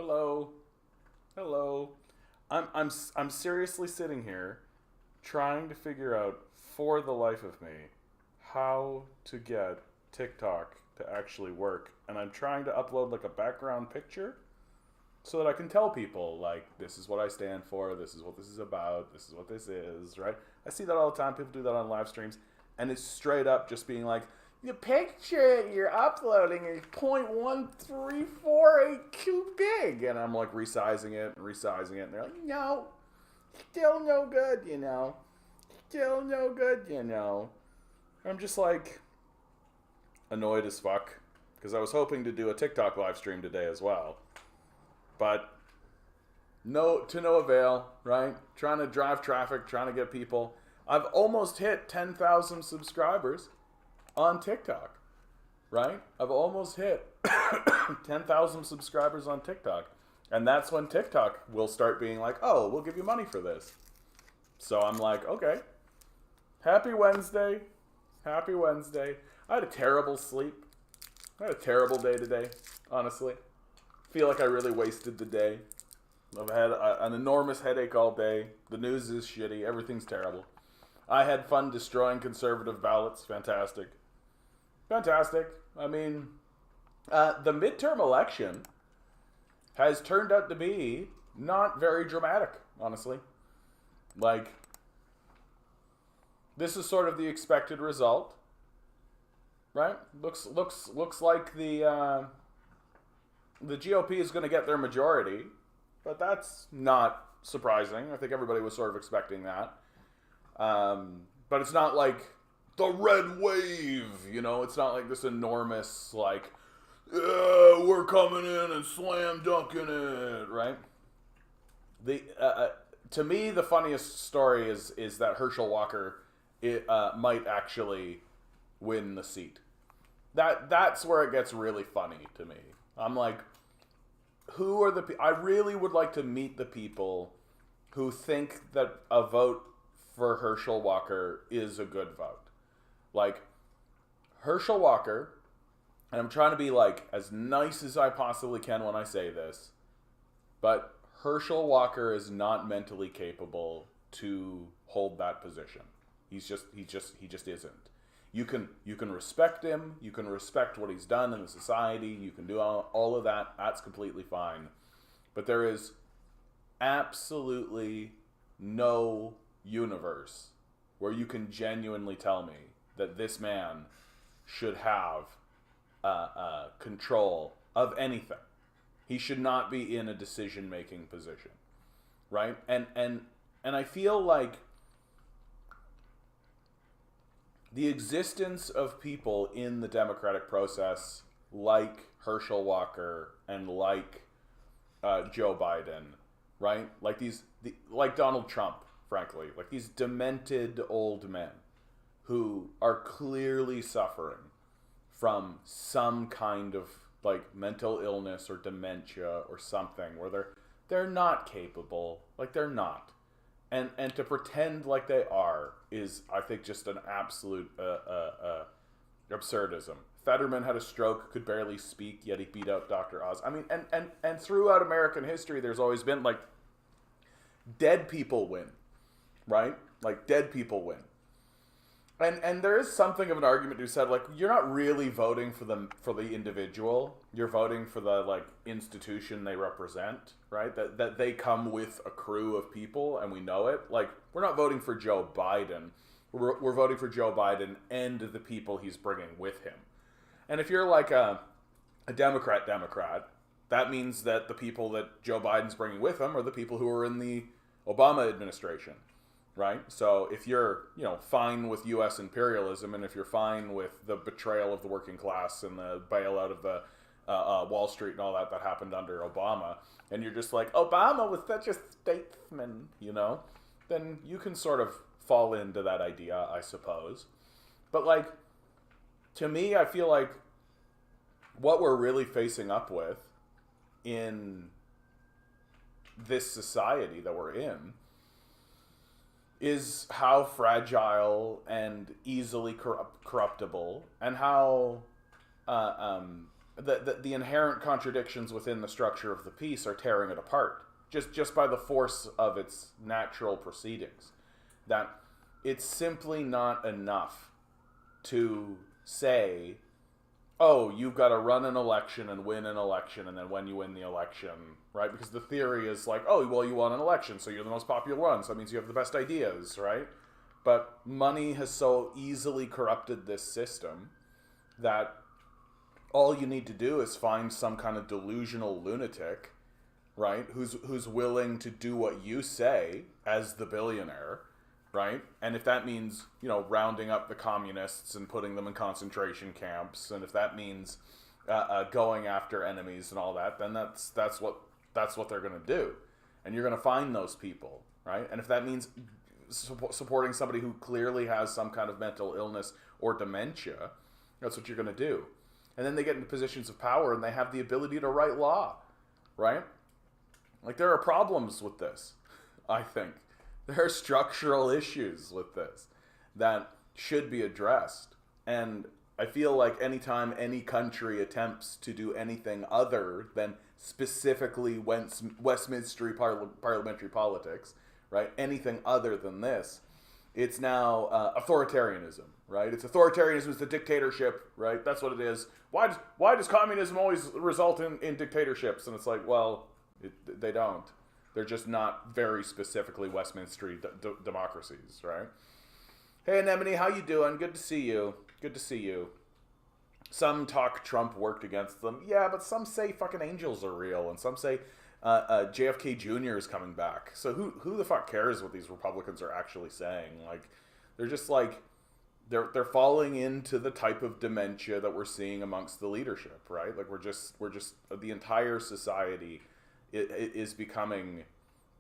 Hello. Hello. I'm seriously sitting here trying to figure out for the life of me how to get TikTok to actually work. And I'm trying to upload like a background picture so that I can tell people like this is what I stand for, this is what this is about, this is what this is, right? I see that all the time. People do that on live streams and it's straight up just being like the picture you're uploading is 0.1348 too big. And I'm like resizing it and resizing it. And they're like, no, still no good, you know. Still no good, you know. I'm just like annoyed as fuck because I was hoping to do a TikTok live stream today as well. But to no avail, right? Trying to drive traffic, trying to get people. I've almost hit 10,000 subscribers on TikTok, right? I've almost hit 10,000 subscribers on TikTok. And that's when TikTok will start being like, oh, we'll give you money for this. So I'm like, okay. Happy Wednesday. Happy Wednesday. I had a terrible sleep. I had a terrible day today, honestly. Feel like I really wasted the day. I've had an enormous headache all day. The news is shitty. Everything's terrible. I had fun destroying conservative ballots. Fantastic. Fantastic. I mean, the midterm election has turned out to be not very dramatic, honestly. Like, this is sort of the expected result, right? Looks like the GOP is going to get their majority, but that's not surprising. I think everybody was sort of expecting that. But it's not like the red wave, you know? It's not like this enormous, like, we're coming in and slam dunking it, right? To me, the funniest story is that Herschel Walker might actually win the seat. That's where it gets really funny to me. I'm like, who are I really would like to meet the people who think that a vote for Herschel Walker is a good vote. Like, Herschel Walker, and I'm trying to be like as nice as I possibly can when I say this, but Herschel Walker is not mentally capable to hold that position. He just isn't. You can respect him, you can respect what he's done in the society, you can do all of that, that's completely fine. But there is absolutely no universe where you can genuinely tell me that this man should have control of anything. He should not be in a decision-making position, right? And I feel like the existence of people in the democratic process like Herschel Walker and like Joe Biden, right? Like Donald Trump, frankly, like these demented old men who are clearly suffering from some kind of like mental illness or dementia or something where they're not capable, like they're not. And to pretend like they are is, I think, just an absolute absurdism. Fetterman had a stroke, could barely speak, yet he beat out Dr. Oz. I mean, and throughout American history, there's always been, like, dead people win, right? Like, dead people win. And there is something of an argument who said, like, you're not really voting for the individual. You're voting for the, like, institution they represent, right? That they come with a crew of people, and we know it. Like, we're not voting for Joe Biden. We're voting for Joe Biden and the people he's bringing with him. And if you're, like, a Democrat, that means that the people that Joe Biden's bringing with him are the people who are in the Obama administration. Right? So if you're, fine with U.S. imperialism, and if you're fine with the betrayal of the working class and the bailout of the Wall Street and all that happened under Obama, and you're just like, Obama was such a statesman, then you can sort of fall into that idea, I suppose. But, like, to me, I feel like what we're really facing up with in this society that we're in is how fragile and easily corruptible, and how the inherent contradictions within the structure of the piece are tearing it apart just by the force of its natural proceedings. That it's simply not enough to say, oh, you've got to run an election and win an election, and then when you win the election, right? Because the theory is like, oh, well, you won an election, so you're the most popular one, so that means you have the best ideas, right? But money has so easily corrupted this system that all you need to do is find some kind of delusional lunatic, right, who's willing to do what you say as the billionaire, right? And if that means, rounding up the communists and putting them in concentration camps, and if that means going after enemies and all that, then that's what they're going to do. And you're going to find those people, right? And if that means supporting somebody who clearly has some kind of mental illness or dementia, that's what you're going to do. And then they get into positions of power and they have the ability to write law, right? Like, there are problems with this, I think. There are structural issues with this that should be addressed. And I feel like anytime any country attempts to do anything other than specifically Westminster parliamentary politics, right? Anything other than this, it's now authoritarianism, right? It's authoritarianism, it's the dictatorship, right? That's what it is. Why does communism always result in dictatorships? And it's like, well, they don't. They're just not very specifically Westminster democracies, right? Hey, Anemone, how you doing? Good to see you. Good to see you. Some talk Trump worked against them. Yeah, but some say fucking angels are real, and some say JFK Jr. is coming back. So who the fuck cares what these Republicans are actually saying? Like, they're just like, they're falling into the type of dementia that we're seeing amongst the leadership, right? Like, we're just the entire society is becoming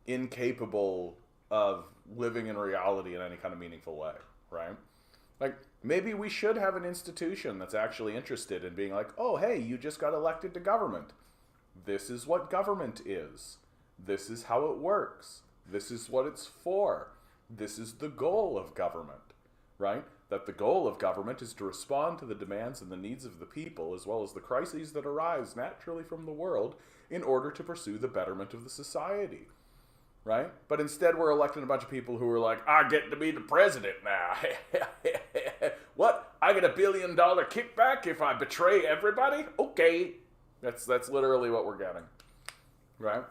incapable of living in reality in any kind of meaningful way, right? Like, maybe we should have an institution that's actually interested in being like, oh, hey, you just got elected to government. This is what government is. This is how it works. This is what it's for. This is the goal of government, right? That the goal of government is to respond to the demands and the needs of the people, as well as the crises that arise naturally from the world, in order to pursue the betterment of the society, right? But instead we're electing a bunch of people who are like, I get to be the president now. What? I get $1 billion kickback if I betray everybody? Okay. That's literally what we're getting, right?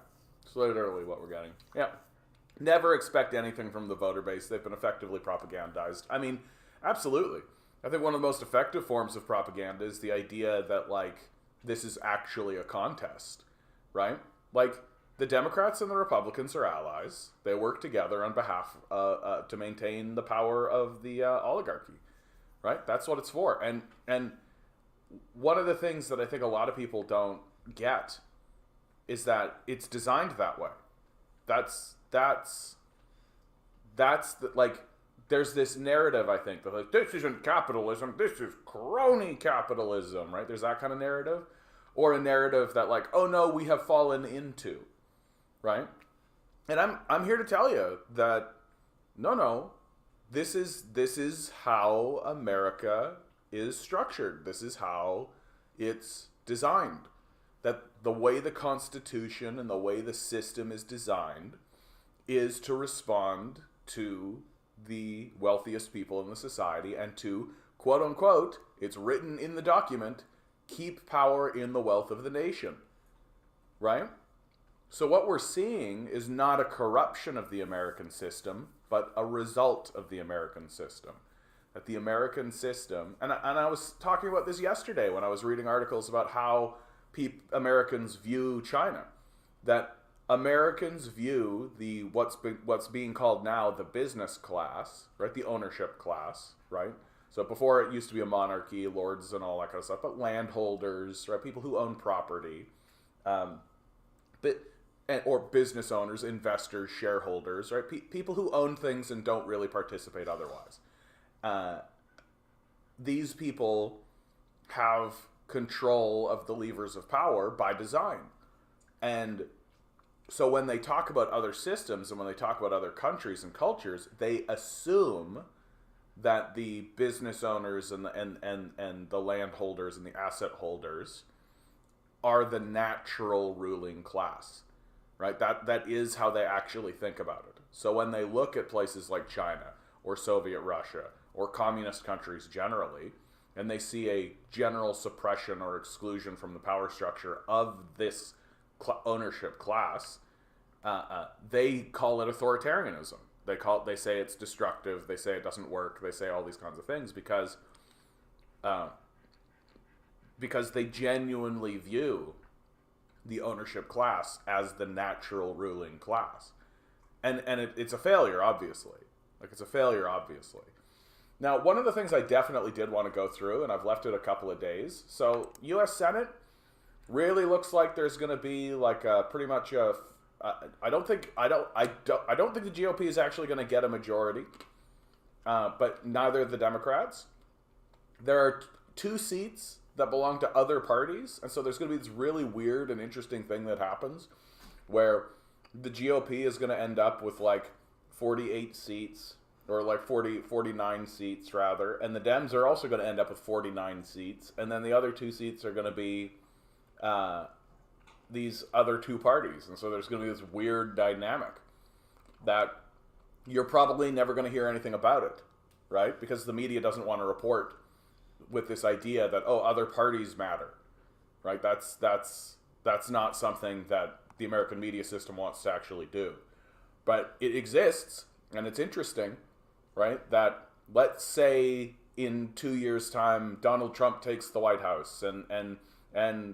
It's literally what we're getting. Yeah. Never expect anything from the voter base. They've been effectively propagandized. I mean, absolutely. I think one of the most effective forms of propaganda is the idea that, like, this is actually a contest, right? Like, the Democrats and the Republicans are allies. They work together on behalf to maintain the power of the oligarchy, right? That's what it's for. And one of the things that I think a lot of people don't get is that it's designed that way. That's like, there's this narrative, I think, that like, this isn't capitalism, this is crony capitalism, right? There's that kind of narrative. Or a narrative that, like, oh no, we have fallen into, right? And I'm here to tell you that no, this is how America is structured. This is how it's designed. That the way the Constitution and the way the system is designed is to respond to the wealthiest people in the society and to, quote unquote, it's written in the document, keep power in the wealth of the nation, right? So what we're seeing is not a corruption of the American system, but a result of the American system. That the American system, and I was talking about this yesterday when I was reading articles about how Americans view China. That Americans view what's being called now the business class, right? The ownership class, right? So before it used to be a monarchy, lords and all that kind of stuff, but landholders, right? People who own property, or business owners, investors, shareholders, right? People who own things and don't really participate otherwise. These people have control of the levers of power by design. And so when they talk about other systems and when they talk about other countries and cultures, they assume that the business owners and the landholders and the asset holders are the natural ruling class, right? That is how they actually think about it. So when they look at places like China or Soviet Russia or communist countries generally, and they see a general suppression or exclusion from the power structure of this ownership class, they call it authoritarianism. They say it's destructive. They say it doesn't work. They say all these kinds of things because they genuinely view the ownership class as the natural ruling class, and it's a failure, obviously. It's a failure, obviously. Now, one of the things I definitely did want to go through, and I've left it a couple of days. So, U.S. Senate really looks like there's going to be like a pretty much a. I don't think the GOP is actually going to get a majority, but neither the Democrats. There are 2 seats that belong to other parties, and so there's going to be this really weird and interesting thing that happens, where the GOP is going to end up with like 48 seats. Or like 49 seats, rather. And the Dems are also going to end up with 49 seats. And then the other 2 seats are going to be these other 2 parties. And so there's going to be this weird dynamic that you're probably never going to hear anything about it, right? Because the media doesn't want to report with this idea that, oh, other parties matter, right? That's not something that the American media system wants to actually do. But it exists, and it's interesting. Right? That, let's say in 2 years' time, Donald Trump takes the White House, and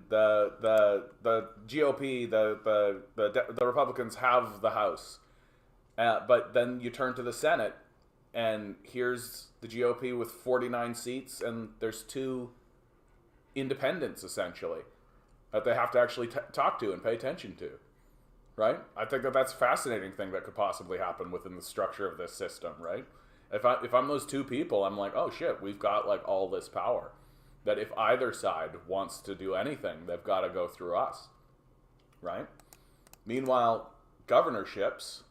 the GOP, the Republicans have the House, but then you turn to the Senate, and here's the GOP with 49 seats, and there's 2 independents essentially that they have to actually talk to and pay attention to. Right? I think that's a fascinating thing that could possibly happen within the structure of this system. Right? If I'm those 2 people, I'm like, oh shit, we've got like all this power. That if either side wants to do anything, they've got to go through us. Right? Meanwhile, governorships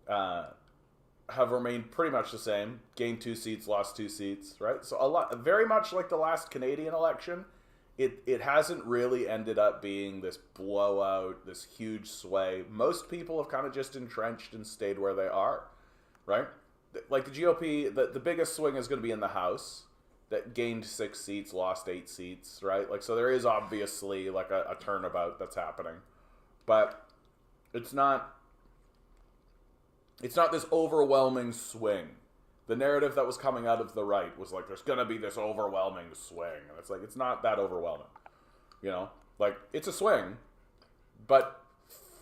have remained pretty much the same. Gained 2 seats, lost 2 seats. Right? So very much like the last Canadian election, it hasn't really ended up being this blowout, this huge sway. Most people have kind of just entrenched and stayed where they are. Right? Like the GOP, the biggest swing is going to be in the House, that gained 6 seats, lost 8 seats, right? Like, so there is obviously like a turnabout that's happening, but it's not this overwhelming swing. The narrative that was coming out of the right was like, there's going to be this overwhelming swing. And it's like, it's not that overwhelming, you know? Like, it's a swing, but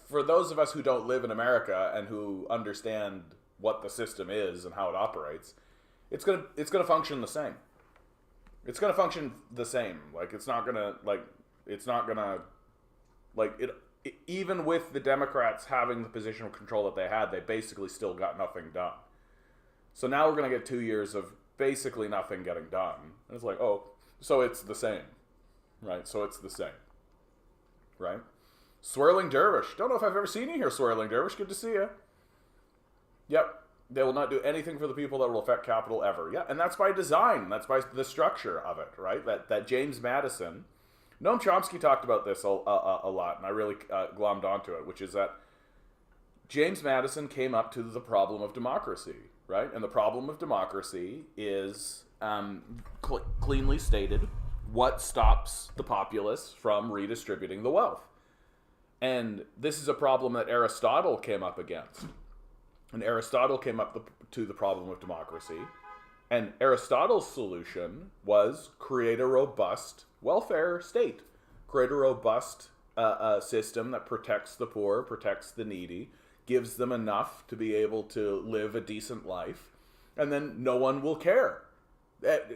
for those of us who don't live in America and who understand what the system is and how it operates, it's gonna function the same. It's gonna function the same. Like, it's not gonna even with the Democrats having the position of control that they had, they basically still got nothing done. So now we're gonna get 2 years of basically nothing getting done. And it's like, oh, so it's the same, right? So it's the same, right? Swirling Dervish. Don't know if I've ever seen you here, Swirling Dervish. Good to see you. Yep. They will not do anything for the people that will affect capital ever. Yeah, and that's by design. That's by the structure of it, right? That James Madison, Noam Chomsky talked about this a lot, and I really glommed onto it, which is that James Madison came up to the problem of democracy, right? And the problem of democracy is, cleanly stated, what stops the populace from redistributing the wealth. And this is a problem that Aristotle came up against. And Aristotle came up to the problem of democracy. And Aristotle's solution was create a robust welfare state. Create a robust system that protects the poor, protects the needy, gives them enough to be able to live a decent life. And then no one will care.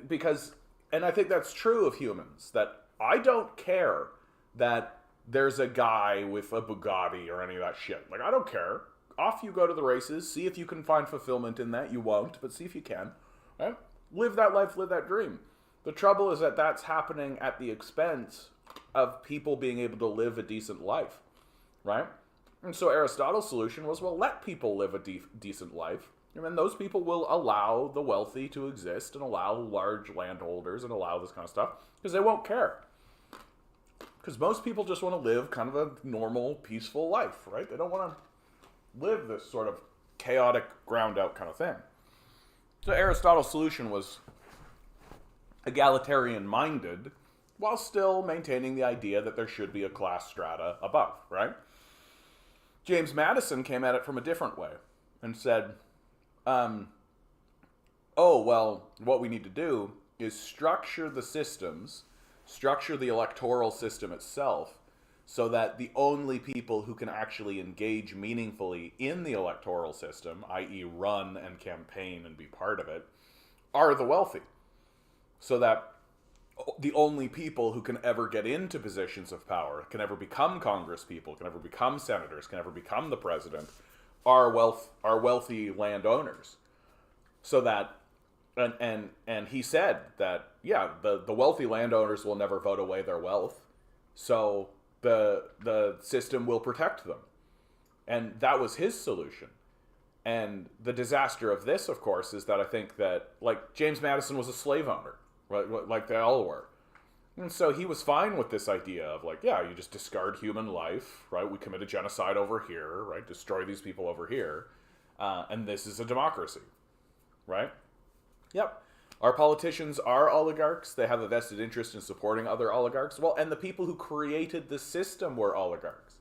Because, and I think that's true of humans, that I don't care that there's a guy with a Bugatti or any of that shit. Like, I don't care. Off you go to the races. See if you can find fulfillment in that. You won't, but see if you can. Right? Live that life, live that dream. The trouble is that that's happening at the expense of people being able to live a decent life. Right? And so Aristotle's solution was, well, let people live a decent life. And then those people will allow the wealthy to exist and allow large landholders and allow this kind of stuff because they won't care. Because most people just want to live kind of a normal, peaceful life, right? They don't want to live this sort of chaotic, ground-out kind of thing. So Aristotle's solution was egalitarian-minded, while still maintaining the idea that there should be a class strata above, right? James Madison came at it from a different way and said, oh, well, what we need to do is structure the systems, structure the electoral system itself, so that the only people who can actually engage meaningfully in the electoral system, i.e. run and campaign and be part of it, are the wealthy. So that the only people who can ever get into positions of power, can ever become Congress people, can ever become senators, can ever become the president, are wealthy landowners. So that, and he said that, yeah, the wealthy landowners will never vote away their wealth, so the system will protect them. And that was his solution. And the disaster of this, of course, is that I think that, like, James Madison was a slave owner, right? Like they all were. And so he was fine with this idea of, like, yeah, you just discard human life, right? We commit a genocide over here, right? Destroy these people over here. And this is a democracy, right? Yep. Our politicians are oligarchs. They have a vested interest in supporting other oligarchs. Well, and the people who created the system were oligarchs.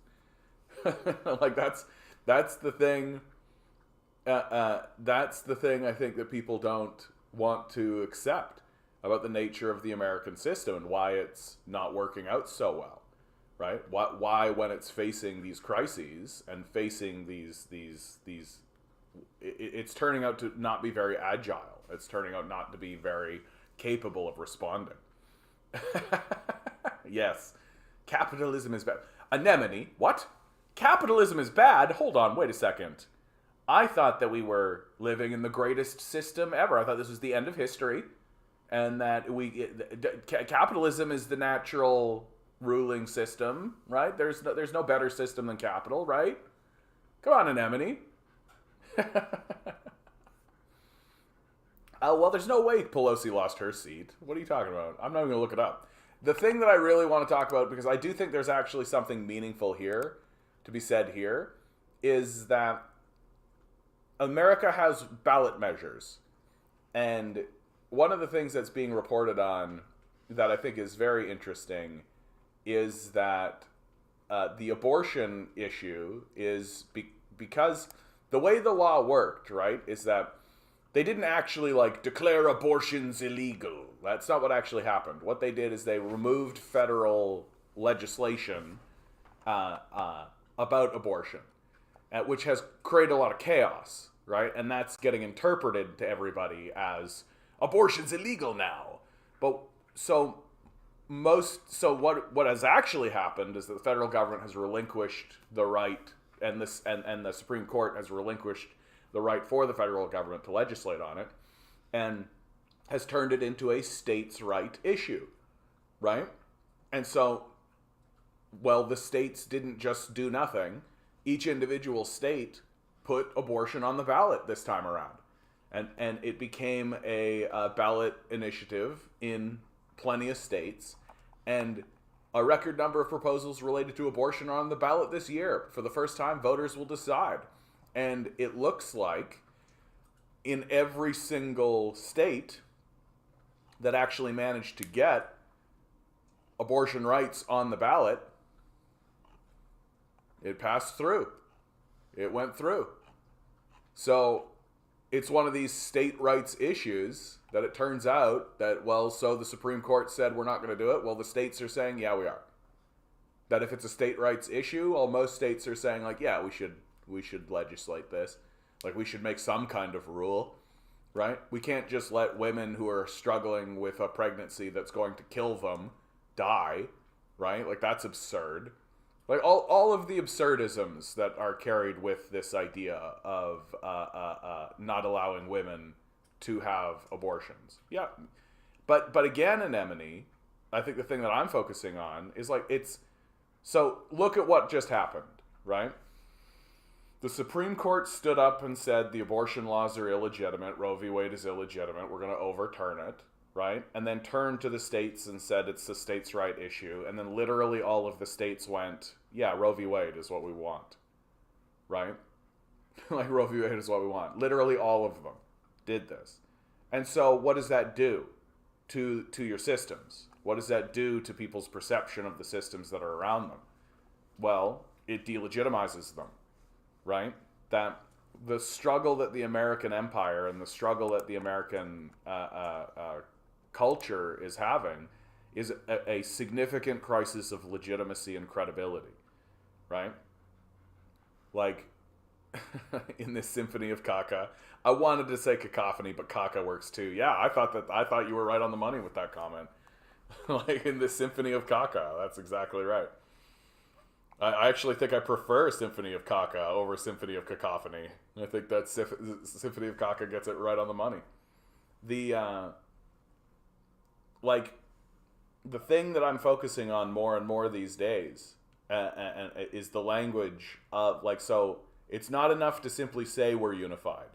Like, that's the thing. That's the thing I think that people don't want to accept about the nature of the American system and why it's not working out so well, right? Why when it's facing these crises and facing these it's turning out to not be very agile. It's turning out not to be very capable of responding. Yes, capitalism is bad. Anemone, what? Capitalism is bad? Hold on, wait a second. I thought that we were living in the greatest system ever. I thought this was the end of history. And that capitalism is the natural ruling system, right? There's no better system than capital, right? Come on, Anemone. Well, there's no way Pelosi lost her seat. What are you talking about? I'm not even going to look it up. The thing that I really want to talk about, because I do think there's actually something meaningful here to be said here, is that America has ballot measures. And one of the things that's being reported on that I think is very interesting is that the abortion issue is because the way the law worked, right, is that they didn't actually, like, declare abortions illegal. That's not what actually happened. What they did is they removed federal legislation about abortion, which has created a lot of chaos, right? And that's getting interpreted to everybody as abortion's illegal now. But what has actually happened is that the federal government has relinquished the right, and the Supreme Court has relinquished the right for the federal government to legislate on it, and has turned it into a states' right issue, right? And so, well, the states didn't just do nothing. Each individual state put abortion on the ballot this time around. And it became a ballot initiative in plenty of states. And a record number of proposals related to abortion are on the ballot this year. For the first time, voters will decide. And it looks like in every single state that actually managed to get abortion rights on the ballot, it passed through. It went through. So it's one of these state rights issues that it turns out that, well, so the Supreme Court said we're not going to do it. Well, the states are saying, yeah, we are. That if it's a state rights issue, well, most states are saying, like, yeah, we should legislate this. Like, we should make some kind of rule, right? We can't just let women who are struggling with a pregnancy that's going to kill them die, right? Like, that's absurd. Like, all of the absurdisms that are carried with this idea of not allowing women to have abortions. Yeah. But again, Anemone, I think the thing that I'm focusing on is, like, so look at what just happened, right? The Supreme Court stood up and said the abortion laws are illegitimate. Roe v. Wade is illegitimate. We're going to overturn it, right? And then turned to the states and said it's the states' right issue. And then literally all of the states went, yeah, Roe v. Wade is what we want, right? Like, Roe v. Wade is what we want. Literally all of them did this. And so what does that do to your systems? What does that do to people's perception of the systems that are around them? Well, it delegitimizes them, right? That the struggle that the American empire and the struggle that the American culture is having is a significant crisis of legitimacy and credibility, right? Like, in this symphony of caca, I wanted to say cacophony, but caca works too. Yeah, I thought you were right on the money with that comment. Like, in this symphony of caca, that's exactly right. I actually think I prefer Symphony of Caca over Symphony of Cacophony. I think that Symphony of Caca gets it right on the money. The the thing that I'm focusing on more and more these days is the language of, like, so it's not enough to simply say we're unified.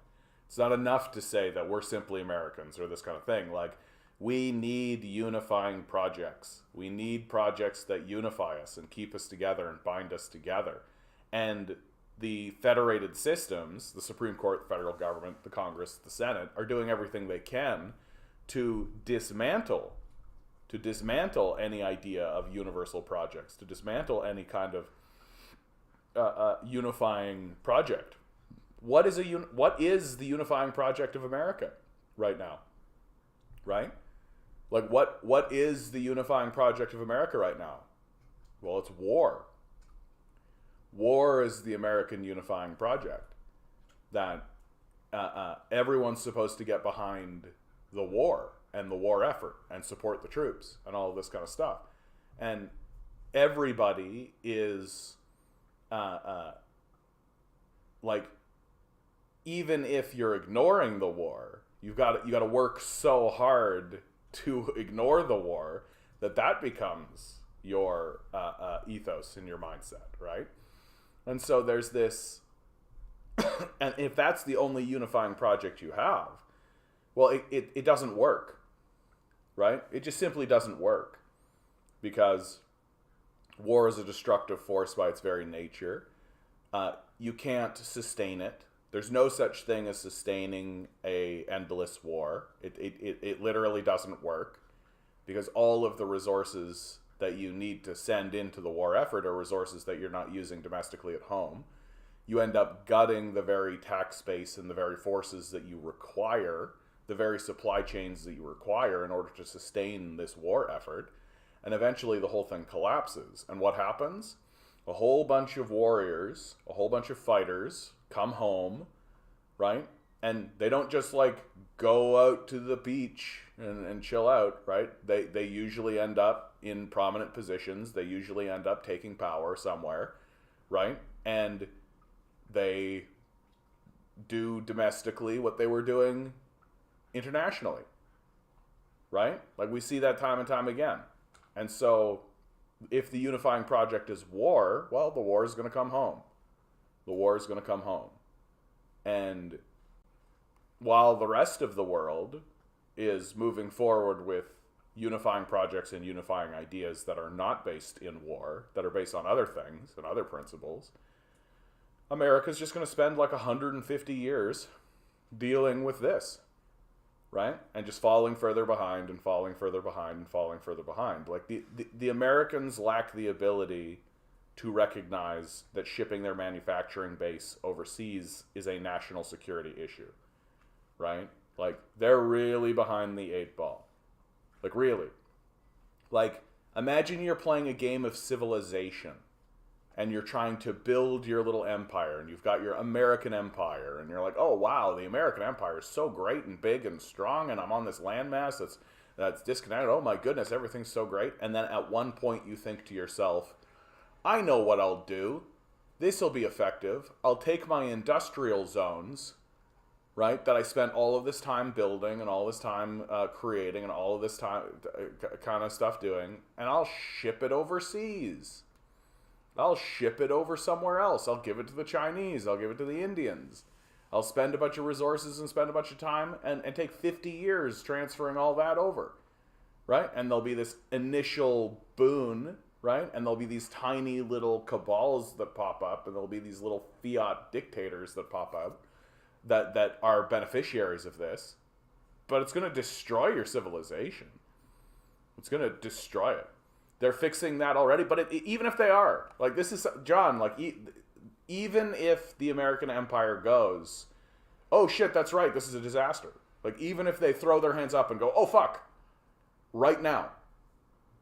It's not enough to say that we're simply Americans or this kind of thing. Like, we need unifying projects. We need projects that unify us and keep us together and bind us together. And the federated systems, the Supreme Court, the federal government, the Congress, the Senate, are doing everything they can to dismantle any idea of universal projects, to dismantle any kind of unifying project. What is the unifying project of America right now? Right? Like, what is the unifying project of America right now? Well, it's war. War is the American unifying project. That everyone's supposed to get behind the war and the war effort and support the troops and all of this kind of stuff. And everybody is like, even if you're ignoring the war, you got to work so hard to ignore the war that becomes your ethos and your mindset, right? And so there's this, and if that's the only unifying project you have, well, it doesn't work, right? It just simply doesn't work, because war is a destructive force by its very nature. You can't sustain it. There's no such thing as sustaining a endless war. It literally doesn't work, because all of the resources that you need to send into the war effort are resources that you're not using domestically at home. You end up gutting the very tax base and the very forces that you require, the very supply chains that you require in order to sustain this war effort. And eventually the whole thing collapses. And what happens? A whole bunch of warriors, a whole bunch of fighters come home, right? And they don't just, like, go out to the beach and chill out, right? They usually end up in prominent positions. They usually end up taking power somewhere, right? And they do domestically what they were doing internationally, right? Like, we see that time and time again. And so if the unifying project is war, well, the war is going to come home. The war is going to come home. And while the rest of the world is moving forward with unifying projects and unifying ideas that are not based in war, that are based on other things and other principles, America's just going to spend like 150 years dealing with this, right? And just falling further behind and falling further behind and falling further behind. Like, the Americans lack the ability to recognize that shipping their manufacturing base overseas is a national security issue, right? Like, they're really behind the 8 ball. Like, really. Like, imagine you're playing a game of Civilization and you're trying to build your little empire, and you've got your American empire, and you're like, oh, wow, the American empire is so great and big and strong, and I'm on this landmass that's disconnected. Oh, my goodness, everything's so great. And then at one point you think to yourself, I know what I'll do. This will be effective. I'll take my industrial zones, right, that I spent all of this time building and all this time creating and all of this time kind of stuff doing, and I'll ship it overseas. I'll ship it over somewhere else. I'll give it to the Chinese. I'll give it to the Indians. I'll spend a bunch of resources and spend a bunch of time and take 50 years transferring all that over, right? And there'll be this initial boon, right? And there'll be these tiny little cabals that pop up, and there'll be these little fiat dictators that pop up that are beneficiaries of this. But it's going to destroy your civilization. It's going to destroy it. They're fixing that already. But even if they are, like, this is, John, like, even if the American empire goes, oh shit, that's right, this is a disaster. Like, even if they throw their hands up and go, oh fuck, right now,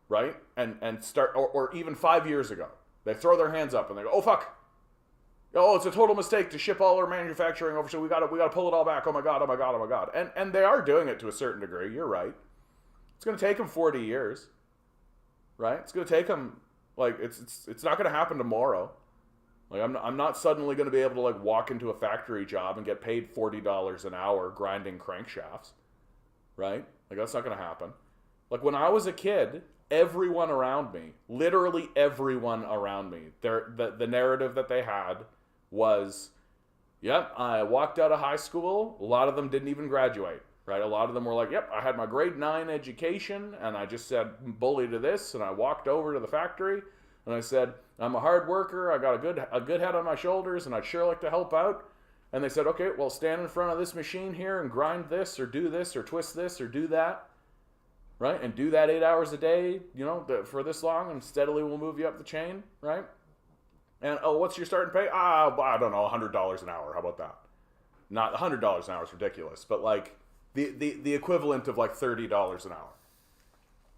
right? And start, or even 5 years ago, they throw their hands up and they go, oh fuck, oh, it's a total mistake to ship all our manufacturing over, so we gotta pull it all back. Oh my god, oh my god, oh my god. And they are doing it to a certain degree. You're right. It's gonna take them 40 years, right? It's gonna take them, like, it's not gonna happen tomorrow. Like, I'm not suddenly gonna be able to, like, walk into a factory job and get paid $40 an hour grinding crankshafts, right? Like, that's not gonna happen. Like, when I was a kid, everyone around me, literally everyone around me, the narrative that they had was, yep, I walked out of high school. A lot of them didn't even graduate, right? A lot of them were like, yep, I had my grade 9 education, and I just said bully to this, and I walked over to the factory, and I said, I'm a hard worker, I got a good head on my shoulders, and I'd sure like to help out. And they said, okay, well, stand in front of this machine here and grind this, or do this, or twist this, or do that, right? And do that 8 hours a day, you know, for this long, and steadily we'll move you up the chain, right? And, oh, what's your starting pay? I don't know, $100 an hour. How about that? Not $100 an hour is ridiculous, but, like, the equivalent of, like, $30 an hour.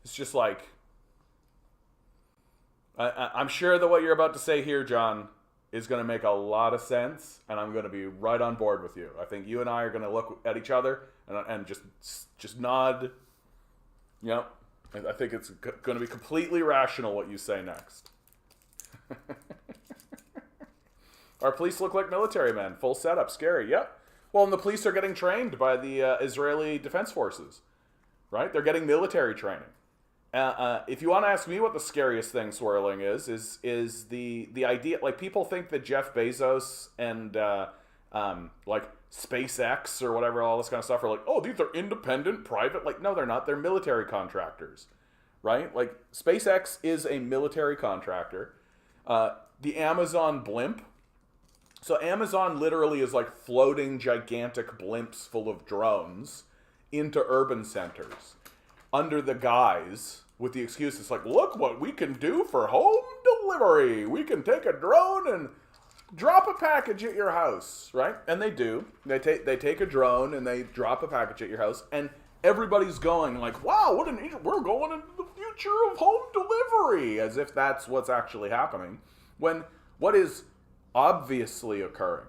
It's just like, I'm sure that what you're about to say here, John, is going to make a lot of sense, and I'm going to be right on board with you. I think you and I are going to look at each other and just nod. Yep. I think it's going to be completely rational what you say next. Our police look like military men. Full setup. Scary. Yep. Well, and the police are getting trained by the Israeli Defense Forces, right? They're getting military training. If you want to ask me what the scariest thing swirling is the idea, like, people think that Jeff Bezos and like SpaceX or whatever, all this kind of stuff, are like, oh, these are independent, private. Like, no, they're not. They're military contractors, right? Like, SpaceX is a military contractor. The Amazon blimp. So Amazon literally is like floating gigantic blimps full of drones into urban centers under the guise, with the excuse, it's like, look what we can do for home delivery. We can take a drone and drop a package at your house, right? And they do. They take a drone and they drop a package at your house, and everybody's going like, wow, we're going into the future of home delivery, as if that's what's actually happening, when what is obviously occurring,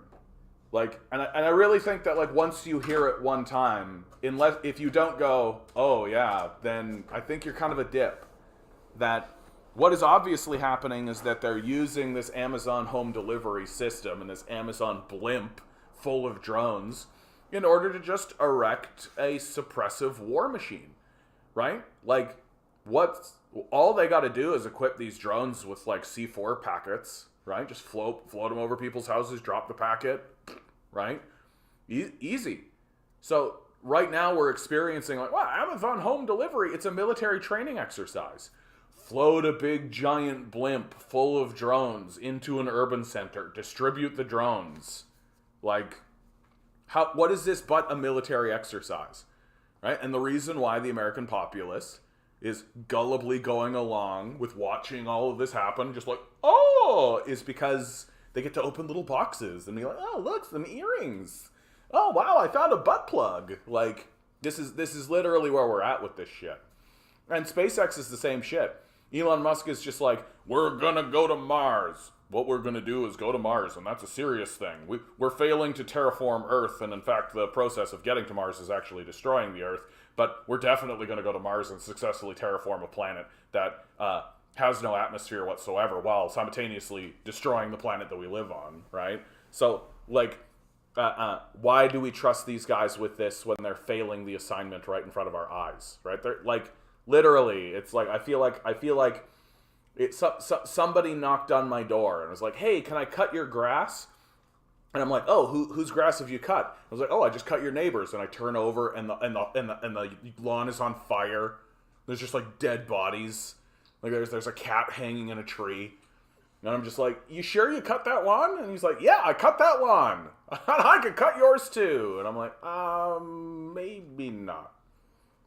like, and I really think that, like, once you hear it one time, if you don't go, oh yeah, then I think you're kind of a dip. That what is obviously happening is that they're using this Amazon home delivery system and this Amazon blimp full of drones in order to just erect a suppressive war machine, right? Like, all they got to do is equip these drones with, like, C4 packets, right? Just float them over people's houses, drop the packet, right? Easy. So right now we're experiencing, like, wow, Amazon home delivery, it's a military training exercise. Float a big giant blimp full of drones into an urban center, distribute the drones. Like, what is this but a military exercise, right? And the reason why the American populace is gullibly going along with watching all of this happen, just like, oh, is because they get to open little boxes and be like, oh, look, some earrings. Oh, wow, I found a butt plug. Like, this is literally where we're at with this shit. And SpaceX is the same shit. Elon Musk is just like, we're gonna go to Mars. What we're gonna do is go to Mars, and that's a serious thing. We're failing to terraform Earth, and in fact, the process of getting to Mars is actually destroying the Earth. But we're definitely going to go to Mars and successfully terraform a planet that has no atmosphere whatsoever, while simultaneously destroying the planet that we live on, right? So, like, why do we trust these guys with this when they're failing the assignment right in front of our eyes, right? They're, like, literally, it's like, I feel like somebody knocked on my door and was like, hey, can I cut your grass? And I'm like, oh, whose grass have you cut? I was like, oh, I just cut your neighbor's. And I turn over, and the lawn is on fire. There's just like dead bodies. Like there's a cat hanging in a tree. And I'm just like, you sure you cut that lawn? And he's like, yeah, I cut that lawn. I could cut yours too. And I'm like, maybe not.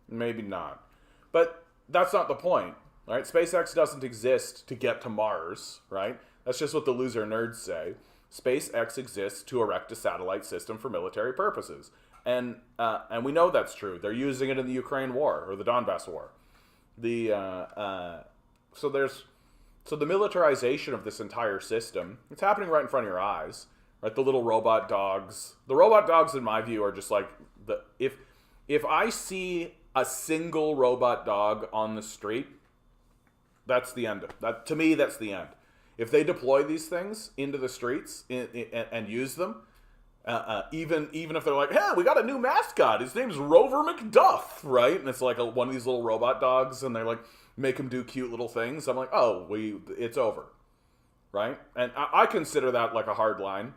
Maybe not. But that's not the point, right? SpaceX doesn't exist to get to Mars, right? That's just what the loser nerds say. SpaceX exists to erect a satellite system for military purposes. And we know that's true. They're using it in the Ukraine war, or the Donbass war. So the militarization of this entire system, it's happening right in front of your eyes, right? The little robot dogs. The robot dogs, in my view, are just like, if I see a single robot dog on the street, that's the end. To me, that's the end. If they deploy these things into the streets and use them, even if they're like, hey, we got a new mascot. His name's Rover McDuff, right? And it's like one of these little robot dogs, and they're like, make him do cute little things. I'm like, oh, it's over, right? And I consider that like a hard line.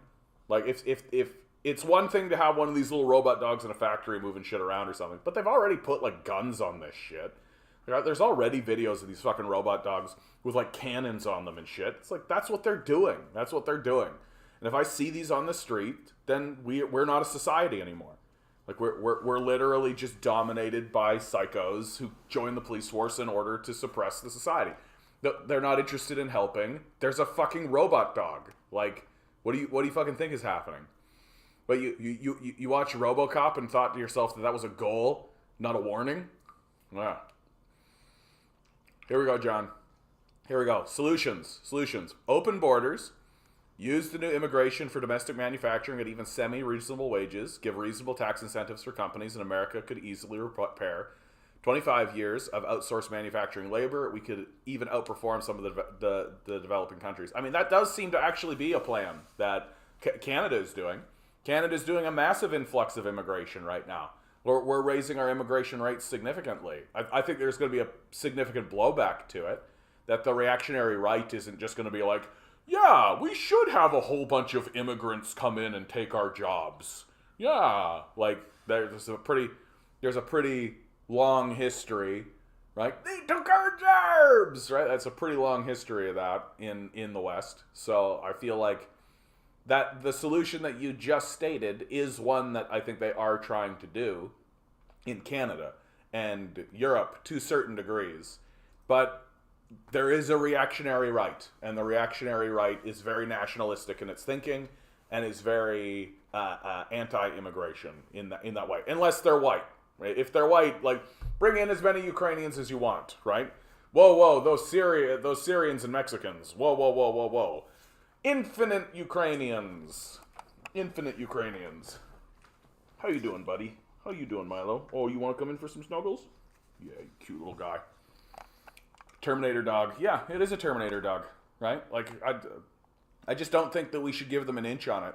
Like if it's one thing to have one of these little robot dogs in a factory moving shit around or something, but they've already put like guns on this shit. There's already videos of these fucking robot dogs with like cannons on them and shit. It's like, that's what they're doing. That's what they're doing. And if I see these on the street, then we're not a society anymore. Like we're literally just dominated by psychos who join the police force in order to suppress the society. They're not interested in helping. There's a fucking robot dog. Like, what do you fucking think is happening? But you watch RoboCop and thought to yourself that was a goal, not a warning? Yeah. Here we go, John. Here we go. Solutions. Open borders. Use the new immigration for domestic manufacturing at even semi-reasonable wages. Give reasonable tax incentives for companies, and America could easily repair 25 years of outsourced manufacturing labor. We could even outperform some of the developing countries. I mean, that does seem to actually be a plan that Canada is doing. Canada's doing a massive influx of immigration right now. We're raising our immigration rates significantly. I think there's going to be a significant blowback to it, that the reactionary right isn't just going to be like, yeah, we should have a whole bunch of immigrants come in and take our jobs. Yeah, like there's a pretty long history, right? They took our jobs, right? That's a pretty long history of that in the West. So I feel like that the solution that you just stated is one that I think they are trying to do in Canada and Europe to certain degrees. But there is a reactionary right, and the reactionary right is very nationalistic in its thinking and is very anti-immigration in that way, unless they're white. Right? If they're white, like, bring in as many Ukrainians as you want, right? Whoa, those Syrians and Mexicans. Whoa. Infinite Ukrainians. How you doing, buddy? How you doing, Milo? Oh, you want to come in for some snuggles? Yeah, you cute little guy. Terminator dog. Yeah, it is a Terminator dog, right? Like, I just don't think that we should give them an inch on it.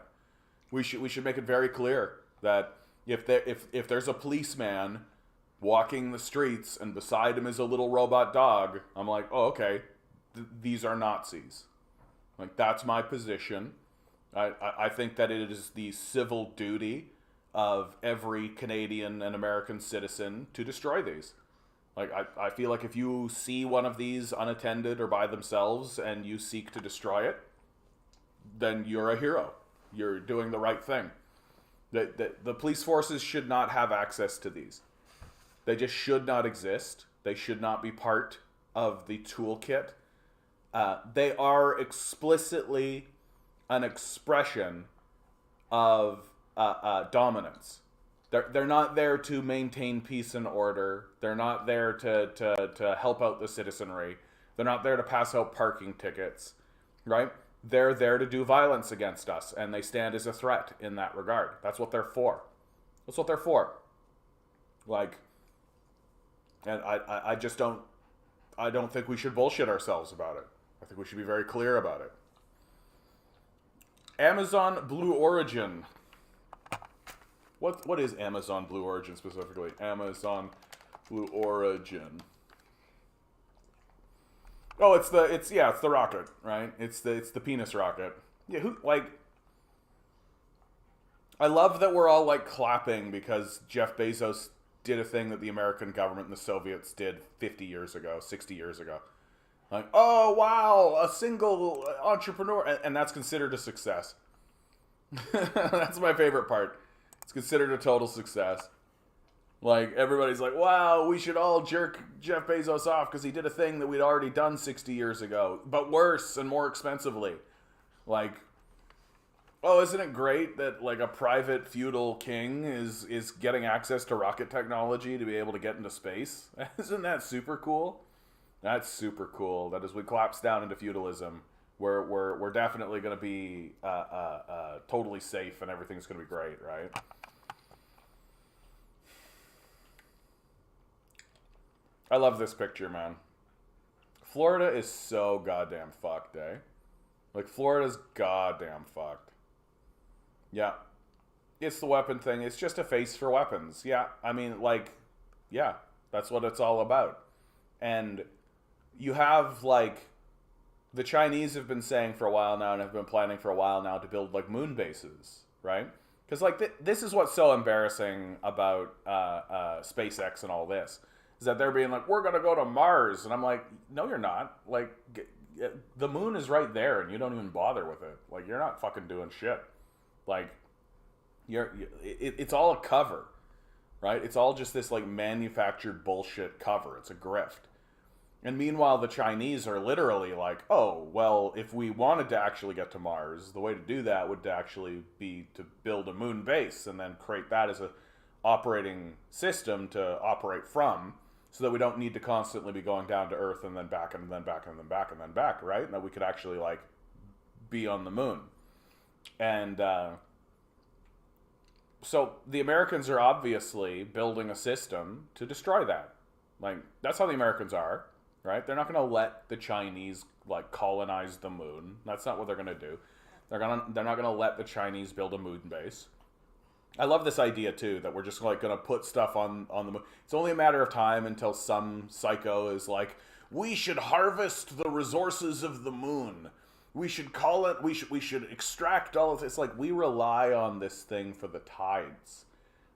We should make it very clear that if there's a policeman walking the streets and beside him is a little robot dog, I'm like, oh, okay, these are Nazis. Like, that's my position. I think that it is the civil duty of every Canadian and American citizen to destroy these. Like, I feel like if you see one of these unattended or by themselves and you seek to destroy it, then you're a hero. You're doing the right thing. The police forces should not have access to these. They just should not exist. They should not be part of the toolkit. They are explicitly an expression of dominance. They're not there to maintain peace and order. They're not there to help out the citizenry. They're not there to pass out parking tickets, right? They're there to do violence against us, and they stand as a threat in that regard. That's what they're for. Like, and I just don't think we should bullshit ourselves about it. I think we should be very clear about it. Amazon Blue Origin. What is Amazon Blue Origin specifically? Amazon Blue Origin. Oh, it's the rocket, right? It's the penis rocket. Yeah, I love that we're all like clapping because Jeff Bezos did a thing that the American government and the Soviets did 50 years ago, 60 years ago. Like, oh wow, a single entrepreneur, and that's considered a success. That's my favorite part. It's considered a total success. Like, everybody's like, wow, we should all jerk Jeff Bezos off because he did a thing that we'd already done 60 years ago, but worse and more expensively. Like, oh, isn't it great that, like, a private feudal king is getting access to rocket technology to be able to get into space? Isn't that super cool? That's super cool. That as we collapse down into feudalism, we're definitely going to be totally safe and everything's going to be great, right? I love this picture, man. Florida is so goddamn fucked, eh? Like, Florida's goddamn fucked. Yeah. It's the weapon thing. It's just a face for weapons. Yeah. I mean, like, yeah. That's what it's all about. And you have, like, the Chinese have been saying for a while now and have been planning for a while now to build, like, moon bases, right? Because, like, this is what's so embarrassing about SpaceX and all this. Is that they're being like, we're going to go to Mars. And I'm like, no, you're not. Like, the moon is right there and you don't even bother with it. Like, you're not fucking doing shit. Like, it's all a cover, right? It's all just this, like, manufactured bullshit cover. It's a grift. And meanwhile, the Chinese are literally like, oh, well, if we wanted to actually get to Mars, the way to do that would actually be to build a moon base and then create that as a operating system to operate from, so that we don't need to constantly be going down to Earth and then back and then back and then back and then back, right? And that we could actually, like, be on the moon. And so the Americans are obviously building a system to destroy that. Like, that's how the Americans are, right? They're not going to let the Chinese, like, colonize the moon. That's not what they're going to do. They're not going to let the Chinese build a moon base. I love this idea, too, that we're just, like, going to put stuff on the moon. It's only a matter of time until some psycho is like, we should harvest the resources of the moon. We should call it, we should extract all of this. It's like, we rely on this thing for the tides,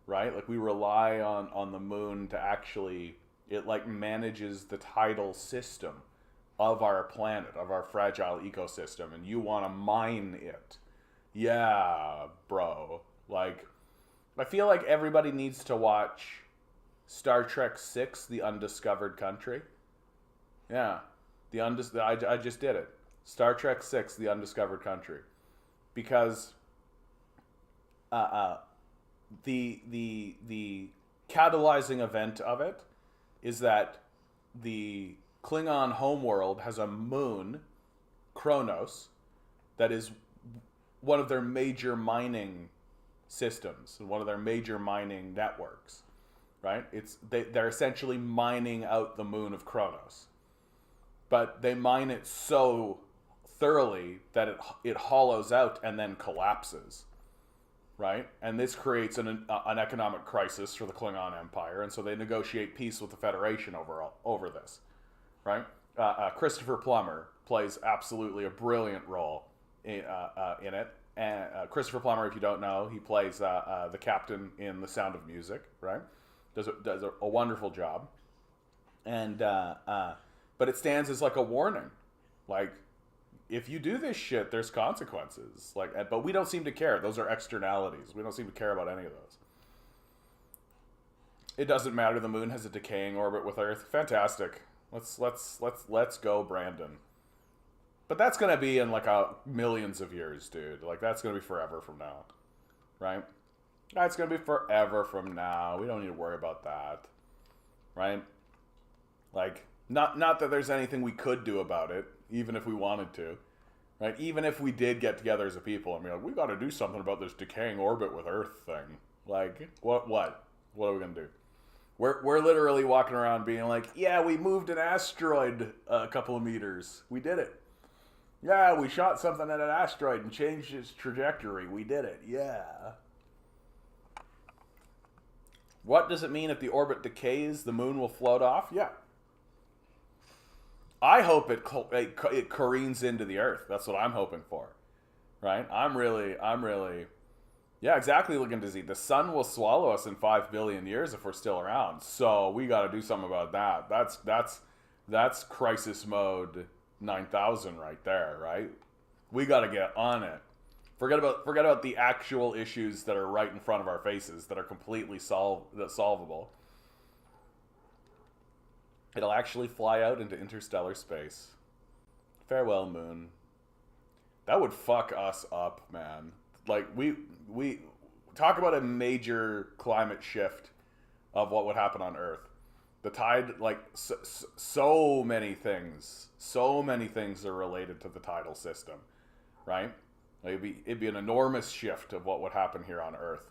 right? Like, we rely on the moon to actually, it, like, manages the tidal system of our planet, of our fragile ecosystem, and you want to mine it. Yeah, bro. Like, I feel like everybody needs to watch Star Trek VI, The Undiscovered Country. Yeah. I just did it. Star Trek VI, The Undiscovered Country. Because the catalyzing event of it is that the Klingon homeworld has a moon, Kronos, that is one of their major mining systems and one of their major mining networks, right? They're essentially mining out the moon of Kronos, but they mine it so thoroughly that it hollows out and then collapses, right? And this creates an economic crisis for the Klingon Empire, and so they negotiate peace with the Federation over this, right? Christopher Plummer plays absolutely a brilliant role in it. And Christopher Plummer, if you don't know, he plays the captain in The Sound of Music, right? Does a wonderful job. And but it stands as like a warning, like, if you do this shit, there's consequences. Like, but we don't seem to care. Those are externalities. We don't seem to care about any of those. It doesn't matter. The moon has a decaying orbit with Earth. Fantastic. Let's go, Brandon. But that's going to be in, like, millions of years, dude. Like, that's going to be forever from now. Right? That's going to be forever from now. We don't need to worry about that. Right? Like, not that there's anything we could do about it, even if we wanted to. Right? Even if we did get together as a people and be like, we got to do something about this decaying orbit with Earth thing. Like, what? What are we going to do? We're literally walking around being like, yeah, we moved an asteroid a couple of meters. We did it. Yeah, we shot something at an asteroid and changed its trajectory. We did it. Yeah. What does it mean if the orbit decays, the moon will float off? Yeah. I hope it careens into the Earth. That's what I'm hoping for. Right? I'm really Yeah, exactly. Looking dizzy. The sun will swallow us in 5 billion years if we're still around. So we got to do something about that. That's crisis mode 9000 right there, right? We got to get on it. Forget about the actual issues that are right in front of our faces that are completely solvable. It'll actually fly out into interstellar space. Farewell, moon. That would fuck us up, man. Like we talk about a major climate shift of what would happen on Earth. The tide, like so many things are related to the tidal system, right? Like it'd be an enormous shift of what would happen here on Earth,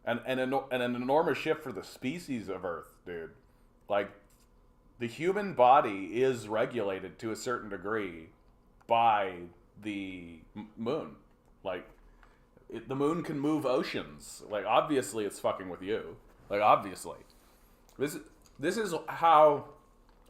and an enormous shift for the species of Earth, dude. Like the human body is regulated to a certain degree by the moon. Like the moon can move oceans. Like obviously it's fucking with you. Like obviously. This is how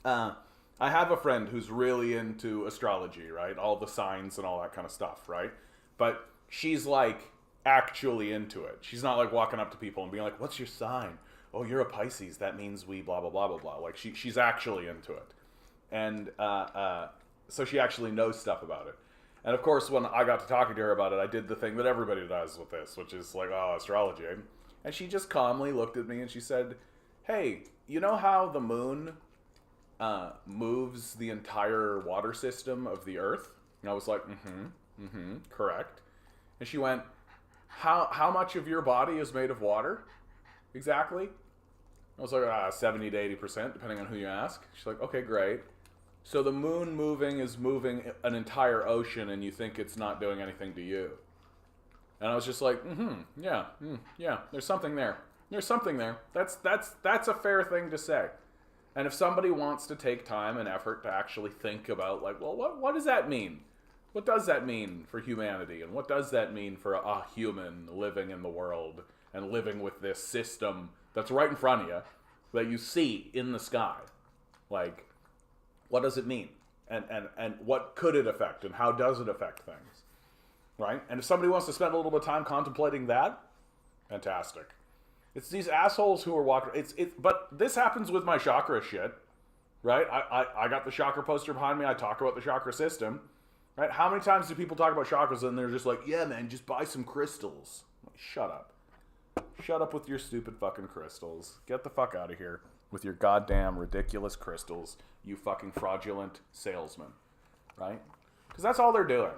I have a friend who's really into astrology, right? All the signs and all that kind of stuff, right? But she's like actually into it. She's not like walking up to people and being like, "What's your sign?" "Oh, you're a Pisces. That means we blah blah blah blah blah." Like she's actually into it, and so she actually knows stuff about it. And of course, when I got to talking to her about it, I did the thing that everybody does with this, which is like, "Oh, astrology." And she just calmly looked at me and she said, "Hey, you know how the moon moves the entire water system of the Earth?" And I was like, correct. And she went, how much of your body is made of water? Exactly. I was like, 70 to 80%, depending on who you ask. She's like, okay, great. So the moon moving is moving an entire ocean and you think it's not doing anything to you. And I was just like, yeah, there's something there. There's something there. That's a fair thing to say. And if somebody wants to take time and effort to actually think about, like, well, what does that mean? What does that mean for humanity? And what does that mean for a human living in the world and living with this system that's right in front of you that you see in the sky? Like, what does it mean? And what could it affect? And how does it affect things? Right? And if somebody wants to spend a little bit of time contemplating that, fantastic. It's these assholes who are walking. But this happens with my chakra shit, right? I got the chakra poster behind me. I talk about the chakra system, right? How many times do people talk about chakras and they're just like, yeah, man, just buy some crystals? Like, shut up. Shut up with your stupid fucking crystals. Get the fuck out of here with your goddamn ridiculous crystals, you fucking fraudulent salesman, right? Because that's all they're doing.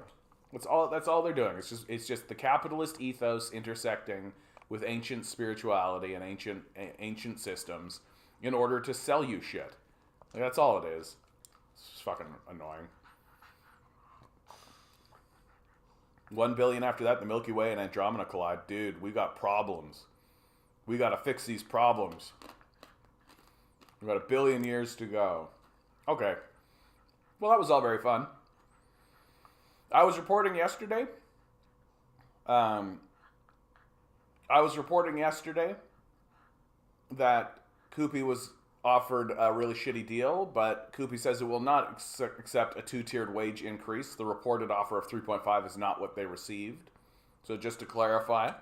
That's all they're doing. It's just the capitalist ethos intersecting with ancient spirituality and ancient systems in order to sell you shit. Like, that's all it is. It's just fucking annoying. 1 billion after that, the Milky Way and Andromeda collide. Dude, we got problems. We gotta fix these problems. We've got 1 billion years to go. Okay. Well, that was all very fun. I was reporting yesterday that Koopy was offered a really shitty deal, but Koopy says it will not accept a 2-tiered wage increase. The reported offer of 3.5 is not what they received. So just to clarify,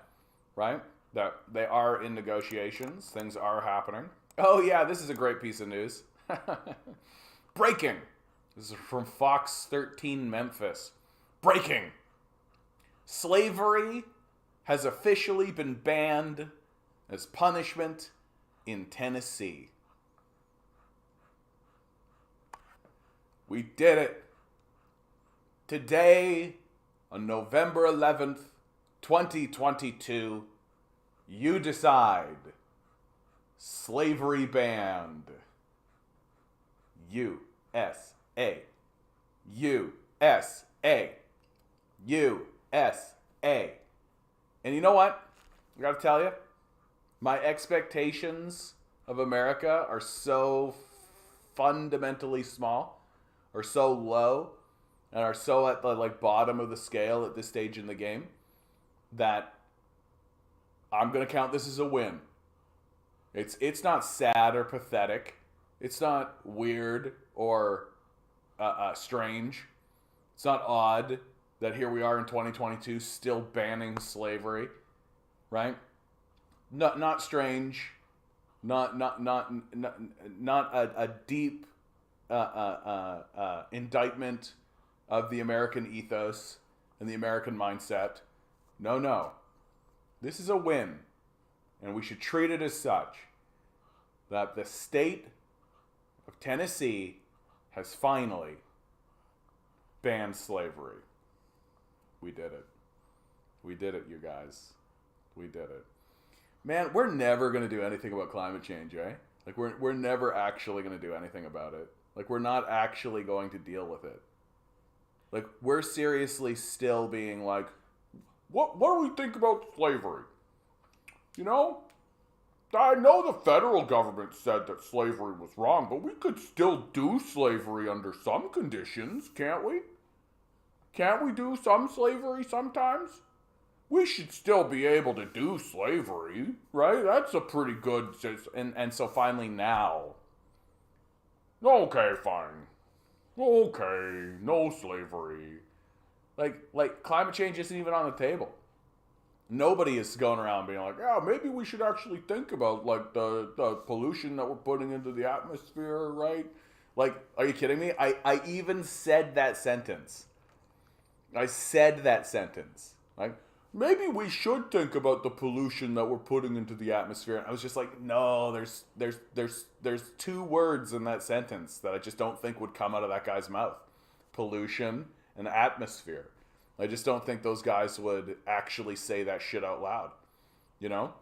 right, that they are in negotiations. Things are happening. Oh yeah, this is a great piece of news. Breaking. This is from Fox 13 Memphis. Breaking. Slavery has officially been banned as punishment in Tennessee. We did it. Today, on November 11th, 2022, you decide. Slavery banned. USA. USA. USA. And you know what? I gotta tell you, my expectations of America are so fundamentally small, or so low, and are so at the bottom of the scale at this stage in the game, that I'm gonna count this as a win. It's not sad or pathetic. It's not weird or strange. It's not odd that here we are in 2022 still banning slavery. right? Not strange, not a deep indictment of the American ethos and the American mindset. No, no. This is a win, and we should treat it as such. That the state of Tennessee has finally banned slavery. We did it. We did it, you guys. We did it. Man, we're never going to do anything about climate change, eh? Like, we're never actually going to do anything about it. Like, we're not actually going to deal with it. Like, we're seriously still being like, what do we think about slavery? You know? I know the federal government said that slavery was wrong, but we could still do slavery under some conditions, can't we? Can't we do some slavery sometimes? We should still be able to do slavery, right? That's a pretty good... And so finally now... Okay, fine. Okay, no slavery. Like climate change isn't even on the table. Nobody is going around being like, yeah, maybe we should actually think about like the pollution that we're putting into the atmosphere, right? Like, are you kidding me? I even said that sentence. I said that sentence. Like, maybe we should think about the pollution that we're putting into the atmosphere. And I was just like, no, there's two words in that sentence that I just don't think would come out of that guy's mouth. Pollution and atmosphere. I just don't think those guys would actually say that shit out loud. You know?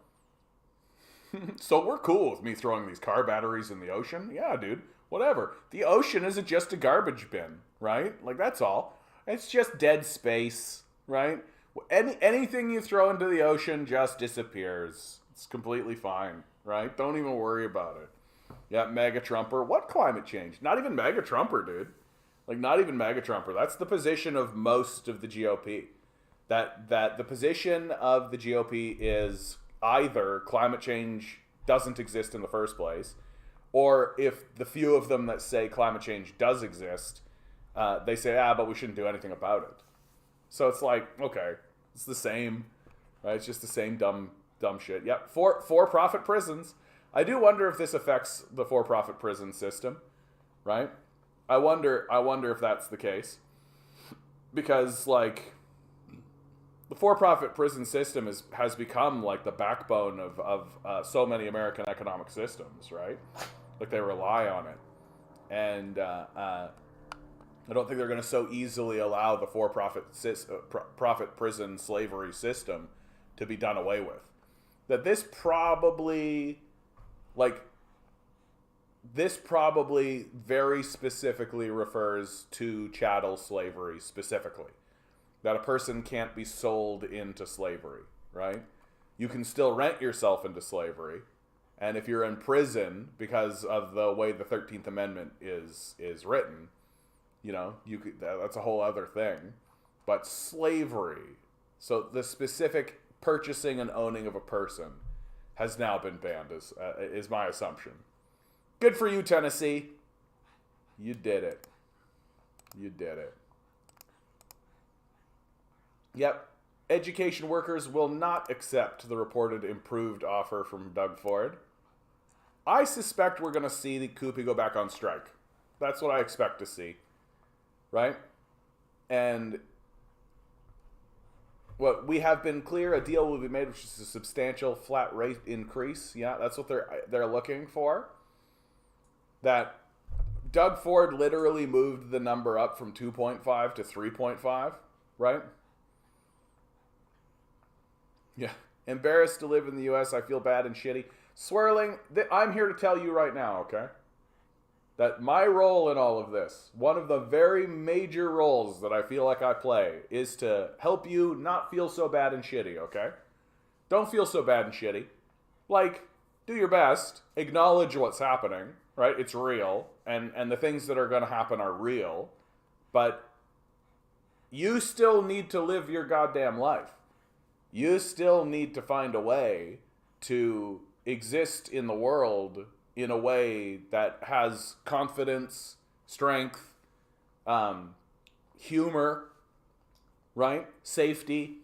So we're cool with me throwing these car batteries in the ocean. Yeah, dude. Whatever. The ocean isn't just a garbage bin, right? Like, that's all. It's just dead space, right? Anything you throw into the ocean just disappears. It's completely fine, right? Don't even worry about it. Yeah, MAGA Trumper. What climate change? Not even MAGA Trumper, dude. Like, not even MAGA Trumper. That's the position of most of the GOP. That the position of the GOP is either climate change doesn't exist in the first place, or if the few of them that say climate change does exist, they say, but we shouldn't do anything about it. So it's like, okay, it's the same, right? It's just the same dumb shit. Yep, for-profit prisons. I do wonder if this affects the for-profit prison system, right? I wonder if that's the case, because like the for-profit prison system has become like the backbone of so many American economic systems, right? Like they rely on it, and I don't think they're going to so easily allow the for-profit prison slavery system to be done away with. That this probably very specifically refers to chattel slavery specifically. That a person can't be sold into slavery, right? You can still rent yourself into slavery, and if you're in prison because of the way the 13th Amendment is written, you know, that's a whole other thing. But slavery, so the specific purchasing and owning of a person has now been banned, is my assumption. Good for you, Tennessee. You did it. You did it. Yep. Education workers will not accept the reported improved offer from Doug Ford. I suspect we're going to see the Coopy go back on strike. That's what I expect to see. Right? And what we have been clear, a deal will be made, which is a substantial flat rate increase. Yeah, that's what they're looking for. That Doug Ford literally moved the number up from 2.5 to 3.5, right? Yeah. Embarrassed to live in the U.S. I feel bad and shitty. Swirling, I'm here to tell you right now, okay? That my role in all of this, one of the very major roles that I feel like I play, is to help you not feel so bad and shitty, okay? Don't feel so bad and shitty. Like, do your best. Acknowledge what's happening, right? It's real. And the things that are going to happen are real. But you still need to live your goddamn life. You still need to find a way to exist in the world in a way that has confidence, strength, humor, right? Safety,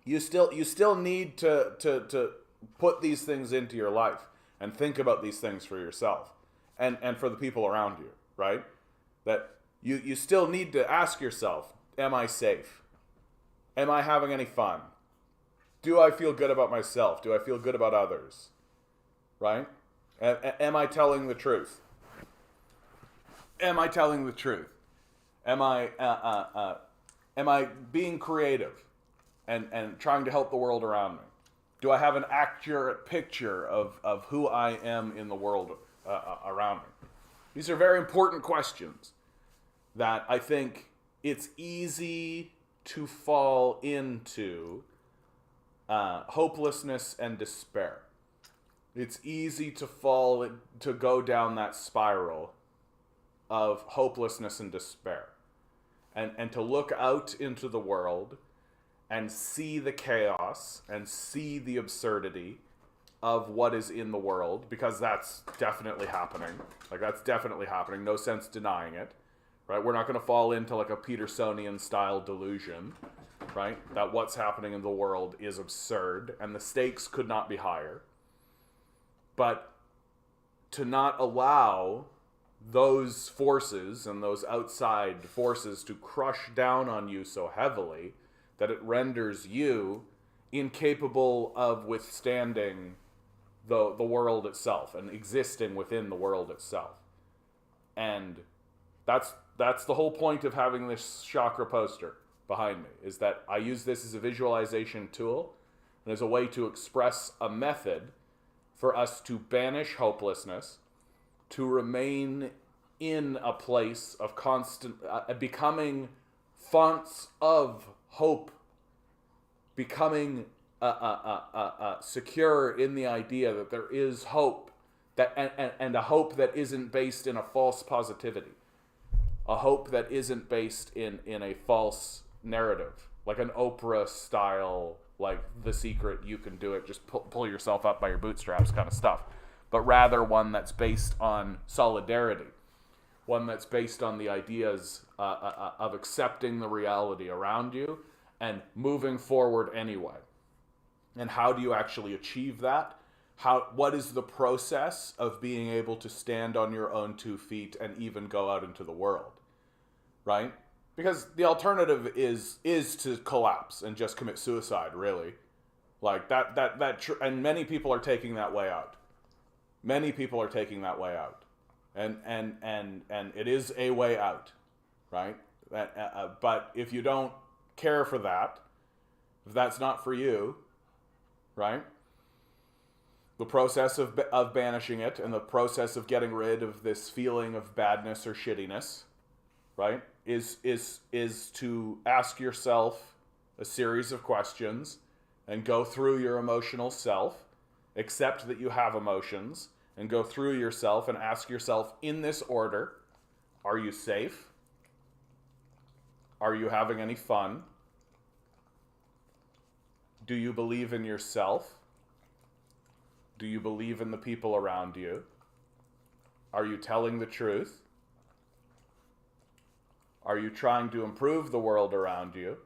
you still need to put these things into your life and think about these things for yourself and for the people around you, right? That you still need to ask yourself, am I safe? Am I having any fun? Do I feel good about myself? Do I feel good about others? Right? Am I telling the truth? Am I telling the truth? Am I being creative and trying to help the world around me? Do I have an accurate picture of who I am in the world around me? These are very important questions that I think it's easy to fall into hopelessness and despair. It's easy to go down that spiral of hopelessness and despair. And to look out into the world and see the chaos and see the absurdity of what is in the world, because that's definitely happening. Like, that's definitely happening. No sense denying it, right? We're not going to fall into like a Petersonian style delusion, right? That what's happening in the world is absurd and the stakes could not be higher. But to not allow those forces and those outside forces to crush down on you so heavily that it renders you incapable of withstanding the world itself and existing within the world itself. And that's the whole point of having this chakra poster behind me, is that I use this as a visualization tool and as a way to express a method for us to banish hopelessness, to remain in a place of constant, becoming fonts of hope, becoming secure in the idea that there is hope, and a hope that isn't based in a false positivity, a hope that isn't based in a false narrative, like an Oprah style, like The Secret, you can do it, just pull yourself up by your bootstraps kind of stuff, but rather one that's based on solidarity, one that's based on the ideas of accepting the reality around you and moving forward anyway. And how do you actually achieve that? What is the process of being able to stand on your own 2 feet and even go out into the world, right? Because the alternative is to collapse and just commit suicide, really. Like and many people are taking that way out. Many people are taking that way out. And it is a way out, right? But if you don't care for that, if that's not for you, right? The process of banishing it and the process of getting rid of this feeling of badness or shittiness, right, is to ask yourself a series of questions and go through your emotional self, accept that you have emotions, and go through yourself and ask yourself in this order: are you safe? Are you having any fun? Do you believe in yourself? Do you believe in the people around you? Are you telling the truth? Are you trying to improve the world around you?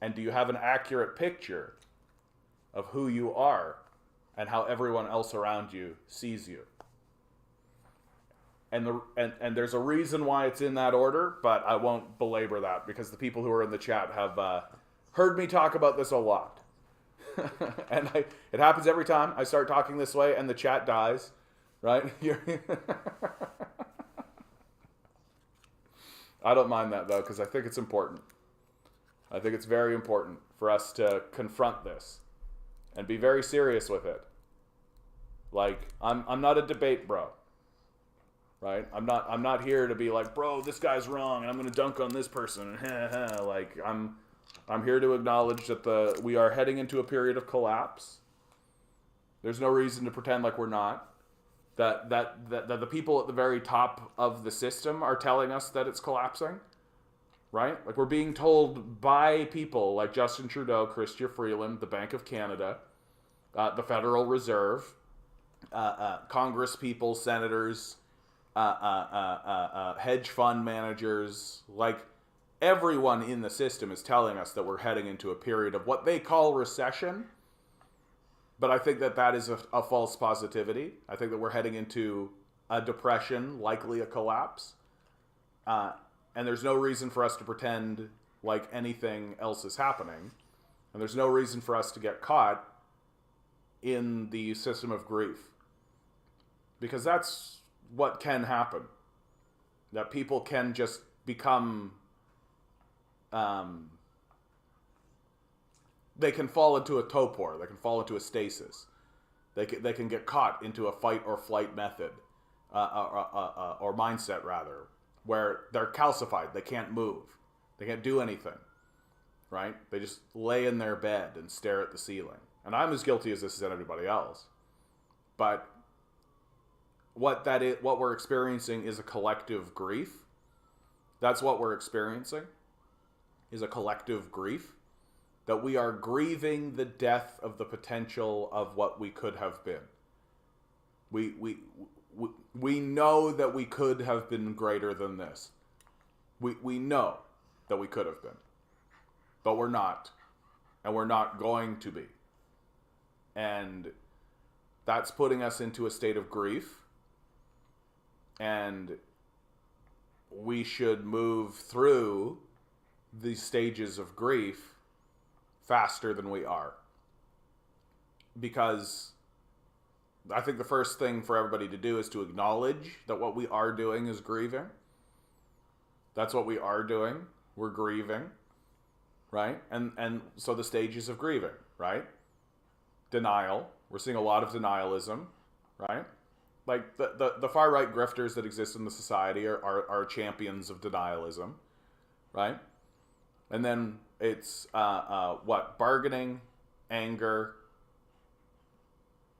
And do you have an accurate picture of who you are and how everyone else around you sees you? And there's a reason why it's in that order, but I won't belabor that because the people who are in the chat have heard me talk about this a lot. And it happens every time I start talking this way and the chat dies, right? I don't mind that, though, because I think it's important. I think it's very important for us to confront this and be very serious with it. Like, I'm not a debate bro, right? I'm not here to be like, bro, this guy's wrong and I'm going to dunk on this person. Like, I'm here to acknowledge that we are heading into a period of collapse. There's no reason to pretend like we're not. That the people at the very top of the system are telling us that it's collapsing, right? Like, we're being told by people like Justin Trudeau, Chrystia Freeland, the Bank of Canada, the Federal Reserve, Congress people, senators, hedge fund managers, like everyone in the system is telling us that we're heading into a period of what they call recession. But I think that is a false positivity. I think that we're heading into a depression, likely a collapse. And there's no reason for us to pretend like anything else is happening. And there's no reason for us to get caught in the system of grief. Because that's what can happen. That people can just become... they can fall into a torpor. They can fall into a stasis. They can get caught into a fight or flight method. Or mindset, rather. Where they're calcified. They can't move. They can't do anything. Right? They just lay in their bed and stare at the ceiling. And I'm as guilty as this as anybody else. But what we're experiencing is a collective grief. That's what we're experiencing, is a collective grief. That we are grieving the death of the potential of what we could have been. We know that we could have been greater than this. We know that we could have been. But we're not. And we're not going to be. And that's putting us into a state of grief. And we should move through these stages of grief faster than we are. Because I think the first thing for everybody to do is to acknowledge that what we are doing is grieving. That's what we are doing. We're grieving. Right? And so the stages of grieving, right? Denial. We're seeing a lot of denialism, right? Like the far right grifters that exist in the society are champions of denialism, right? And then it's bargaining, anger.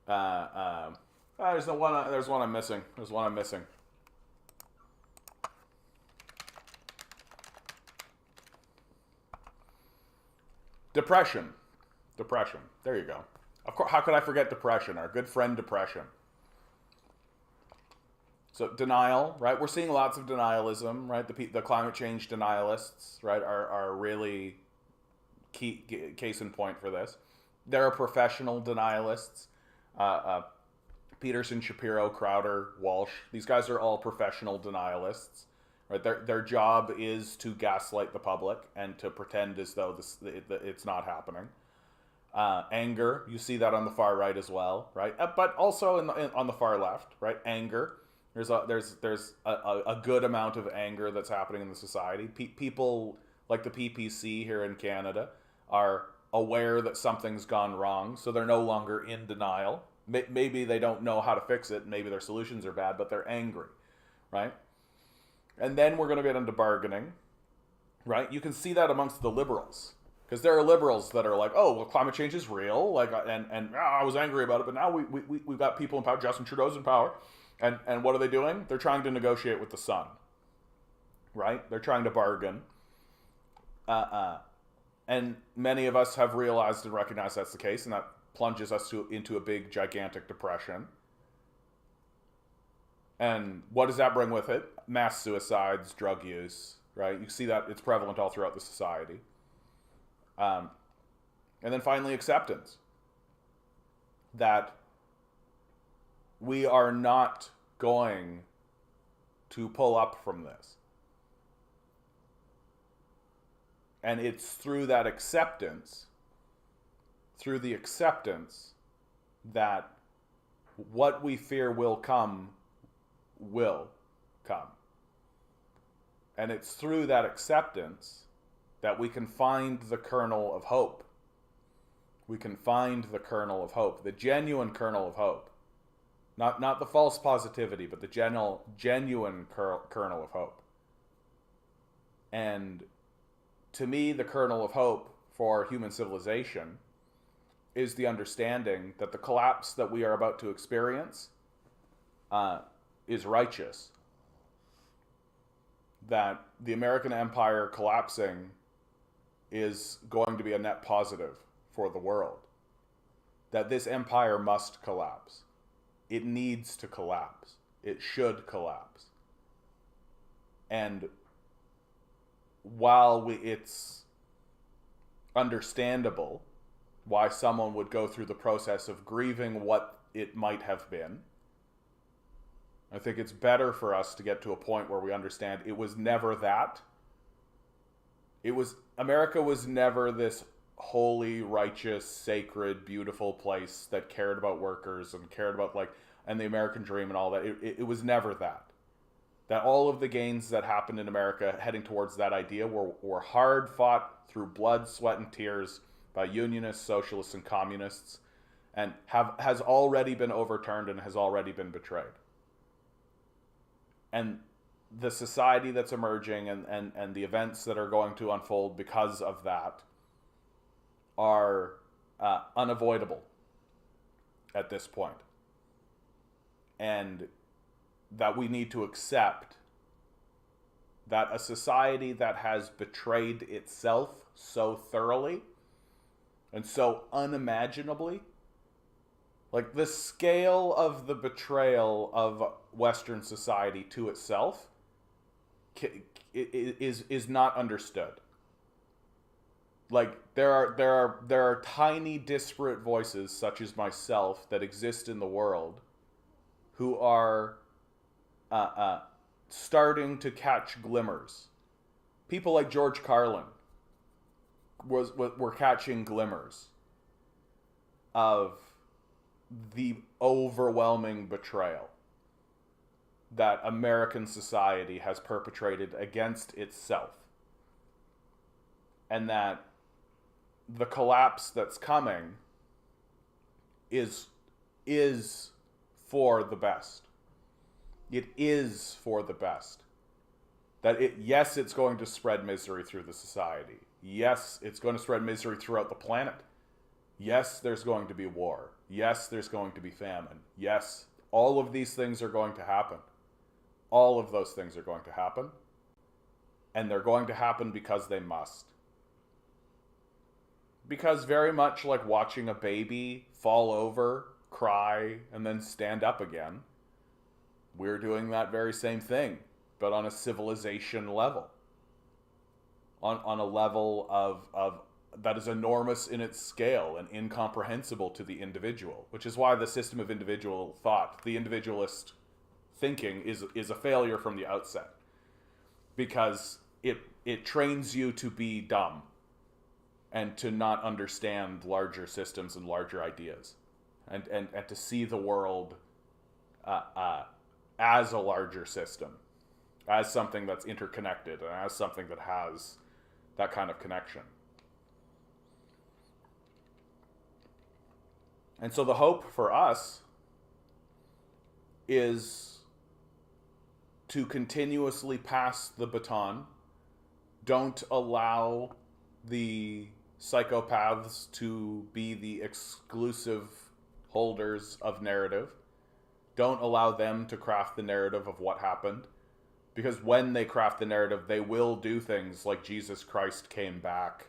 There's one I'm missing. Depression. There you go. Of course, how could I forget depression? Our good friend depression. So denial, right? We're seeing lots of denialism, right? The climate change denialists, right, are really case in point for this. There are professional denialists. Peterson, Shapiro, Crowder, Walsh. These guys are all professional denialists. Right? Their job is to gaslight the public and to pretend as though it's not happening. Anger, you see that on the far right as well, right? But also on the far left, right? Anger. There's a good amount of anger that's happening in the society. People like the PPC here in Canada are aware that something's gone wrong, so they're no longer in denial. Maybe they don't know how to fix it. Maybe their solutions are bad, but they're angry, right? And then we're going to get into bargaining, right? You can see that amongst the liberals. Because there are liberals that are like, oh, well, climate change is real, like, and I was angry about it, but now we've got people in power. Justin Trudeau's in power, and what are they doing? They're trying to negotiate with the sun, right? They're trying to bargain, and many of us have realized and recognized that's the case, and that plunges us into a big, gigantic depression. And what does that bring with it? Mass suicides, drug use, right? You see that it's prevalent all throughout the society. And then finally, acceptance. That we are not going to pull up from this. And it's through that acceptance, that what we fear will come. And it's through that acceptance that we can find the kernel of hope. We can find the kernel of hope, the genuine kernel of hope. Not the false positivity, but the genuine kernel of hope. And to me, the kernel of hope for human civilization is the understanding that the collapse that we are about to experience is righteous. That the American empire collapsing is going to be a net positive for the world. That this empire must collapse. It needs to collapse. It should collapse. And while it's understandable why someone would go through the process of grieving what it might have been, I think it's better for us to get to a point where we understand it was never that. America was never this holy, righteous, sacred, beautiful place that cared about workers and cared about and the American dream and all that. It was never that. That all of the gains that happened in America heading towards that idea were hard fought through blood, sweat, and tears by unionists, socialists, and communists, and has already been overturned and has already been betrayed. And the society that's emerging and the events that are going to unfold because of that are unavoidable at this point. And that we need to accept that a society that has betrayed itself so thoroughly and so unimaginably, like the scale of the betrayal of Western society to itself is not understood. Like there are tiny disparate voices such as myself that exist in the world who are starting to catch glimmers. People like George Carlin were catching glimmers of the overwhelming betrayal that American society has perpetrated against itself, and that the collapse that's coming is for the best. It is for the best. Yes, it's going to spread misery through the society. Yes, it's going to spread misery throughout the planet. Yes, there's going to be war. Yes, there's going to be famine. Yes, all of these things are going to happen. All of those things are going to happen. And they're going to happen because they must. Because very much like watching a baby fall over, cry, and then stand up again, we're doing that very same thing, but on a civilization level. On a level of that is enormous in its scale and incomprehensible to the individual, which is why the system of individual thought, the individualist thinking, is a failure from the outset. Because it trains you to be dumb and to not understand larger systems and larger ideas, and to see the world as a larger system, as something that's interconnected, and as something that has that kind of connection. And so the hope for us is to continuously pass the baton. Don't allow the psychopaths to be the exclusive holders of narrative. Don't allow them to craft the narrative of what happened. Because when they craft the narrative, they will do things like Jesus Christ came back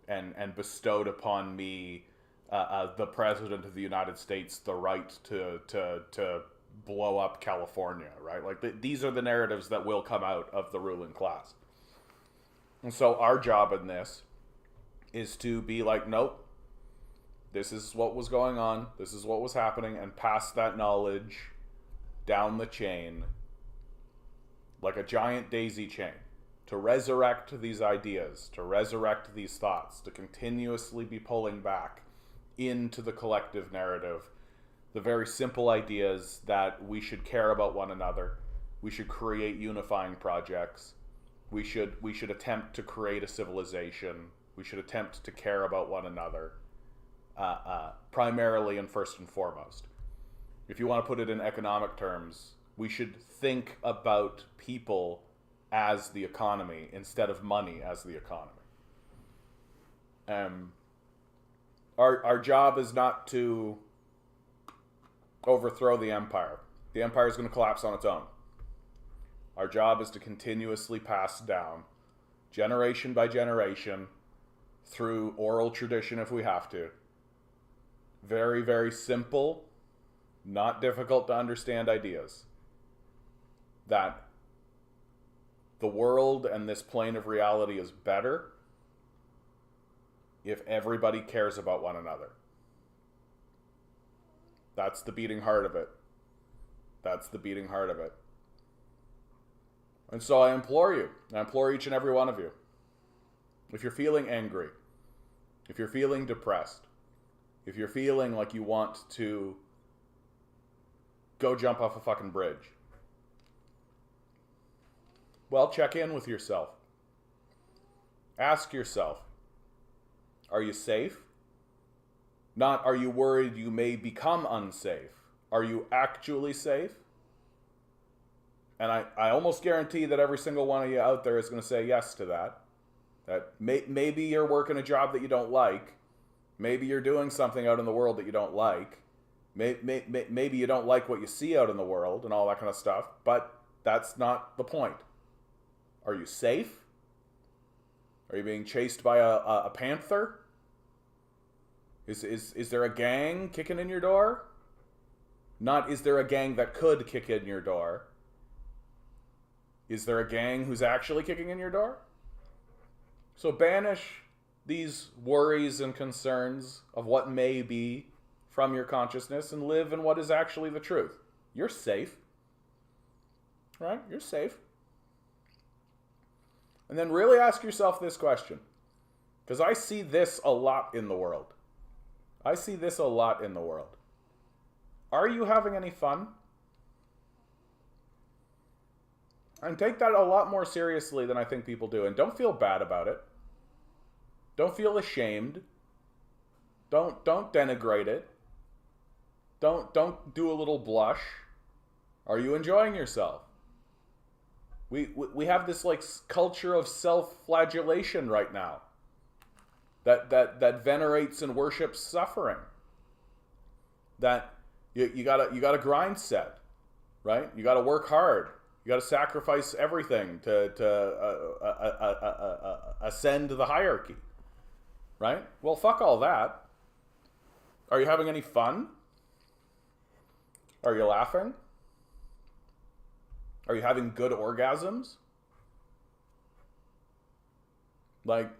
and bestowed upon me, the President of the United States, the right to blow up California, right? Like these are the narratives that will come out of the ruling class. And so our job in this is to be like, nope, this is what was going on, this is what was happening, and pass that knowledge down the chain like a giant daisy chain, to resurrect these ideas, to resurrect these thoughts, to continuously be pulling back into the collective narrative the very simple ideas that we should care about one another, we should create unifying projects, we should attempt to create a civilization, we should attempt to care about one another, primarily and first and foremost. If you want to put it in economic terms, we should think about people as the economy instead of money as the economy. Our job is not to overthrow the empire. The empire is going to collapse on its own. Our job is to continuously pass down, generation by generation, through oral tradition if we have to, very, very simple, not difficult to understand ideas that the world and this plane of reality is better if everybody cares about one another. That's the beating heart of it. That's the beating heart of it. And so I implore you, I implore each and every one of you, if you're feeling angry, if you're feeling depressed, if you're feeling like you want to go jump off a fucking bridge, well, check in with yourself. Ask yourself, are you safe? Not, are you worried you may become unsafe? Are you actually safe? And I almost guarantee that every single one of you out there is going to say yes to that. That maybe you're working a job that you don't like. Maybe you're doing something out in the world that you don't like. Maybe you don't like what you see out in the world and all that kind of stuff. But that's not the point. Are you safe? Are you being chased by a panther? Is there a gang kicking in your door? Not is there a gang that could kick in your door? Is there a gang who's actually kicking in your door? So banish these worries and concerns of what may be from your consciousness and live in what is actually the truth. You're safe. Right? You're safe. And then really ask yourself this question. Because I see this a lot in the world. I see this a lot in the world. Are you having any fun? And take that a lot more seriously than I think people do. And don't feel bad about it. Don't feel ashamed. Don't denigrate it. Don't do a little blush. Are you enjoying yourself? We have this like culture of self-flagellation right now that venerates and worships suffering. That you got a grind set, right? You got to work hard. You got to sacrifice everything to ascend the hierarchy, right? Well, fuck all that. Are you having any fun? Are you laughing? Are you having good orgasms? Like,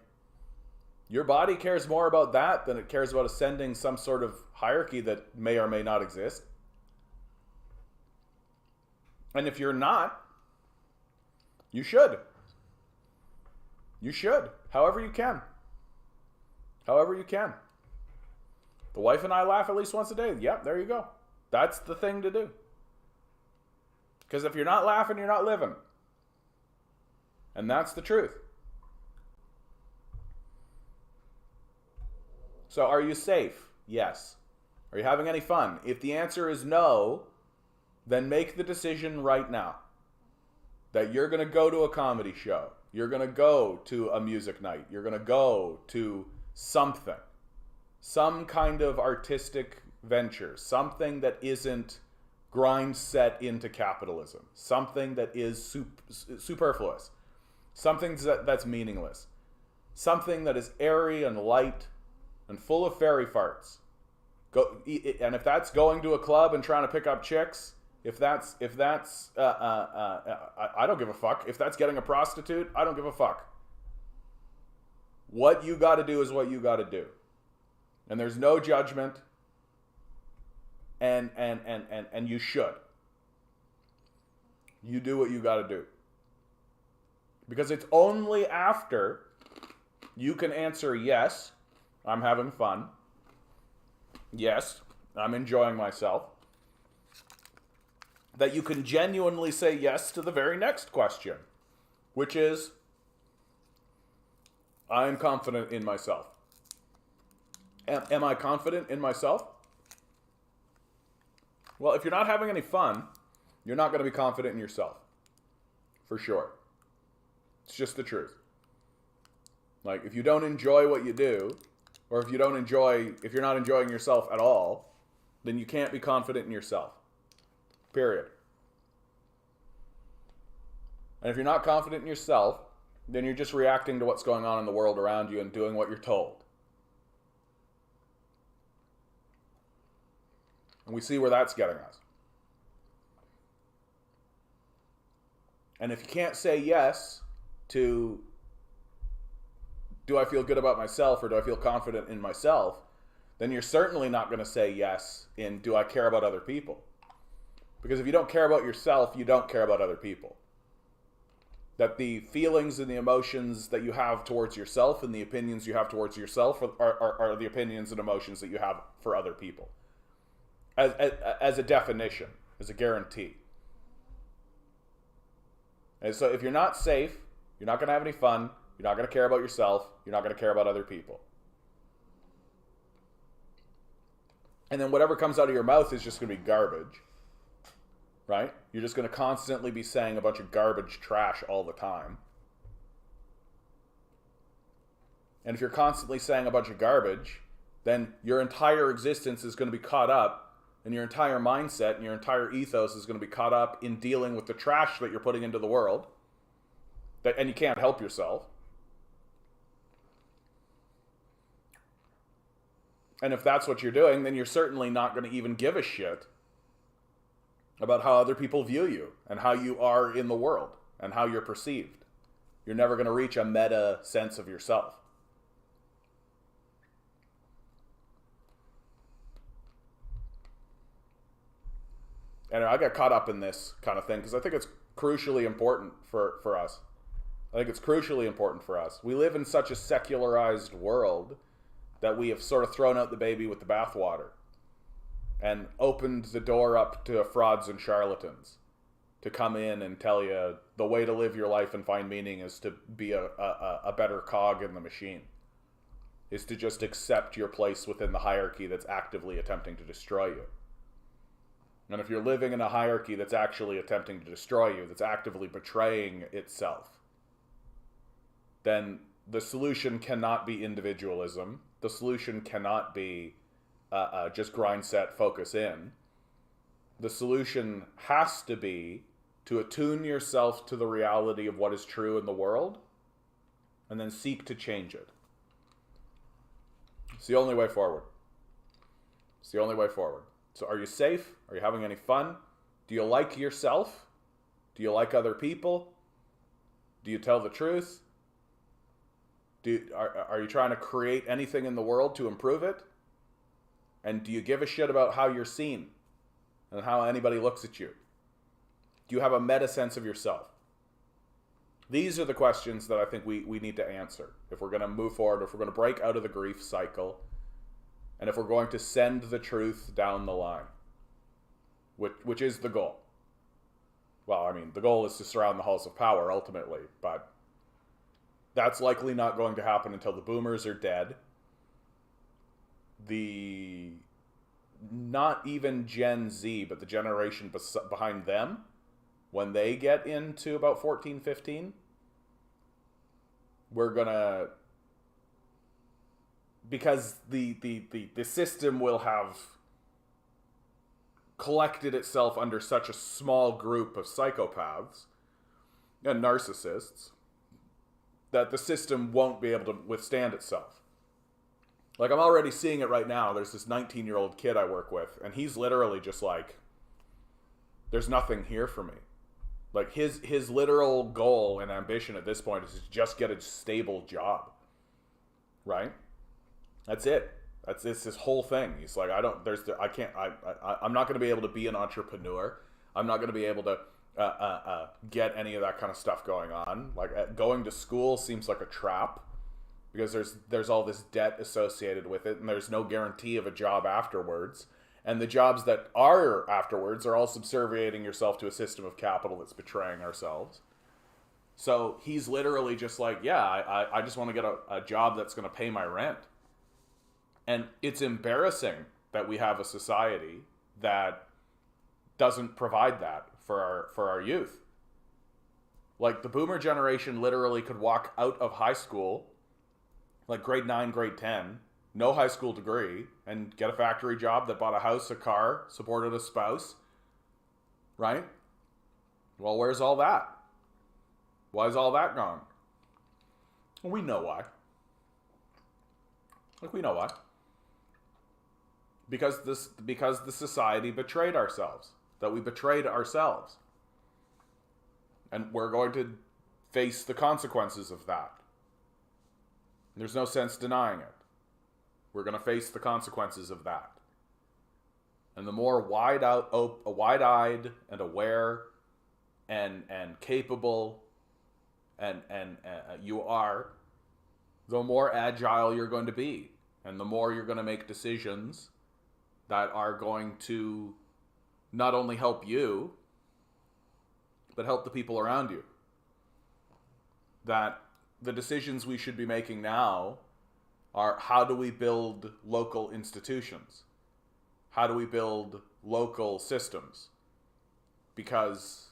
your body cares more about that than it cares about ascending some sort of hierarchy that may or may not exist. And if you're not, you should. You should. However you can. However you can. The wife and I laugh at least once a day. Yep, there you go. That's the thing to do. Because if you're not laughing, you're not living. And that's the truth. So are you safe? Yes. Are you having any fun? If the answer is no, then make the decision right now that you're going to go to a comedy show. You're going to go to a music night. You're going to go to something. Some kind of artistic venture. Something that isn't grind set into capitalism. Something that is superfluous. Something that's meaningless. Something that is airy and light and full of fairy farts. And if that's going to a club and trying to pick up chicks, if that's I don't give a fuck. If that's getting a prostitute, I don't give a fuck. What you got to do is what you got to do. And there's no judgment. And you should. You do what you got to do. Because it's only after you can answer yes, I'm having fun. Yes, I'm enjoying myself. That you can genuinely say yes to the very next question, which is, I'm confident in myself. Am I confident in myself? Well, if you're not having any fun, you're not going to be confident in yourself. For sure. It's just the truth. Like, if you don't enjoy what you do, or if you're not enjoying yourself at all, then you can't be confident in yourself. Period. And if you're not confident in yourself, then you're just reacting to what's going on in the world around you and doing what you're told. And we see where that's getting us. And if you can't say yes to, do I feel good about myself or do I feel confident in myself, then you're certainly not going to say yes in, do I care about other people? Because if you don't care about yourself, you don't care about other people. That the feelings and the emotions that you have towards yourself and the opinions you have towards yourself are the opinions and emotions that you have for other people. As a definition, as a guarantee. And so if you're not safe, you're not going to have any fun, you're not going to care about yourself, you're not going to care about other people. And then whatever comes out of your mouth is just going to be garbage. Right? You're just going to constantly be saying a bunch of garbage trash all the time. And if you're constantly saying a bunch of garbage, then your entire existence is going to be caught up, and your entire mindset and your entire ethos is going to be caught up in dealing with the trash that you're putting into the world. And you can't help yourself. And if that's what you're doing, then you're certainly not going to even give a shit about how other people view you and how you are in the world and how you're perceived. You're never going to reach a meta sense of yourself. And I got caught up in this kind of thing because I think it's crucially important for us. I think it's crucially important for us. We live in such a secularized world that we have sort of thrown out the baby with the bathwater and opened the door up to frauds and charlatans to come in and tell you the way to live your life and find meaning is to be a better cog in the machine, is to just accept your place within the hierarchy that's actively attempting to destroy you. And if you're living in a hierarchy that's actually attempting to destroy you, that's actively betraying itself, then the solution cannot be individualism. The solution cannot be just grind, set, focus in. The solution has to be to attune yourself to the reality of what is true in the world and then seek to change it. It's the only way forward. It's the only way forward. So are you safe? Are you having any fun? Do you like yourself? Do you like other people? Do you tell the truth? Are you trying to create anything in the world to improve it? And do you give a shit about how you're seen and how anybody looks at you? Do you have a meta sense of yourself? These are the questions that I think we need to answer if we're going to move forward, if we're going to break out of the grief cycle, and if we're going to send the truth down the line, which is the goal. Well, I mean, the goal is to surround the halls of power ultimately, but that's likely not going to happen until the boomers are dead. Not even Gen Z, but the generation behind them, when they get into about 14, 15, we're gonna, because the system will have collected itself under such a small group of psychopaths and narcissists that the system won't be able to withstand itself. Like, I'm already seeing it right now. There's this 19-year-old kid I work with, and he's literally just like, there's nothing here for me. Like, his literal goal and ambition at this point is to just get a stable job. Right? That's it. It's his whole thing. He's like, I'm not going to be able to be an entrepreneur. I'm not going to be able to get any of that kind of stuff going on. Like, going to school seems like a trap, because there's all this debt associated with it, and there's no guarantee of a job afterwards. And the jobs that are afterwards are all subserviating yourself to a system of capital that's betraying ourselves. So he's literally just like, yeah, I just want to get a job that's going to pay my rent. And it's embarrassing that we have a society that doesn't provide that for our youth. Like, the boomer generation literally could walk out of high school, like grade 9, grade 10, no high school degree, and get a factory job that bought a house, a car, supported a spouse, right? Well, where's all that? Why is all that gone? Well, we know why. Like, we know why. Because the society betrayed ourselves. That we betrayed ourselves. And we're going to face the consequences of that. There's no sense denying it. We're going to face the consequences of that. And the more wide-eyed and aware and capable and you are, the more agile you're going to be. And the more you're going to make decisions that are going to not only help you, but help the people around you. That the decisions we should be making now are, how do we build local institutions? How do we build local systems? Because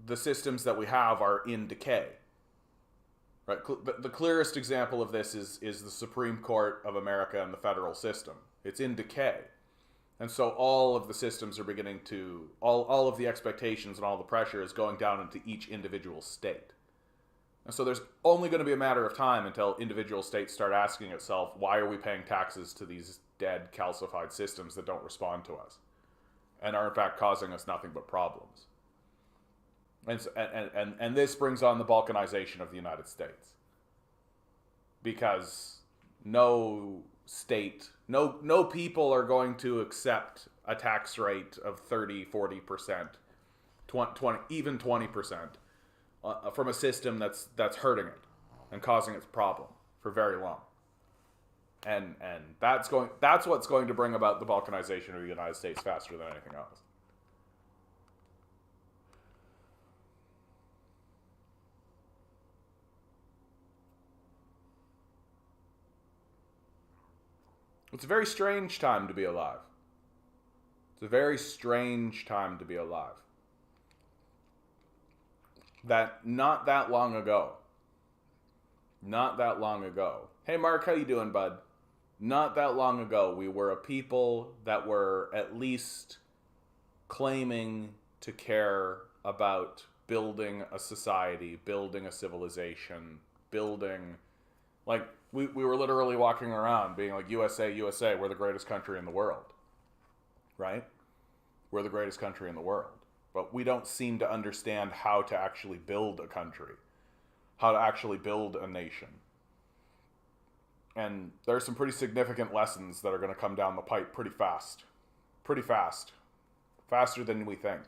the systems that we have are in decay. Right? The clearest example of this is the Supreme Court of America and the federal system. It's in decay. And so all of the systems are beginning to, all of the expectations and all the pressure is going down into each individual state. And so there's only going to be a matter of time until individual states start asking itself, why are we paying taxes to these dead, calcified systems that don't respond to us and are in fact causing us nothing but problems? And this brings on the balkanization of the United States. Because no state, no people are going to accept a tax rate of 30, 40%, 20, even 20% from a system that's hurting it and causing its problem for very long. And that's what's going to bring about the balkanization of the United States faster than anything else. It's a very strange time to be alive. It's a very strange time to be alive. That not that long ago, hey Mark, how you doing, bud? Not that long ago, we were a people that were at least claiming to care about building a society, building a civilization, building, like, we were literally walking around being like, USA, USA, we're the greatest country in the world. Right? We're the greatest country in the world. But we don't seem to understand how to actually build a country, how to actually build a nation. And there are some pretty significant lessons that are going to come down the pipe pretty fast. Faster than we think.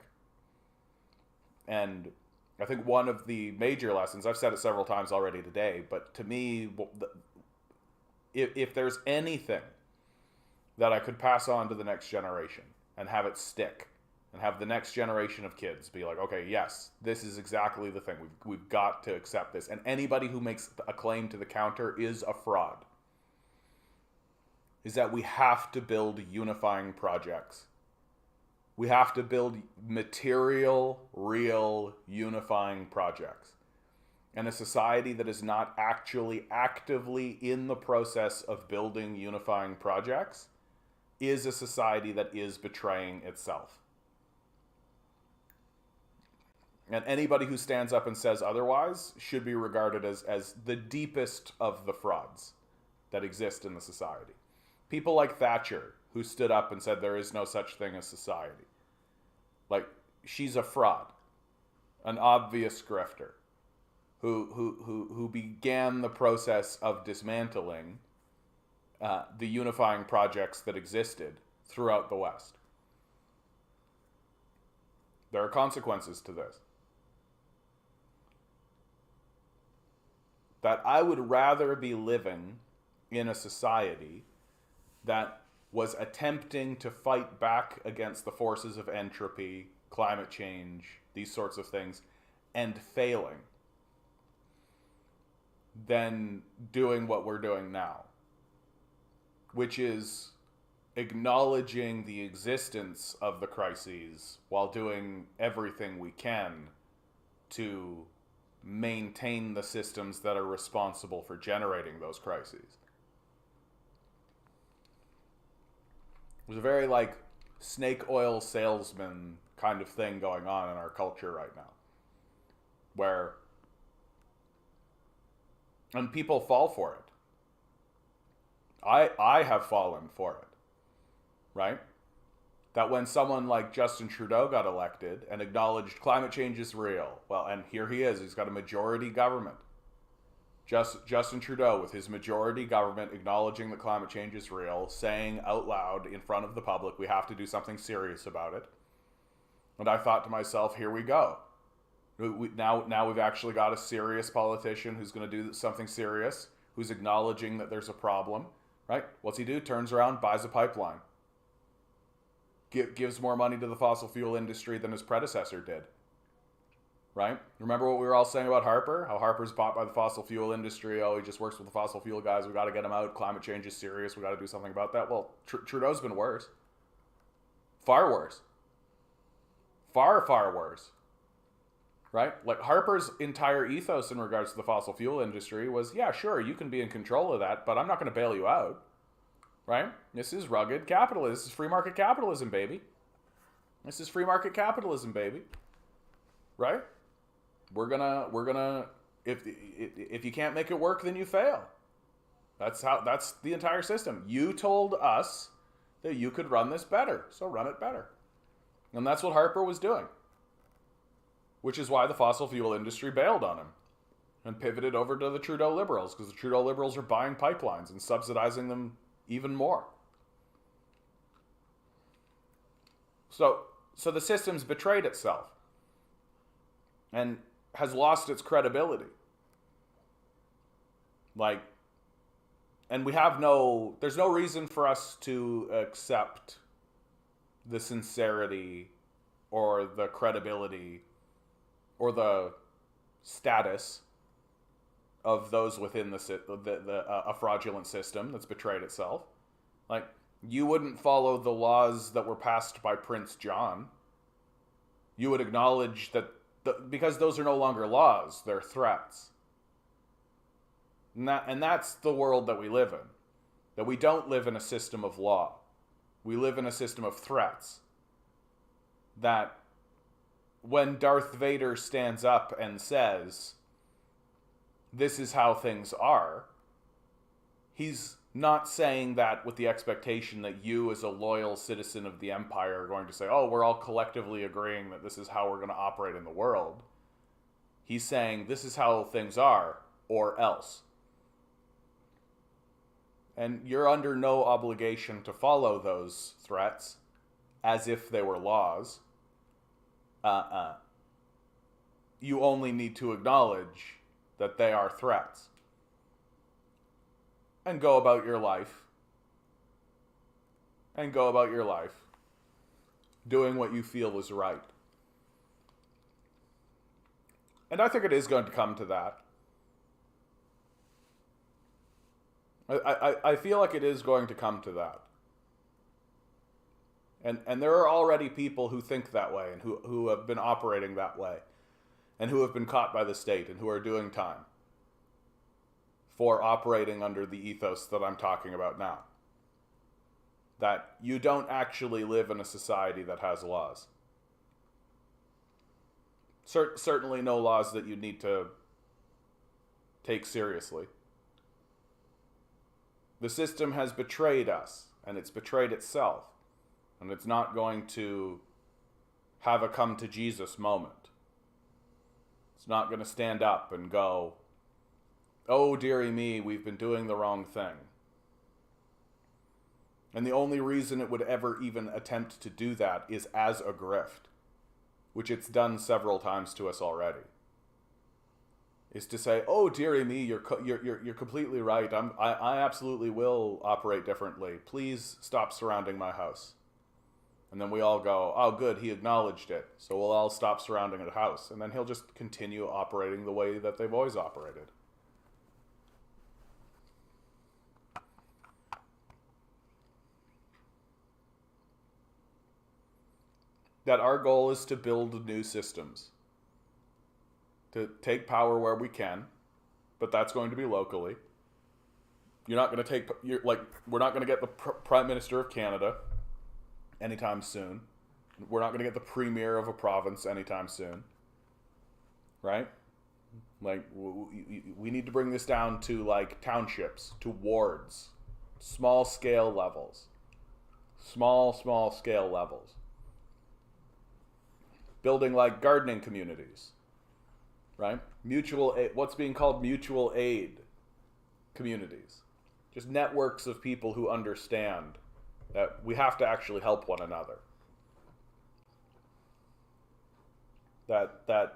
And I think one of the major lessons, I've said it several times already today, but to me, if there's anything that I could pass on to the next generation and have it stick, and have the next generation of kids be like, okay, yes, this is exactly the thing. We've got to accept this. And anybody who makes a claim to the counter is a fraud. Is that we have to build unifying projects. We have to build material, real, unifying projects. And a society that is not actually actively in the process of building unifying projects is a society that is betraying itself. And anybody who stands up and says otherwise should be regarded as the deepest of the frauds that exist in the society. People like Thatcher, who stood up and said there is no such thing as society. Like, she's a fraud, an obvious grifter, who began the process of dismantling the unifying projects that existed throughout the West. There are consequences to this. That I would rather be living in a society that was attempting to fight back against the forces of entropy, climate change, these sorts of things, and failing, than doing what we're doing now, which is acknowledging the existence of the crises while doing everything we can to maintain the systems that are responsible for generating those crises. There's a very, like, snake oil salesman kind of thing going on in our culture right now, where, and people fall for it. I have fallen for it, right? that when someone like Justin Trudeau got elected and acknowledged climate change is real, well, and here he is, he's got a majority government. Justin Trudeau, with his majority government acknowledging that climate change is real, saying out loud in front of the public, we have to do something serious about it. And I thought to myself, here we go. Now we've actually got a serious politician who's going to do something serious, who's acknowledging that there's a problem, right? What's he do? Turns around, buys a pipeline. Gives more money to the fossil fuel industry than his predecessor did. Right? Remember what we were all saying about Harper? How Harper's bought by the fossil fuel industry. Oh, he just works with the fossil fuel guys. We got to get him out. Climate change is serious. We got to do something about that. Well, Trudeau's been worse. Far worse. Far, far worse. Right? Like Harper's entire ethos in regards to the fossil fuel industry was, yeah, sure, you can be in control of that, but I'm not going to bail you out. Right? This is rugged capitalism. This is free market capitalism, baby. This is free market capitalism, baby. Right? We're gonna if you can't make it work, then you fail. That's the entire system. You told us that you could run this better, so run it better. And that's what Harper was doing. Which is why the fossil fuel industry bailed on him and pivoted over to the Trudeau Liberals, because the Trudeau Liberals are buying pipelines and subsidizing them even more. So the system's betrayed itself and has lost its credibility. And there's no reason for us to accept the sincerity or the credibility or the status of those within a fraudulent system that's betrayed itself. Like, you wouldn't follow the laws that were passed by Prince John. You would acknowledge that because those are no longer laws, they're threats. And that's the world that we live in. That we don't live in a system of law. We live in a system of threats. That when Darth Vader stands up and says, this is how things are, he's not saying that with the expectation that you as a loyal citizen of the Empire are going to say, oh, we're all collectively agreeing that this is how we're going to operate in the world. He's saying this is how things are, or else. And you're under no obligation to follow those threats as if they were laws. You only need to acknowledge that they are threats. And go about your life. Doing what you feel is right. And I think it is going to come to that. I feel like it is going to come to that. And there are already people who think that way and who have been operating that way and who have been caught by the state and who are doing time for operating under the ethos that I'm talking about now. That you don't actually live in a society that has laws. Certainly no laws that you need to take seriously. The system has betrayed us, and it's betrayed itself. And it's not going to have a come to Jesus moment. It's not going to stand up and go, oh, dearie me, we've been doing the wrong thing. And the only reason it would ever even attempt to do that is as a grift, which it's done several times to us already. Is to say, oh, dearie me, you're completely right. I absolutely will operate differently. Please stop surrounding my house. And then we all go, oh, good, he acknowledged it. So we'll all stop surrounding the house. And then he'll just continue operating the way that they've always operated. That our goal is to build new systems. To take power where we can, but that's going to be locally. We're not going to get the Prime Minister of Canada anytime soon. We're not going to get the Premier of a province anytime soon. Right? Like, we need to bring this down to, like, townships, to wards, small scale levels. Small scale levels. Building like gardening communities, right? Mutual aid, what's being called mutual aid communities. Just networks of people who understand that we have to actually help one another. That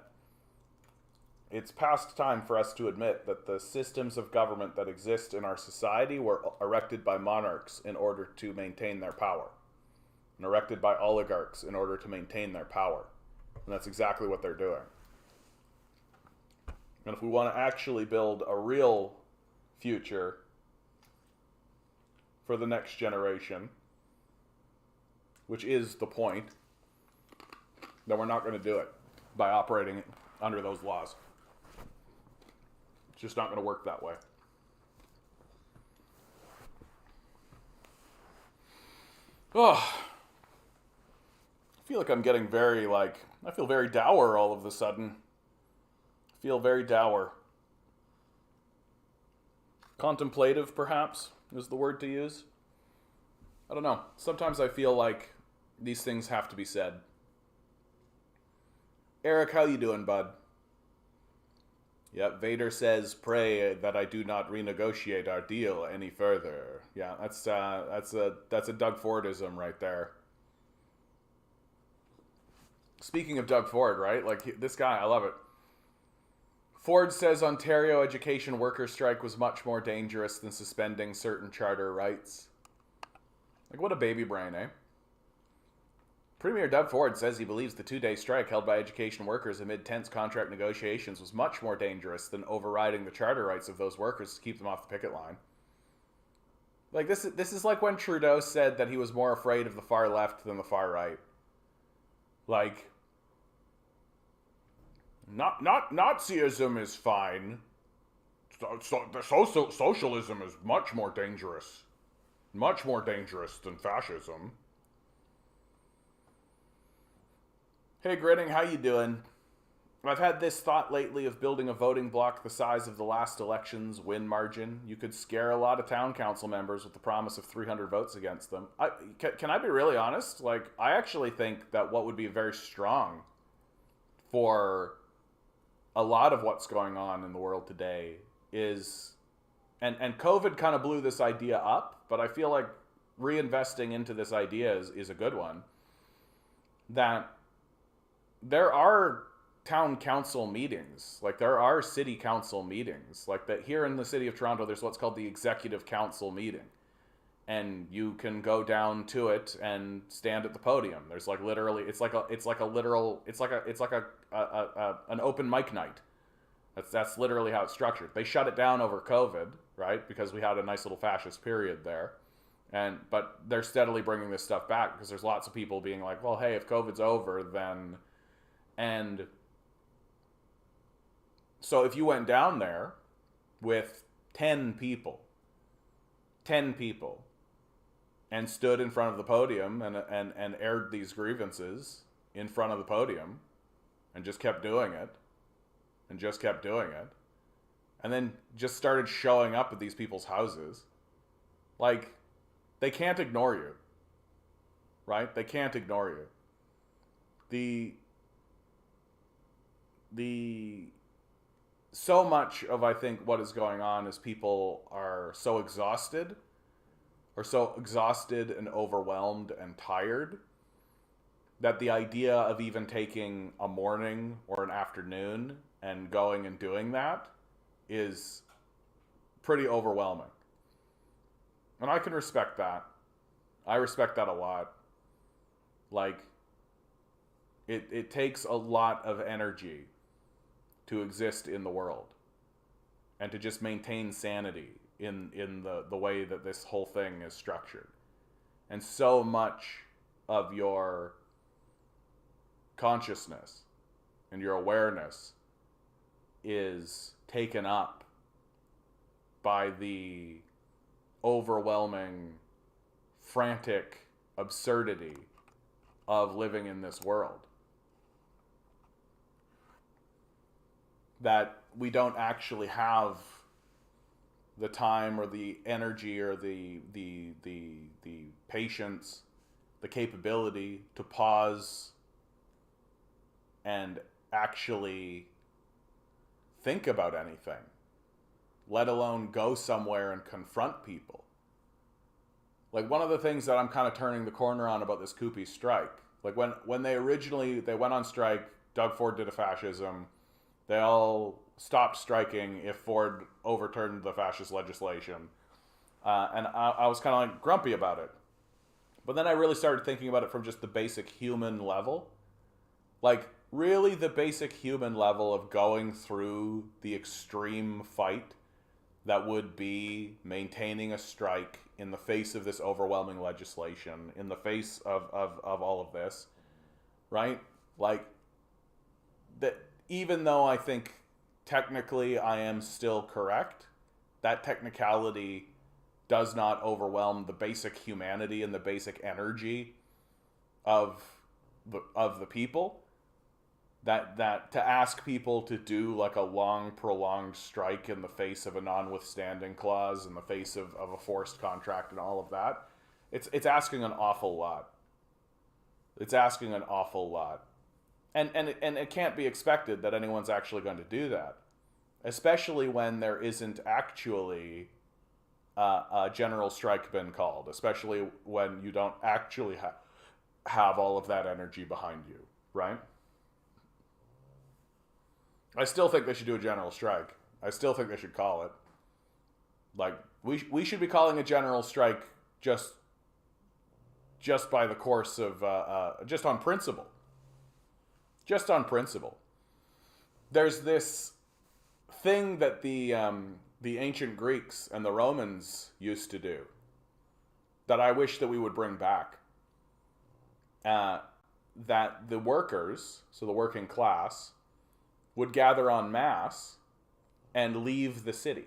it's past time for us to admit that the systems of government that exist in our society were erected by monarchs in order to maintain their power, and erected by oligarchs in order to maintain their power. And that's exactly what they're doing. And if we want to actually build a real future for the next generation, which is the point, then we're not going to do it by operating under those laws. It's just not going to work that way. Oh, I feel like I'm getting I feel very dour all of a sudden. I feel very dour. Contemplative, perhaps, is the word to use. I don't know. Sometimes I feel like these things have to be said. Eric, how you doing, bud? Yep, Vader says, "Pray that I do not renegotiate our deal any further." Yeah, that's a Doug Fordism right there. Speaking of Doug Ford, right? Like, this guy, I love it. Ford says Ontario education worker strike was much more dangerous than suspending certain charter rights. Like, what a baby brain, eh? Premier Doug Ford says he believes the 2-day strike held by education workers amid tense contract negotiations was much more dangerous than overriding the charter rights of those workers to keep them off the picket line. Like, this is like when Trudeau said that he was more afraid of the far left than the far right. Like, not Nazism is fine. Socialism is much more dangerous than fascism. Hey Grinning, how you doing? I've had this thought lately of building a voting bloc the size of the last election's win margin. You could scare a lot of town council members with the promise of 300 votes against them. Can I be really honest? Like, I actually think that what would be very strong for a lot of what's going on in the world today is, and COVID kind of blew this idea up, but I feel like reinvesting into this idea is a good one, that there are town council meetings, like there are city council meetings, like that here in the city of Toronto, there's what's called the executive council meeting, and you can go down to it and stand at the podium. There's like literally, it's like an open mic night. That's literally how it's structured. They shut it down over COVID, right? Because we had a nice little fascist period there. But they're steadily bringing this stuff back because there's lots of people being like, well, hey, if COVID's over, then... And so if you went down there with 10 people, and stood in front of the podium and aired these grievances in front of the podium and just kept doing it, and then just started showing up at these people's houses, like, they can't ignore you, right? They can't ignore you. So much of, I think, what is going on is people are so exhausted and overwhelmed and tired that the idea of even taking a morning or an afternoon and going and doing that is pretty overwhelming. And I can respect that. I respect that a lot. Like, it takes a lot of energy to exist in the world and to just maintain sanity in the way that this whole thing is structured. And so much of your consciousness and your awareness is taken up by the overwhelming, frantic absurdity of living in this world. That we don't actually have the time or the energy or the patience the capability to pause and actually think about anything, let alone go somewhere and confront people. Like, one of the things that I'm kind of turning the corner on about this Coopy strike, like when they went on strike, Doug Ford did a fascism, they all stopped striking if Ford overturned the fascist legislation. And I was kind of like grumpy about it. But then I really started thinking about it from just the basic human level. Like, really the basic human level of going through the extreme fight that would be maintaining a strike in the face of this overwhelming legislation, in the face of all of this, right? Like, that, even though I think technically I am still correct, that technicality does not overwhelm the basic humanity and the basic energy of the people. That to ask people to do like a long prolonged strike in the face of a non-withstanding clause, in the face of a forced contract and all of that, it's asking an awful lot. It's asking an awful lot. And it can't be expected that anyone's actually going to do that, especially when there isn't actually a general strike been called, especially when you don't actually have all of that energy behind you, right? I still think they should do a general strike. I still think they should call it. Like, we should be calling a general strike just by the course of just on principle. Just on principle. There's this thing that the ancient Greeks and the Romans used to do that I wish that we would bring back. That the workers, so the working class, would gather en masse and leave the city.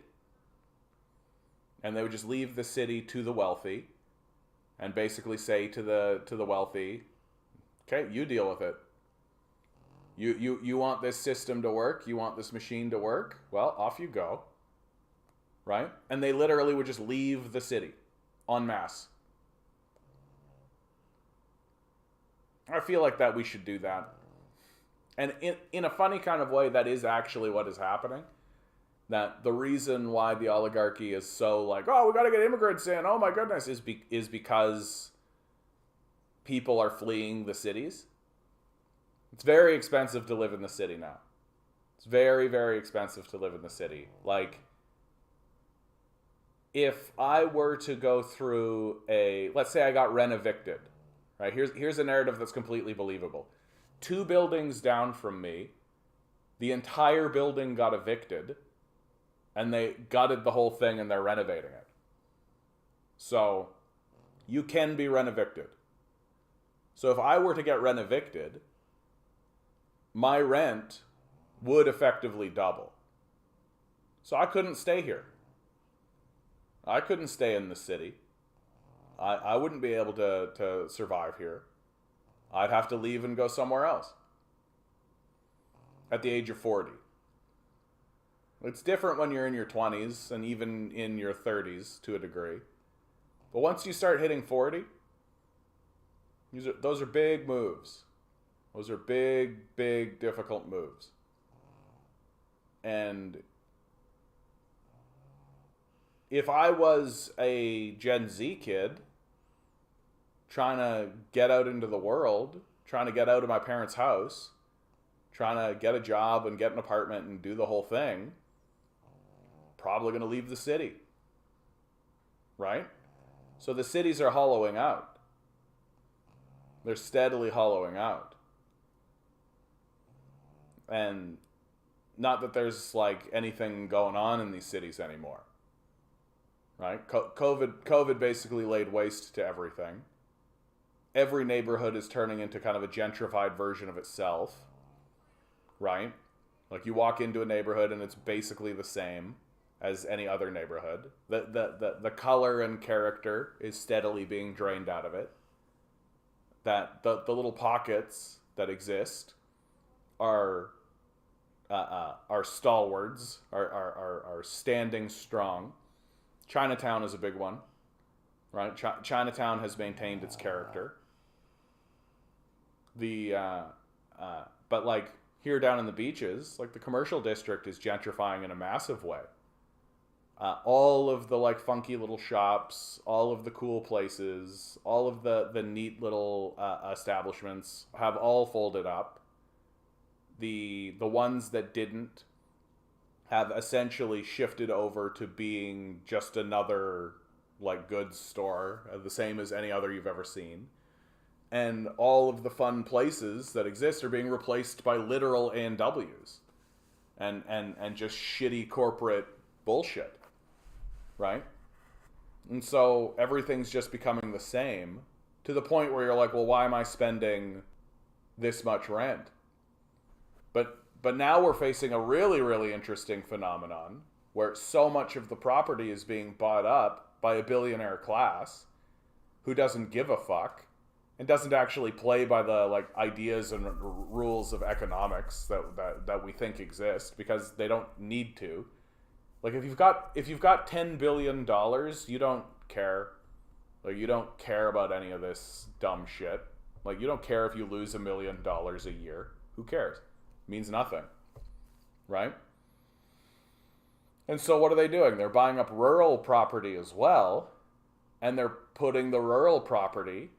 And they would just leave the city to the wealthy and basically say to the wealthy, okay, you deal with it. You want this system to work? You want this machine to work? Well, off you go. Right? And they literally would just leave the city en masse. I feel like that we should do that. And in a funny kind of way, that is actually what is happening. That the reason why the oligarchy is so like, oh, we got to get immigrants in, oh my goodness, is because people are fleeing the cities. It's very expensive to live in the city now. It's very, very expensive to live in the city. Like, if I were to go through let's say I got rent-evicted, right? Here's a narrative that's completely believable. 2 buildings down from me, the entire building got evicted, and they gutted the whole thing and they're renovating it. So, you can be rent-evicted. So if I were to get rent-evicted, my rent would effectively double. So I couldn't stay here. I couldn't stay in the city. I wouldn't be able to survive here. I'd have to leave and go somewhere else at the age of 40. It's different when you're in your 20s and even in your 30s to a degree. But once you start hitting 40, those are big moves. Those are big, big, difficult moves. And if I was a Gen Z kid trying to get out into the world, trying to get out of my parents' house, trying to get a job and get an apartment and do the whole thing, probably going to leave the city. Right? So the cities are hollowing out. They're steadily hollowing out. And not that there's like anything going on in these cities anymore. Right? COVID basically laid waste to everything. Every neighborhood is turning into kind of a gentrified version of itself. Right? Like, you walk into a neighborhood and it's basically the same as any other neighborhood. The color and character is steadily being drained out of it. That the little pockets that exist are stalwarts, are standing strong. Chinatown is a big one, right? Chinatown has maintained its character. But like here down in the beaches, like the commercial district is gentrifying in a massive way. All of the like funky little shops, all of the cool places, all of the neat little establishments have all folded up. The ones that didn't have essentially shifted over to being just another like goods store, the same as any other you've ever seen. And all of the fun places that exist are being replaced by literal A&Ws and just shitty corporate bullshit, right? And so everything's just becoming the same to the point where you're like, well, why am I spending this much rent? But now we're facing a really, really interesting phenomenon where so much of the property is being bought up by a billionaire class who doesn't give a fuck and doesn't actually play by the like ideas and rules of economics that we think exist, because they don't need to. Like if you've got $10 billion, you don't care. Like you don't care about any of this dumb shit. Like you don't care if you lose $1 million a year. Who cares? It means nothing, right? And so what are they doing? They're buying up rural property as well, and they're putting the rural property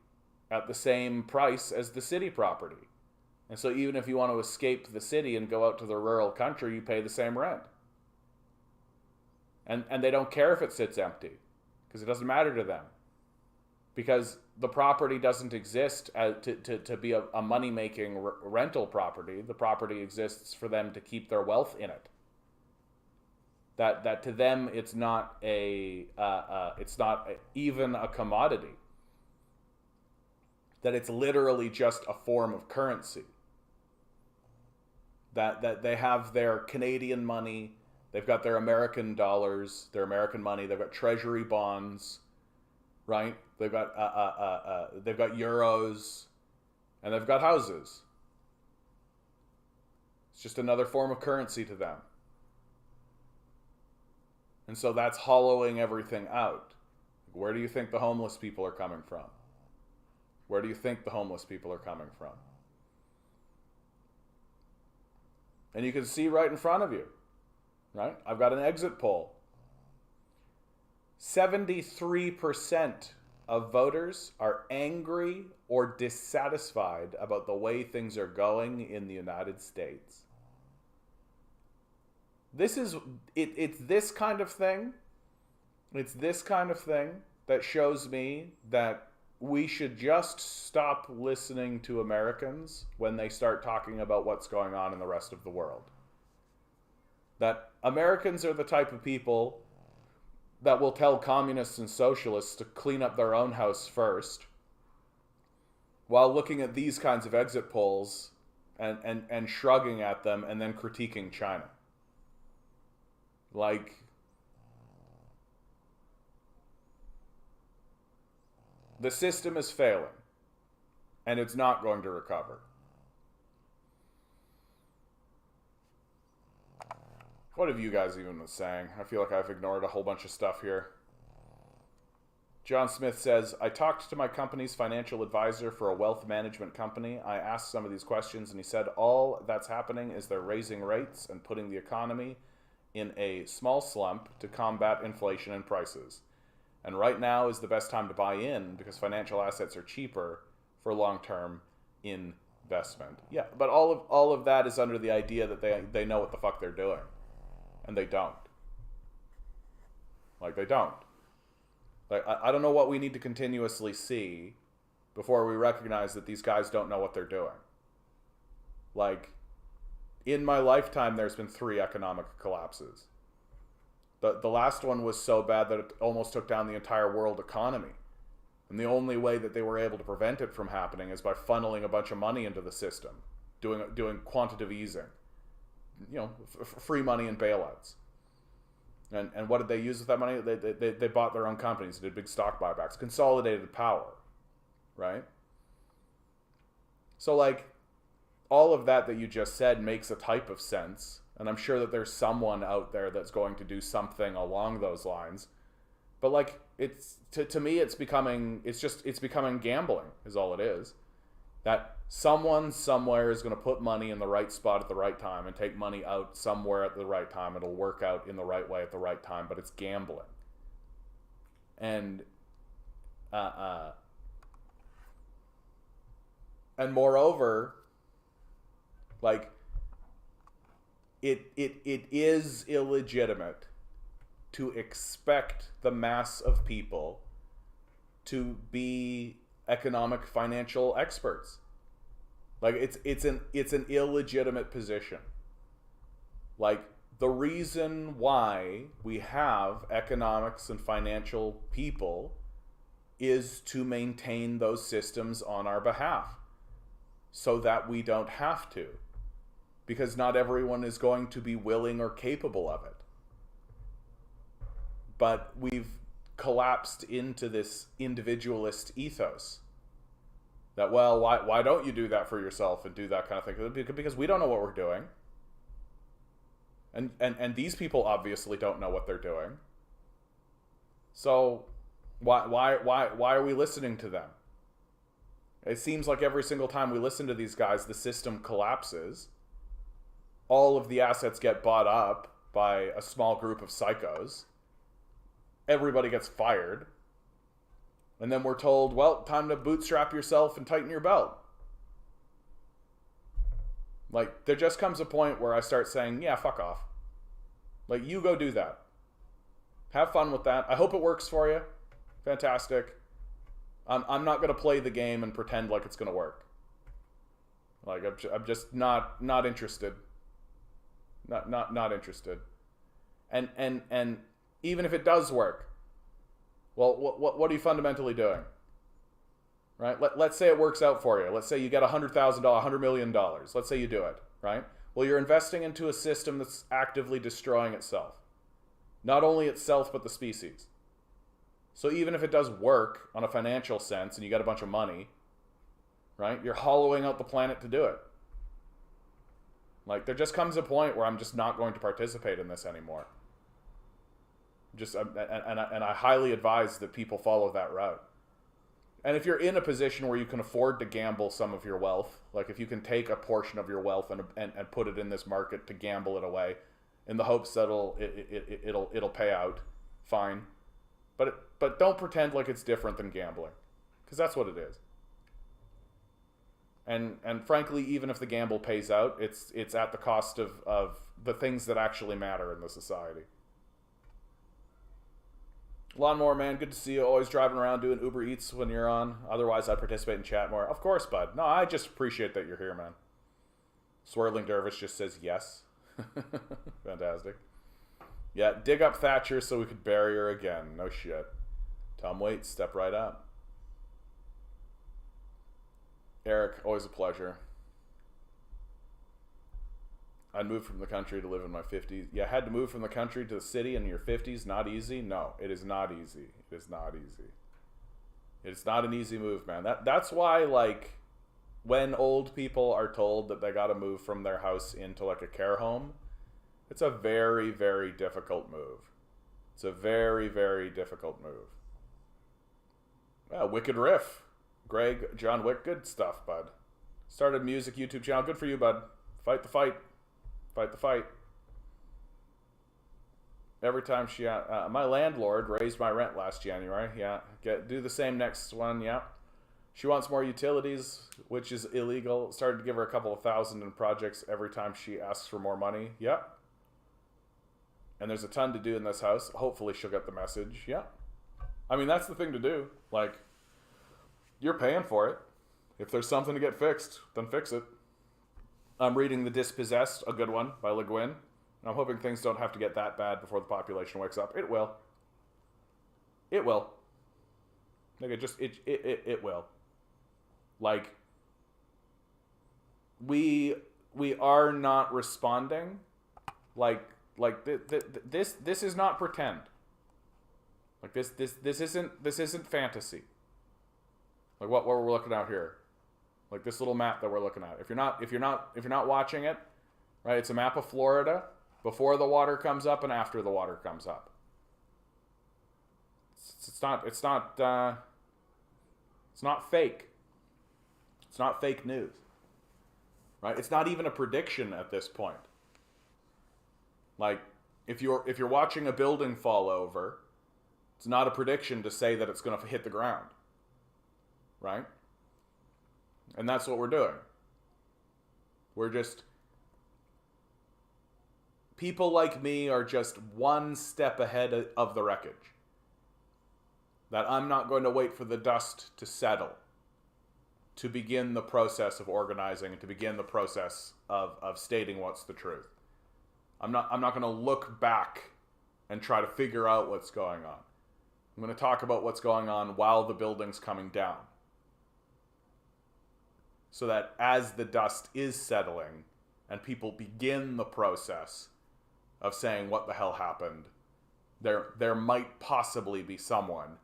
at the same price as the city property. And so even if you want to escape the city and go out to the rural country, you pay the same rent. And they don't care if it sits empty, because it doesn't matter to them. Because the property doesn't exist to be a money-making rental property. The property exists for them to keep their wealth in it. That to them it's not even a commodity. That it's literally just a form of currency. That they have their Canadian money, they've got their American dollars, their American money, they've got treasury bonds, right? They've got euros, and they've got houses. It's just another form of currency to them. And so that's hollowing everything out. Where do you think the homeless people are coming from? Where do you think the homeless people are coming from? And you can see right in front of you, right? I've got an exit poll. 73% of voters are angry or dissatisfied about the way things are going in the United States. It's this kind of thing. It's this kind of thing that shows me that we should just stop listening to Americans when they start talking about what's going on in the rest of the world. That Americans are the type of people that will tell communists and socialists to clean up their own house first, while looking at these kinds of exit polls and shrugging at them and then critiquing China. Like, the system is failing, and it's not going to recover. What have you guys even been saying? I feel like I've ignored a whole bunch of stuff here. John Smith says, I talked to my company's financial advisor for a wealth management company. I asked some of these questions, and he said all that's happening is they're raising rates and putting the economy in a small slump to combat inflation and prices. And right now is the best time to buy in because financial assets are cheaper for long-term investment. Yeah, but all of that is under the idea that they know what the fuck they're doing. And they don't. Like, they don't. Like, I don't know what we need to continuously see before we recognize that these guys don't know what they're doing. Like, in my lifetime, there's been 3 economic collapses. The last one was so bad that it almost took down the entire world economy. And the only way that they were able to prevent it from happening is by funneling a bunch of money into the system, doing quantitative easing, free money and bailouts. And what did they use with that money? They bought their own companies, did big stock buybacks, consolidated power, right? So like, all of that you just said makes a type of sense. And I'm sure that there's someone out there that's going to do something along those lines. But like, it's to me, it's becoming gambling is all it is. That someone somewhere is going to put money in the right spot at the right time and take money out somewhere at the right time. It'll work out in the right way at the right time, but it's gambling. And and moreover, like it is illegitimate to expect the mass of people to be economic financial experts. Like it's an illegitimate position. Like the reason why we have economics and financial people is to maintain those systems on our behalf so that we don't have to, because not everyone is going to be willing or capable of it. But we've collapsed into this individualist ethos that, well, why don't you do that for yourself and do that kind of thing? Because we don't know what we're doing. And these people obviously don't know what they're doing. So why are we listening to them? It seems like every single time we listen to these guys, the system collapses. All of the assets get bought up by a small group of psychos. Everybody gets fired. And then we're told, well, time to bootstrap yourself and tighten your belt. Like, there just comes a point where I start saying, yeah, fuck off. Like, you go do that. Have fun with that. I hope it works for you. Fantastic. I'm not going to play the game and pretend like it's going to work. Like, I'm just not interested. Not interested. And even if it does work, well, what are you fundamentally doing? Right? Let's say it works out for you. Let's say you get $100,000, $100 million. Let's say you do it, right? Well, you're investing into a system that's actively destroying itself. Not only itself, but the species. So even if it does work on a financial sense and you got a bunch of money, right? You're hollowing out the planet to do it. Like, there just comes a point where I'm just not going to participate in this anymore. And I highly advise that people follow that route. And if you're in a position where you can afford to gamble some of your wealth, like if you can take a portion of your wealth and put it in this market to gamble it away, in the hopes that it'll pay out, fine. But don't pretend like it's different than gambling, because that's what it is. And frankly, even if the gamble pays out, it's at the cost of the things that actually matter in the society. Lawnmower Man, good to see you. Always driving around doing Uber Eats when you're on. Otherwise, I'd participate in chat more. Of course, bud. No, I just appreciate that you're here, man. Swirling Dervish just says yes. Fantastic. Yeah, dig up Thatcher so we could bury her again. No shit. Tom Waits, step right up. Eric, always a pleasure. I moved from the country to live in my 50s. Yeah, I had to move from the country to the city in your 50s. Not easy? No, it is not easy. It is not easy. It's not an easy move, man. That's why, like, when old people are told that they got to move from their house into, like, a care home, it's a very, very difficult move. It's a very, very difficult move. Well, Wicked Riff. Greg, John Wick, good stuff, bud. Started music YouTube channel. Good for you, bud. Fight the fight. Fight the fight. Every time she... my landlord raised my rent last January. Yeah. Do the same next one. Yeah. She wants more utilities, which is illegal. Started to give her a couple of thousand in projects every time she asks for more money. Yeah. And there's a ton to do in this house. Hopefully she'll get the message. Yeah. I mean, that's the thing to do. Like, you're paying for it. If there's something to get fixed, then fix it. I'm reading The Dispossessed, a good one, by Le Guin. I'm hoping things don't have to get that bad before the population wakes up. It will. It will. Like, it will. Like, we are not responding. Like this is not pretend. Like this isn't fantasy. Like what we're looking at here. Like this little map that we're looking at. If you're not watching it, right? It's a map of Florida before the water comes up and after the water comes up. It's not fake. It's not fake news. Right? It's not even a prediction at this point. Like, if you're watching a building fall over, it's not a prediction to say that it's going to hit the ground. Right? And that's what we're doing. We're just... People like me are just one step ahead of the wreckage. That I'm not going to wait for the dust to settle to begin the process of organizing and to begin the process of stating what's the truth. I'm not going to look back and try to figure out what's going on. I'm going to talk about what's going on while the building's coming down. So that as the dust is settling and people begin the process of saying what the hell happened, there might possibly be someone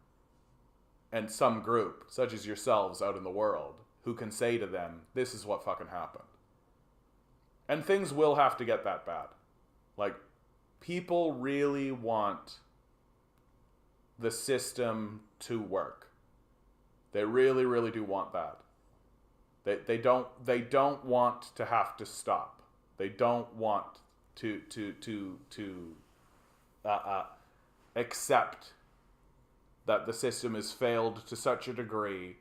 and some group, such as yourselves out in the world, who can say to them, this is what fucking happened. And things will have to get that bad. Like, people really want the system to work. They really, really do want that. They don't want to have to stop. They don't want to accept that the system has failed to such a degree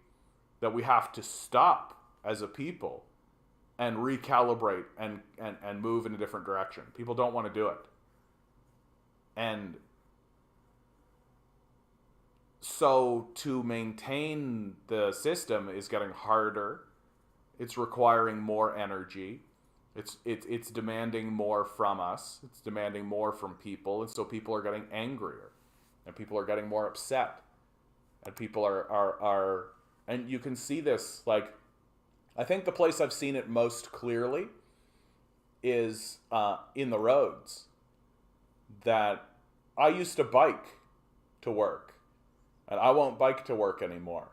that we have to stop as a people and recalibrate and move in a different direction. People don't want to do it. And so to maintain the system is getting harder. It's requiring more energy. It's demanding more from us. It's demanding more from people. And so people are getting angrier. And people are getting more upset. And people are and you can see this, like, I think the place I've seen it most clearly is in the roads. That I used to bike to work. And I won't bike to work anymore.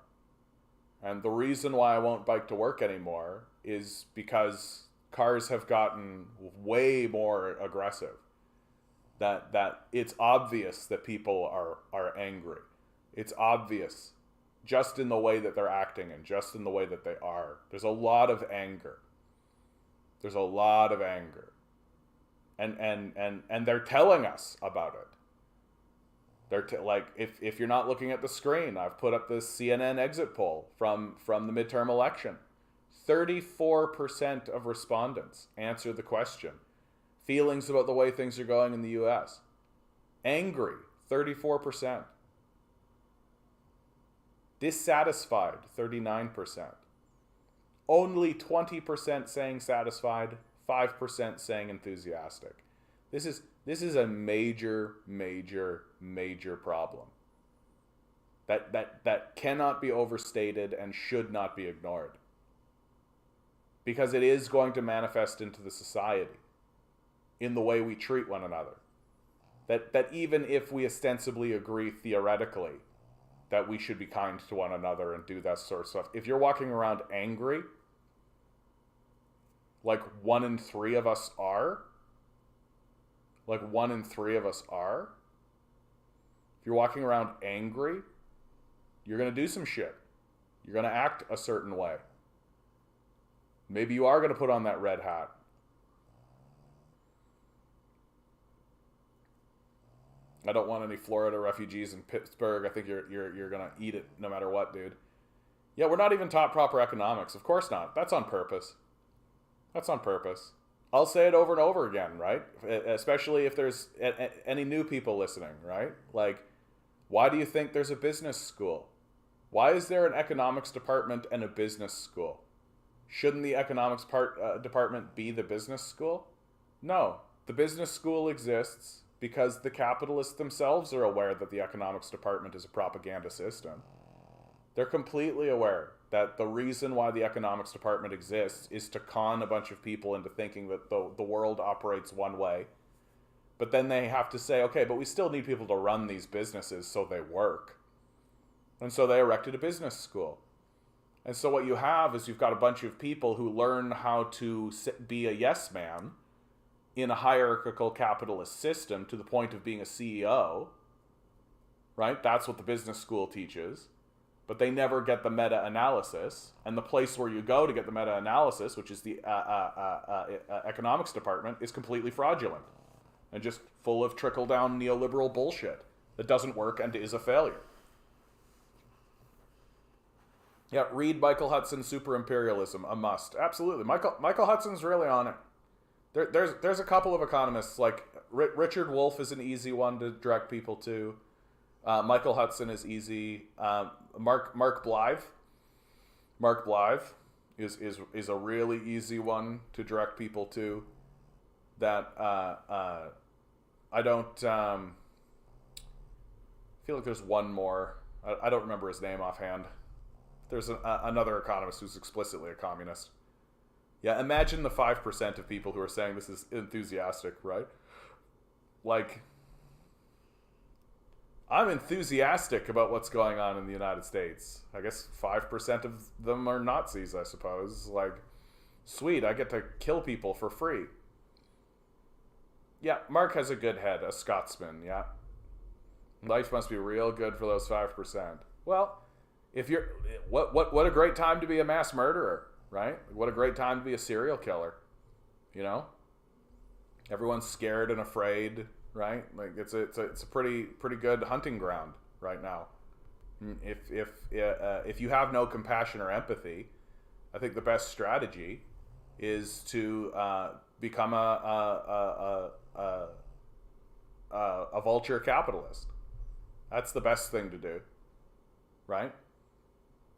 And the reason why I won't bike to work anymore is because cars have gotten way more aggressive. That it's obvious that people are angry. It's obvious just in the way that they're acting and just in the way that they are. There's a lot of anger. There's a lot of anger. And they're telling us about it. They're like, if you're not looking at the screen, I've put up this CNN exit poll from the midterm election. 34% of respondents answered the question. Feelings about the way things are going in the U.S. Angry, 34%. Dissatisfied, 39%. Only 20% saying satisfied, 5% saying enthusiastic. This is a major, major, major problem. That cannot be overstated and should not be ignored. Because it is going to manifest into the society in the way we treat one another. That even if we ostensibly agree theoretically that we should be kind to one another and do that sort of stuff, if you're walking around angry, like 1 in 3 of us are, if you're walking around angry, you're going to do some shit. You're going to act a certain way. Maybe you are going to put on that red hat. I don't want any Florida refugees in Pittsburgh. I think you're going to eat it no matter what, dude. Yeah, we're not even taught proper economics. Of course not. That's on purpose. I'll say it over and over again, right? Especially if there's any new people listening, right? Like, why do you think there's a business school? Why is there an economics department and a business school? Shouldn't the economics department be the business school? No. The business school exists because the capitalists themselves are aware that the economics department is a propaganda system. They're completely aware that the reason why the economics department exists is to con a bunch of people into thinking that the world operates one way. But then they have to say, okay, but we still need people to run these businesses so they work. And so they erected a business school. And so what you have is you've got a bunch of people who learn how to be a yes man in a hierarchical capitalist system to the point of being a CEO, right? That's what the business school teaches. but they never get the meta-analysis. And the place where you go to get the meta-analysis, which is the economics department, is completely fraudulent and just full of trickle-down neoliberal bullshit that doesn't work and is a failure. Yeah, read Michael Hudson, Super Imperialism, a must. Absolutely. Michael Hudson's really on it. There's a couple of economists, like Richard Wolff is an easy one to direct people to. Michael Hudson is easy. Mark Blythe is a really easy one to direct people to. That I don't feel like there's one more. I don't remember his name offhand. There's another economist who's explicitly a communist. Yeah, imagine the 5% of people who are saying this is enthusiastic, right? Like, I'm enthusiastic about what's going on in the United States. I guess 5% of them are Nazis, I suppose. Like, sweet, I get to kill people for free. Yeah, Mark has a good head, a Scotsman, yeah. Life must be real good for those 5%. Well, if you're what a great time to be a mass murderer, right? What a great time to be a serial killer. You know? Everyone's scared and afraid, right? Like it's a pretty good hunting ground right now. If you have no compassion or empathy, I think the best strategy is to become a vulture capitalist. That's the best thing to do, right?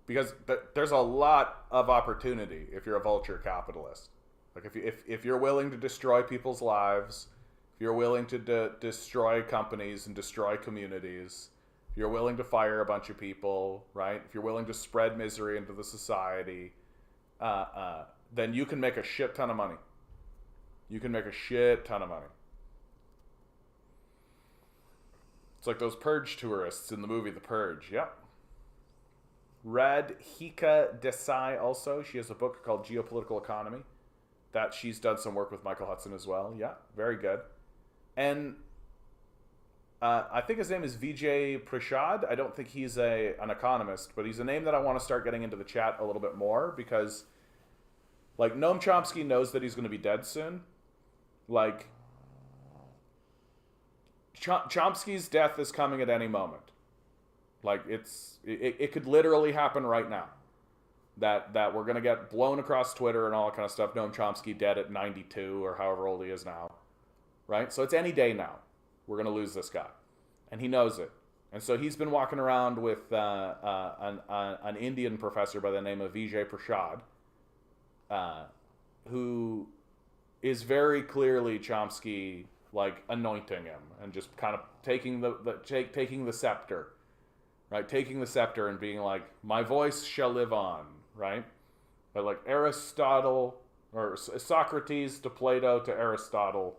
Because there's a lot of opportunity if you're a vulture capitalist. Like if you're willing to destroy people's lives, if you're willing to destroy companies and destroy communities, if you're willing to fire a bunch of people, right? If you're willing to spread misery into the society, then you can make a shit ton of money. You can make a shit ton of money. It's like those Purge tourists in the movie The Purge. Yep. Radhika Desai also. She has a book called Geopolitical Economy that she's done some work with Michael Hudson as well. Yeah, very good. And I think his name is Vijay Prashad. I don't think he's an economist, but he's a name that I want to start getting into the chat a little bit more because, like, Noam Chomsky knows that he's going to be dead soon. Like, Chomsky's death is coming at any moment. Like, it could literally happen right now. That we're going to get blown across Twitter and all that kind of stuff. Noam Chomsky dead at 92 or however old he is now. Right? So it's any day now. We're going to lose this guy. And he knows it. And so he's been walking around with an Indian professor by the name of Vijay Prashad, who is very clearly Chomsky, like, anointing him and just kind of taking the scepter. Right, taking the scepter and being like, my voice shall live on, right? But like Aristotle, or Socrates to Plato to Aristotle,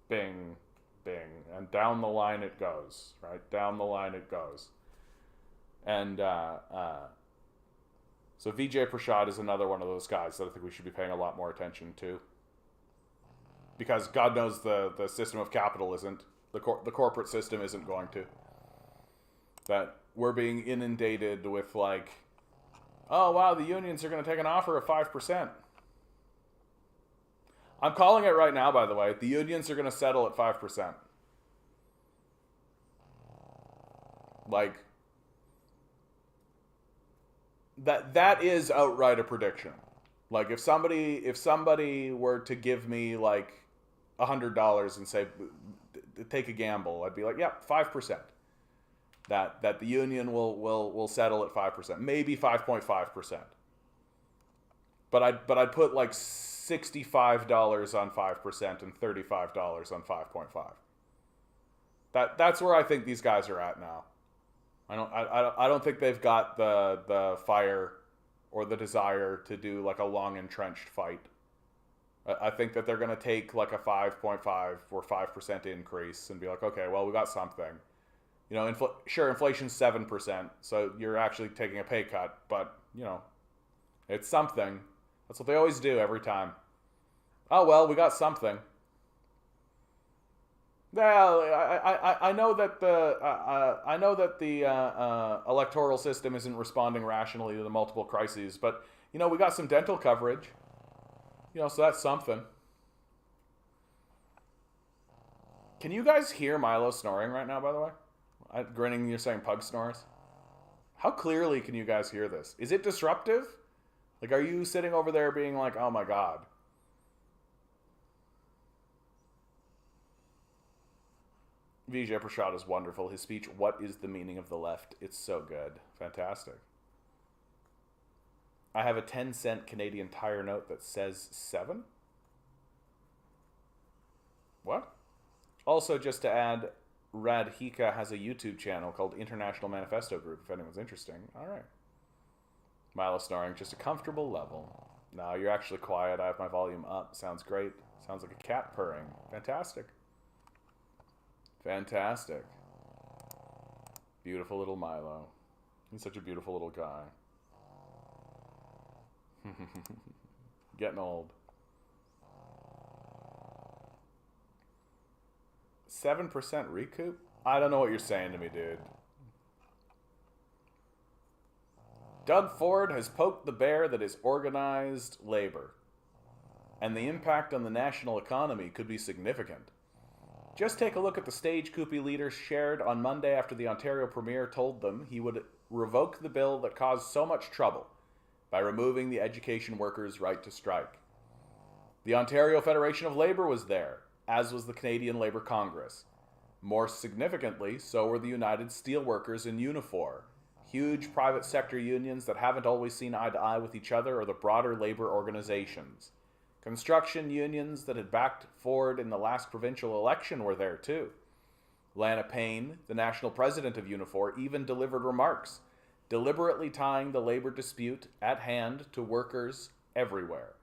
bing, bing, and down the line it goes, right? Down the line it goes. And so Vijay Prashad is another one of those guys that I think we should be paying a lot more attention to. Because God knows the system of capital isn't, the corporate system isn't going to. That we're being inundated with, like, oh, wow, the unions are going to take an offer of 5%. I'm calling it right now, by the way. The unions are going to settle at 5%. Like, that is outright a prediction. Like, if somebody were to give me, like, $100 and say, take a gamble, I'd be like, yeah, 5%. That the union will settle at 5%, maybe 5.5%. But I'd put like $65 on 5% and $35 on 5.5. That's where I think these guys are at now. I don't think they've got the fire or the desire to do like a long entrenched fight. I think that they're going to take like a 5.5 or 5% increase and be like, okay, well, we got something. You know, sure, inflation's 7%, so you're actually taking a pay cut, but, you know, it's something. That's what they always do every time. Oh, well, we got something. Well, I know that the electoral system isn't responding rationally to the multiple crises, but we got some dental coverage, so that's something. Can you guys hear Milo snoring right now? By the way, grinning. You're saying pug snores. How clearly can you guys hear this? Is it disruptive? Like, are you sitting over there being like, "Oh my god"? Vijay Prashad is wonderful. His speech, "What is the meaning of the left?" It's so good. Fantastic. I have a 10-cent Canadian Tire note that says 7. What? Also, just to add, Radhika has a YouTube channel called International Manifesto Group, if anyone's interesting. Alright. Milo snoring, just a comfortable level. No, you're actually quiet. I have my volume up. Sounds great. Sounds like a cat purring. Fantastic. Fantastic. Beautiful little Milo. He's such a beautiful little guy. Getting old. 7% recoup? I don't know what you're saying to me, dude. Doug Ford has poked the bear that is organized labor, and the impact on the national economy could be significant. Just take a look at the stage Coopy leaders shared on Monday after the Ontario Premier told them he would revoke the bill that caused so much trouble by removing the education workers' right to strike. The Ontario Federation of Labour was there, as was the Canadian Labour Congress. More significantly, so were the United Steelworkers in Unifor, huge private sector unions that haven't always seen eye to eye with each other, or the broader labour organizations. Construction unions that had backed Ford in the last provincial election were there too. Lana Payne, the national president of Unifor, even delivered remarks, deliberately tying the labor dispute at hand to workers everywhere.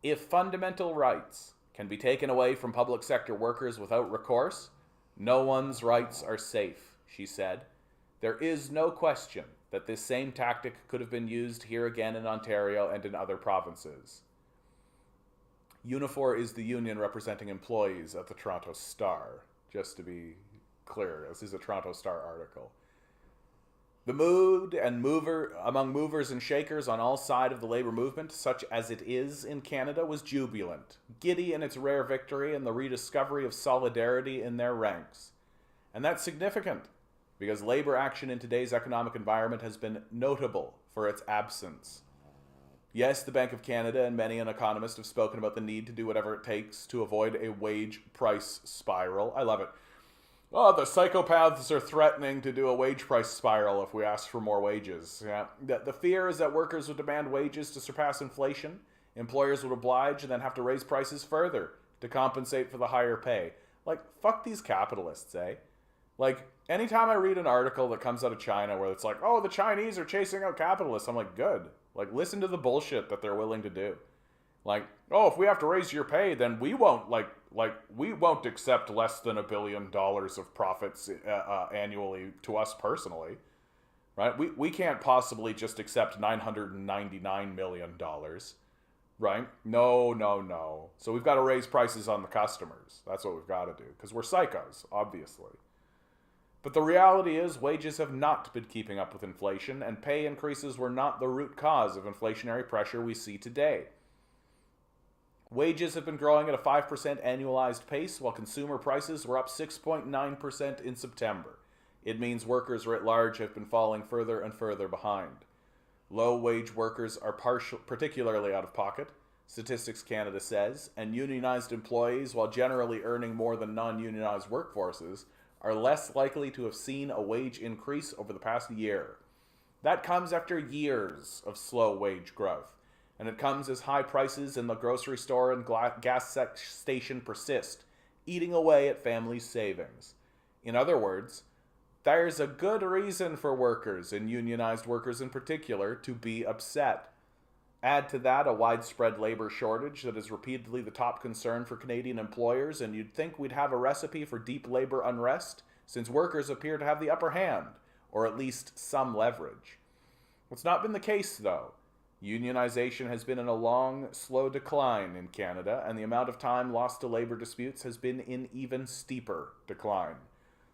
If fundamental rights can be taken away from public sector workers without recourse, no one's rights are safe, she said. There is no question that this same tactic could have been used here again in Ontario and in other provinces. Unifor is the union representing employees at the Toronto Star, just to be clear. This is a Toronto Star article. The mood and among movers and shakers on all sides of the labor movement, such as it is in Canada, was jubilant, giddy in its rare victory and the rediscovery of solidarity in their ranks. And that's significant, because labor action in today's economic environment has been notable for its absence. Yes, the Bank of Canada and many an economist have spoken about the need to do whatever it takes to avoid a wage price spiral. I love it. Oh, the psychopaths are threatening to do a wage price spiral if we ask for more wages. Yeah. The fear is that workers would demand wages to surpass inflation, employers would oblige and then have to raise prices further to compensate for the higher pay. Like, fuck these capitalists, eh? Like, anytime I read an article that comes out of China where it's like, oh, the Chinese are chasing out capitalists, I'm like, good. Like, listen to the bullshit that they're willing to do. Like, oh, if we have to raise your pay, then we won't, we won't accept less than $1 billion of profits annually to us personally, right? We can't possibly just accept $999 million, right? No. So we've got to raise prices on the customers. That's what we've got to do, because we're psychos, obviously. But the reality is wages have not been keeping up with inflation, and pay increases were not the root cause of inflationary pressure we see today. Wages have been growing at a 5% annualized pace, while consumer prices were up 6.9% in September. It means workers writ large have been falling further and further behind. Low-wage workers are particularly out of pocket, Statistics Canada says, and unionized employees, while generally earning more than non-unionized workforces, are less likely to have seen a wage increase over the past year. That comes after years of slow wage growth, and it comes as high prices in the grocery store and gas station persist, eating away at families' savings. In other words, there's a good reason for workers, and unionized workers in particular, to be upset. Add to that a widespread labor shortage that is repeatedly the top concern for Canadian employers, and you'd think we'd have a recipe for deep labor unrest, since workers appear to have the upper hand, or at least some leverage. What's not been the case, though. Unionization has been in a long, slow decline in Canada, and the amount of time lost to labor disputes has been in even steeper decline.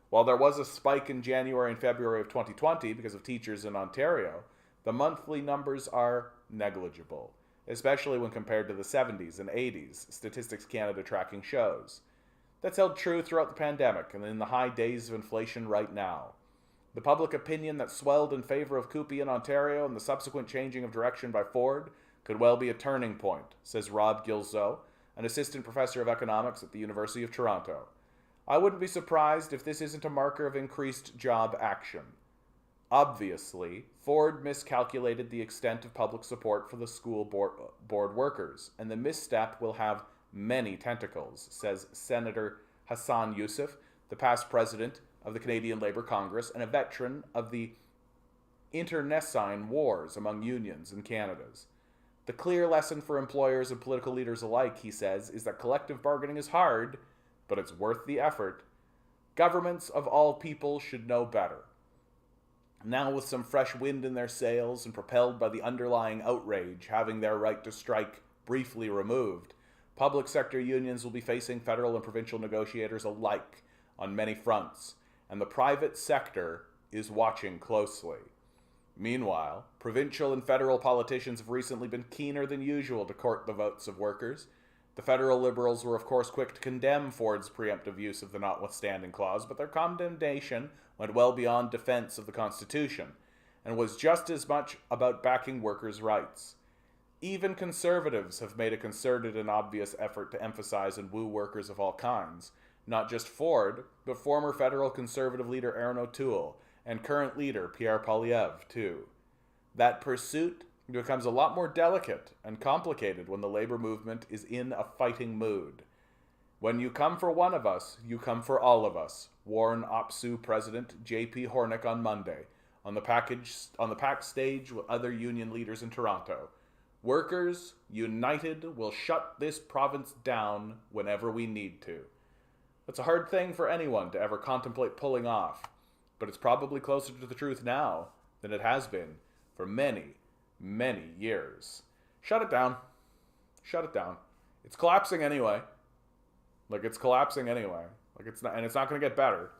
While there was a spike in January and February of 2020 because of teachers in Ontario, the monthly numbers are negligible, especially when compared to the 70s and 80s, Statistics Canada tracking shows. That's held true throughout the pandemic and in the high days of inflation right now. The public opinion that swelled in favor of CUPE in Ontario and the subsequent changing of direction by Ford could well be a turning point, says Rob Gilzeau, an assistant professor of economics at the University of Toronto. I wouldn't be surprised if this isn't a marker of increased job action. Obviously, Ford miscalculated the extent of public support for the school board workers, and the misstep will have many tentacles, says Senator Hassan Yousaf, the past president of the Canadian Labour Congress and a veteran of the internecine wars among unions in Canada's. The clear lesson for employers and political leaders alike, he says, is that collective bargaining is hard, but it's worth the effort. Governments of all people should know better. Now, with some fresh wind in their sails and propelled by the underlying outrage having their right to strike briefly removed, public sector unions will be facing federal and provincial negotiators alike on many fronts, and the private sector is watching closely. Meanwhile, provincial and federal politicians have recently been keener than usual to court the votes of workers. The federal Liberals were, of course, quick to condemn Ford's preemptive use of the notwithstanding clause, but their condemnation went well beyond defense of the Constitution, and was just as much about backing workers' rights. Even conservatives have made a concerted and obvious effort to emphasize and woo workers of all kinds, not just Ford, but former federal conservative leader Aaron O'Toole, and current leader Pierre Poilievre, too. That pursuit becomes a lot more delicate and complicated when the labor movement is in a fighting mood. When you come for one of us, you come for all of us, warned OPSU President J.P. Hornick on Monday, on the packed stage with other union leaders in Toronto. Workers, united, will shut this province down whenever we need to. That's a hard thing for anyone to ever contemplate pulling off, but it's probably closer to the truth now than it has been for many, many years. Shut it down. Shut it down. It's collapsing anyway. It's collapsing anyway. It's not going to get better.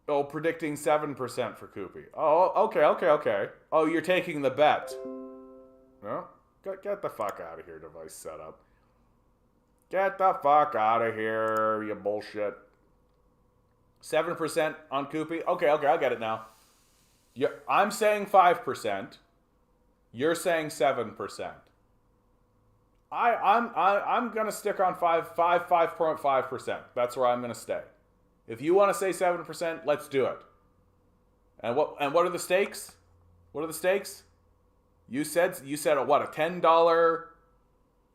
Oh, predicting 7% for Koopy. Oh, okay. Oh, you're taking the bet. No? Get the fuck out of here, device setup. Get the fuck out of here, you bullshit. 7% on Koopy? Okay, I get it now. I'm saying 5%. You're saying 7%. I'm gonna stick on 5.5%. That's where I'm gonna stay. If you want to say 7%, let's do it. And what are the stakes? What are the stakes? You said what, a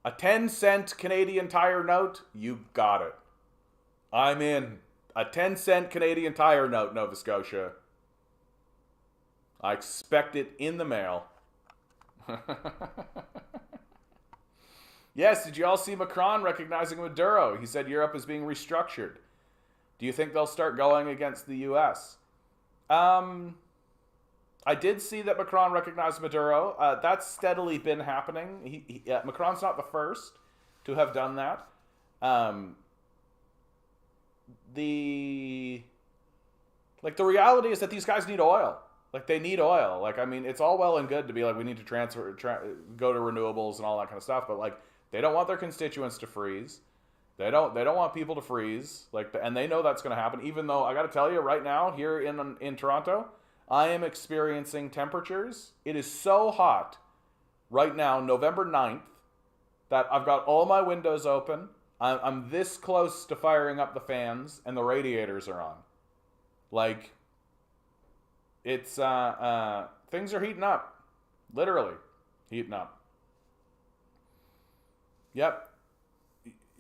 a 10-cent Canadian Tire note? You got it. I'm in. A 10-cent Canadian Tire note, Nova Scotia. I expect it in the mail. Yes, did you all see Macron recognizing Maduro? He said Europe is being restructured. Do you think they'll start going against the U.S.? I did see that Macron recognized Maduro. That's steadily been happening. Macron's not the first to have done that. The reality is that these guys need oil. They need oil. It's all well and good to be we need to go to renewables and all that kind of stuff, but they don't want their constituents to freeze. They don't want people to freeze. And they know that's going to happen. Even though I got to tell you right now here in Toronto, I am experiencing temperatures. It is so hot right now, November 9th, that I've got all my windows open. I'm this close to firing up the fans, and the radiators are on. It's things are heating up, literally heating up. Yep.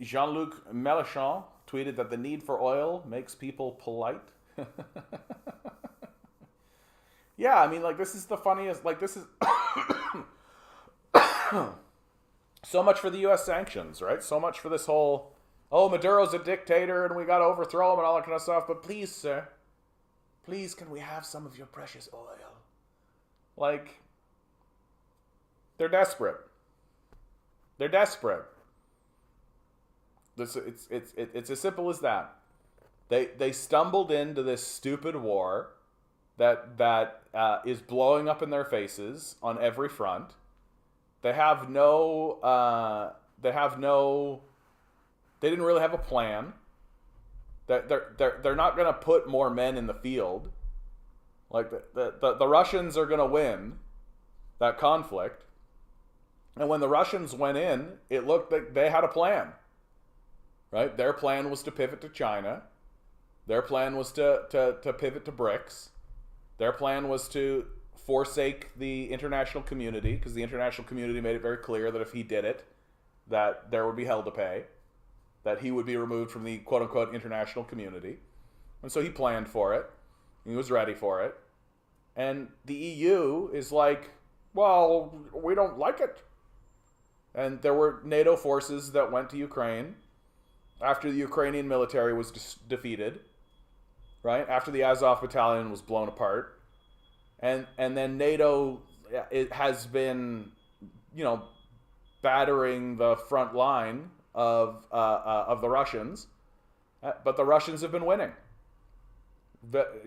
Jean-Luc Mélenchon tweeted that the need for oil makes people polite. Yeah, this is the funniest. This is so much for the U.S. sanctions, right? So much for this whole, Maduro's a dictator and we got to overthrow him and all that kind of stuff. But please, sir, Please, can we have some of your precious oil? Like, they're desperate. They're desperate. It's as simple as that. They stumbled into this stupid war that is blowing up in their faces on every front. They have no. They didn't really have a plan. They're not going to put more men in the field. Like the Russians are going to win that conflict. And when the Russians went in, it looked like they had a plan. Right? Their plan was to pivot to China. Their plan was to pivot to BRICS. Their plan was to forsake the international community, because the international community made it very clear that if he did it, that there would be hell to pay, that he would be removed from the quote-unquote international community. And so he planned for it. He was ready for it. And the EU is like, well, we don't like it. And there were NATO forces that went to Ukraine after the Ukrainian military was defeated, right? After the Azov battalion was blown apart. And then NATO it has been, battering the front line of the Russians, but the Russians have been winning.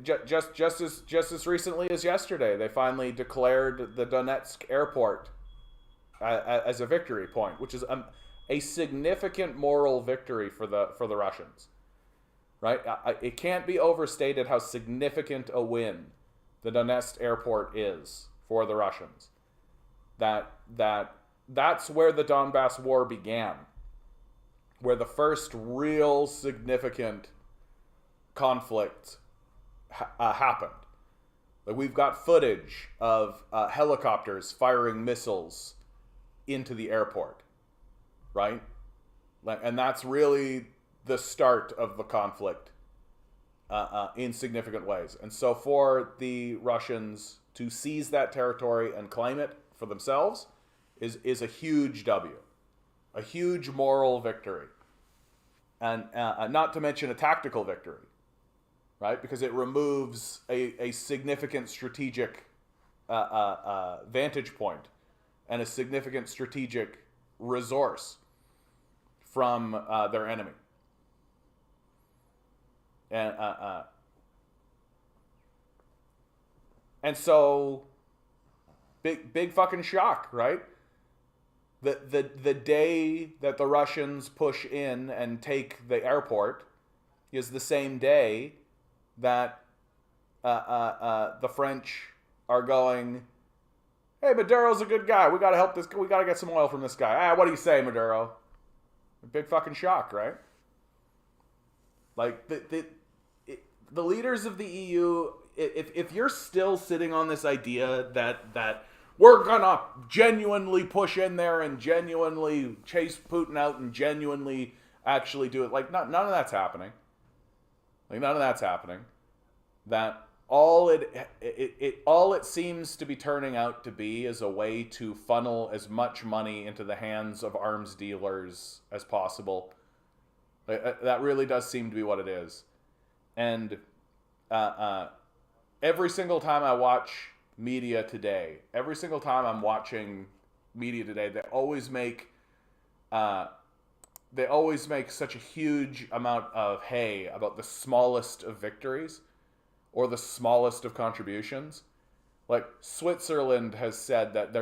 Just as recently as yesterday, they finally declared the Donetsk airport as a victory point, which is a significant moral victory for the Russians. Right? It can't be overstated how significant a win the Donetsk airport is for the Russians. That's where the Donbass war began, where the first real significant conflict happened. Like, we've got footage of helicopters firing missiles into the airport, right? And that's really the start of the conflict in significant ways. And so for the Russians to seize that territory and claim it for themselves is a huge W, a huge moral victory, and not to mention a tactical victory, right? Because it removes a significant strategic vantage point and a significant strategic resource from their enemy. And so big fucking shock, right? The day that the Russians push in and take the airport is the same day that the French are going, hey, Maduro's a good guy. We got to help this. We got to get some oil from this guy. What do you say, Maduro? Big fucking shock, right? Like, the leaders of the EU, if you're still sitting on this idea that we're gonna genuinely push in there and genuinely chase Putin out and genuinely actually do it, like, none of that's happening. Like, none of that's happening. That all it seems to be turning out to be is a way to funnel as much money into the hands of arms dealers as possible. That really does seem to be what it is. And every single time I watch media today, every single time I'm watching media today, they always make such a huge amount of hay about the smallest of victories or the smallest of contributions. Like, Switzerland has said that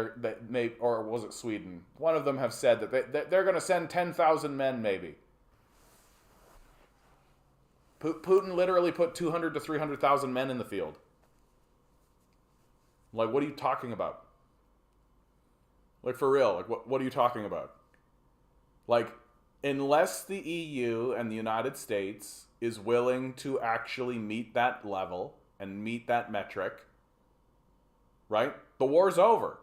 or was it Sweden? One of them have said that they're going to send 10,000 men maybe. Putin literally put 200 to 300,000 men in the field. Like, what are you talking about? Like, for real, like, what are you talking about? Like, unless the EU and the United States is willing to actually meet that level and meet that metric, right? The war's over.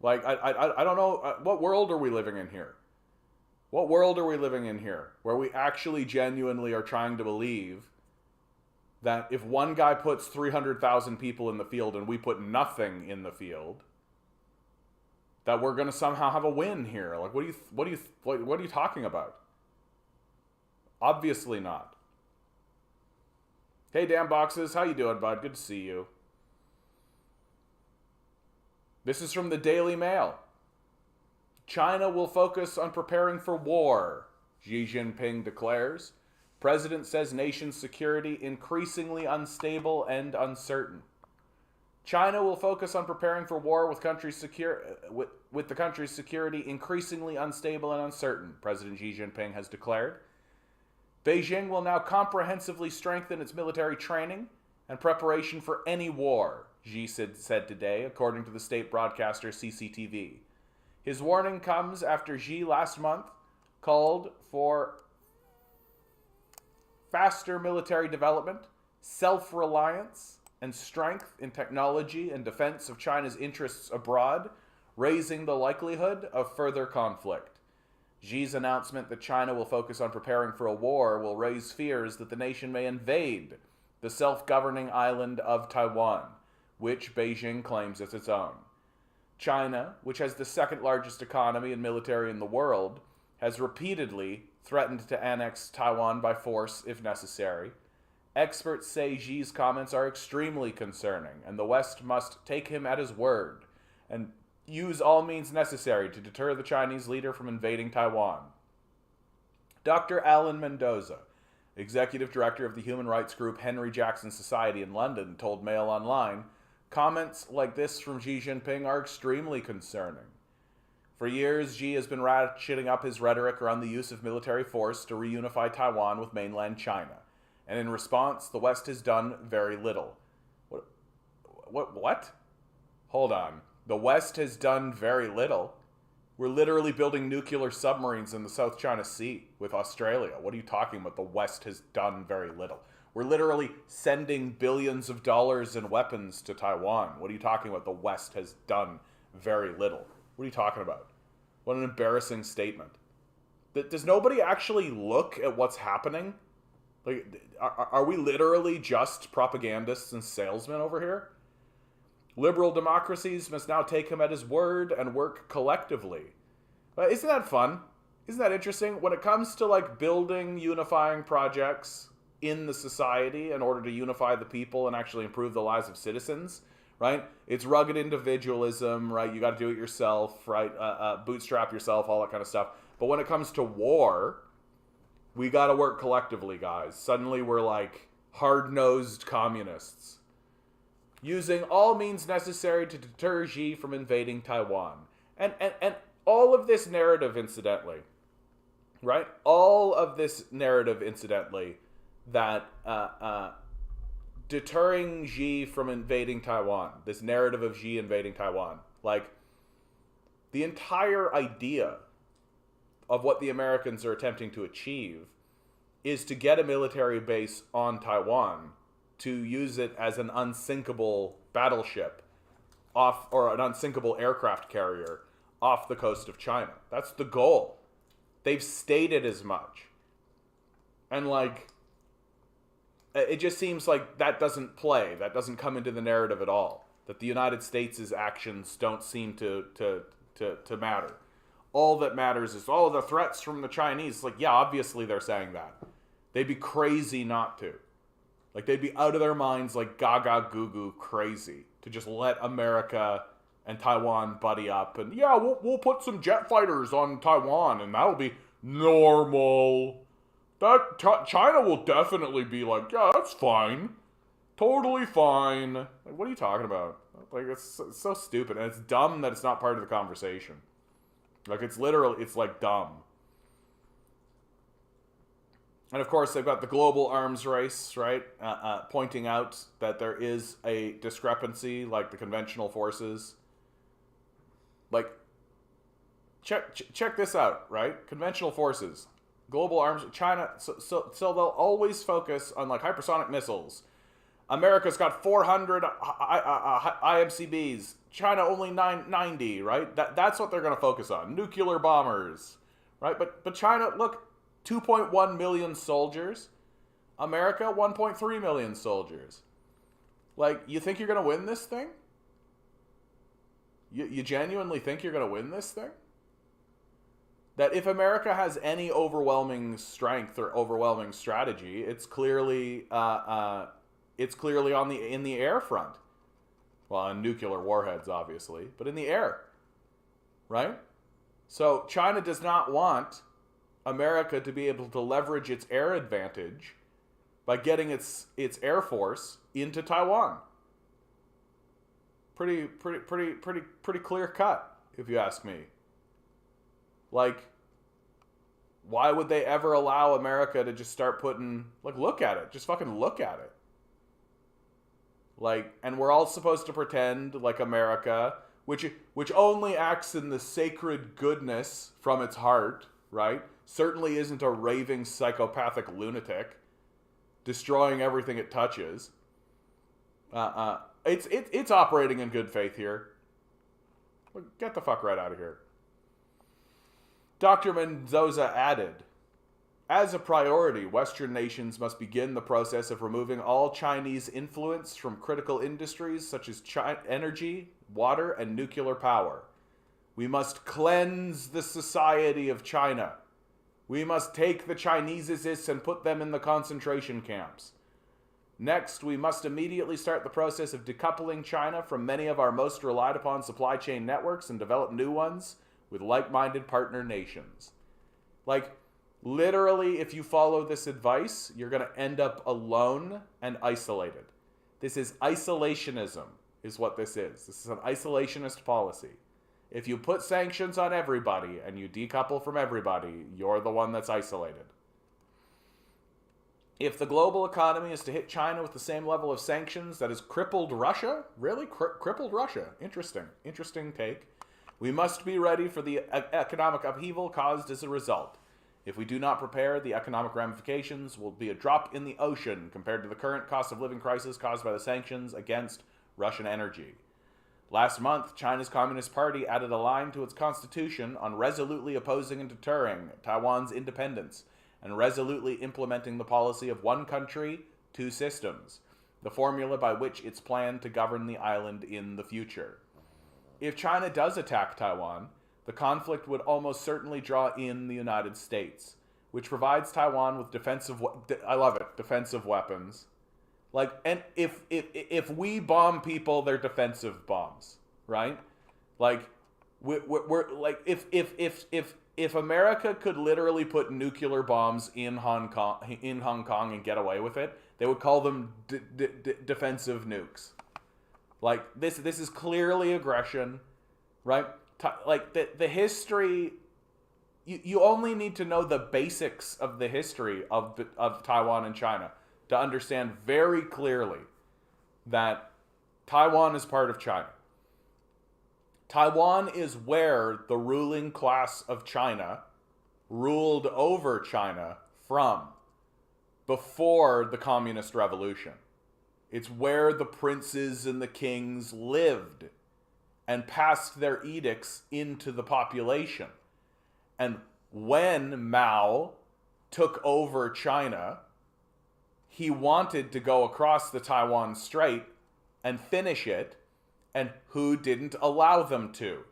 Like, I don't know, what world are we living in here? What world are we living in here where we actually genuinely are trying to believe that if one guy puts 300,000 people in the field and we put nothing in the field, that we're going to somehow have a win here? Like, what are you talking about? Obviously not. Hey, damn boxes, how you doing, bud? Good to see you. This is from the Daily Mail. China will focus on preparing for war, Xi Jinping declares. President says nation's security increasingly unstable and uncertain. China will focus on preparing for war with the country's security increasingly unstable and uncertain, President Xi Jinping has declared. Beijing will now comprehensively strengthen its military training and preparation for any war, Xi said today, according to the state broadcaster CCTV. His warning comes after Xi last month called for faster military development, self-reliance, and strength in technology and defense of China's interests abroad, raising the likelihood of further conflict. Xi's announcement that China will focus on preparing for a war will raise fears that the nation may invade the self-governing island of Taiwan, which Beijing claims as its own. China, which has the second largest economy and military in the world, has repeatedly threatened to annex Taiwan by force if necessary. Experts say Xi's comments are extremely concerning, and the West must take him at his word and use all means necessary to deter the Chinese leader from invading Taiwan. Dr. Alan Mendoza, executive director of the human rights group Henry Jackson Society in London, told Mail Online, comments like this from Xi Jinping are extremely concerning. For years, Xi has been ratcheting up his rhetoric around the use of military force to reunify Taiwan with mainland China. And in response, the West has done very little. What? Hold on. The West has done very little? We're literally building nuclear submarines in the South China Sea with Australia. What are you talking about? The West has done very little. We're literally sending billions of dollars in weapons to Taiwan. What are you talking about? The West has done very little. What are you talking about? What an embarrassing statement. Does nobody actually look at what's happening? Like, are we literally just propagandists and salesmen over here? Liberal democracies must now take him at his word and work collectively. Isn't that fun? Isn't that interesting? When it comes to like building unifying projects in the society in order to unify the people and actually improve the lives of citizens, right? It's rugged individualism, right? You got to do it yourself, right? Bootstrap yourself, all that kind of stuff. But when it comes to war, we got to work collectively, guys. Suddenly we're like hard-nosed communists. Using all means necessary to deter Xi from invading Taiwan. And all of this narrative, incidentally, right? All of this narrative, incidentally, that deterring Xi from invading Taiwan, this narrative of Xi invading Taiwan, like the entire idea of what the Americans are attempting to achieve is to get a military base on Taiwan to use it as an unsinkable battleship off, or an unsinkable aircraft carrier off the coast of China. That's the goal. They've stated as much. And like, it just seems like that doesn't play. That doesn't come into the narrative at all. That the United States' actions don't seem to matter. All that matters is, oh, the threats from the Chinese. It's like, yeah, obviously they're saying that. They'd be crazy not to. Like, they'd be out of their minds, like gaga goo goo crazy to just let America and Taiwan buddy up. And yeah, we'll put some jet fighters on Taiwan and that'll be normal. China will definitely be like, yeah, that's fine. Totally fine. Like, what are you talking about? Like, it's so stupid. And it's dumb that it's not part of the conversation. Like, it's literally, it's like dumb. And of course, they've got the global arms race, right? Pointing out that there is a discrepancy, like the conventional forces. Like, check this out, right? Conventional forces, global arms, China. So they'll always focus on like hypersonic missiles. America's got 400 IMCBs. China only 990, right? That's what they're going to focus on. Nuclear bombers, right? But China, look. 2.1 million soldiers. America, 1.3 million soldiers. Like, you think you're going to win this thing? You genuinely think you're going to win this thing? That if America has any overwhelming strength or overwhelming strategy, it's clearly it's clearly in the air front. Well, on nuclear warheads, obviously, but in the air, right? So China does not want America to be able to leverage its air advantage by getting its air force into Taiwan. Pretty clear cut, if you ask me. Like, why would they ever allow America to just start putting, like, look at it. Just fucking look at it. Like, and we're all supposed to pretend like America, which only acts in the sacred goodness from its heart, right? Certainly isn't a raving psychopathic lunatic destroying everything it touches. It's operating in good faith here. Get the fuck right out of here. Dr. Mendoza added, as a priority, Western nations must begin the process of removing all Chinese influence from critical industries such as energy, water, and nuclear power. We must cleanse the society of China. We must take the Chineses and put them in the concentration camps. Next, we must immediately start the process of decoupling China from many of our most relied upon supply chain networks and develop new ones with like-minded partner nations. Like, literally, if you follow this advice, you're going to end up alone and isolated. This is isolationism, is what this is. This is an isolationist policy. If you put sanctions on everybody and you decouple from everybody, you're the one that's isolated. If the global economy is to hit China with the same level of sanctions that has crippled Russia, really? Crippled Russia. Interesting take. We must be ready for the economic upheaval caused as a result. If we do not prepare, the economic ramifications will be a drop in the ocean compared to the current cost of living crisis caused by the sanctions against Russian energy. Last month, China's Communist Party added a line to its constitution on resolutely opposing and deterring Taiwan's independence and resolutely implementing the policy of one country, two systems, the formula by which it's planned to govern the island in the future. If China does attack Taiwan, the conflict would almost certainly draw in the United States, which provides Taiwan with defensive weapons. Like, and if we bomb people, they're defensive bombs, right? Like, we're like, if America could literally put nuclear bombs in Hong Kong and get away with it, they would call them defensive nukes. Like, this is clearly aggression, right? Like, the history, you only need to know the basics of the history of Taiwan and China to understand very clearly that Taiwan is part of China. Taiwan is where the ruling class of China ruled over China from before the Communist Revolution. It's where the princes and the kings lived and passed their edicts into the population. And when Mao took over China, he wanted to go across the Taiwan Strait and finish it, and who didn't allow them to?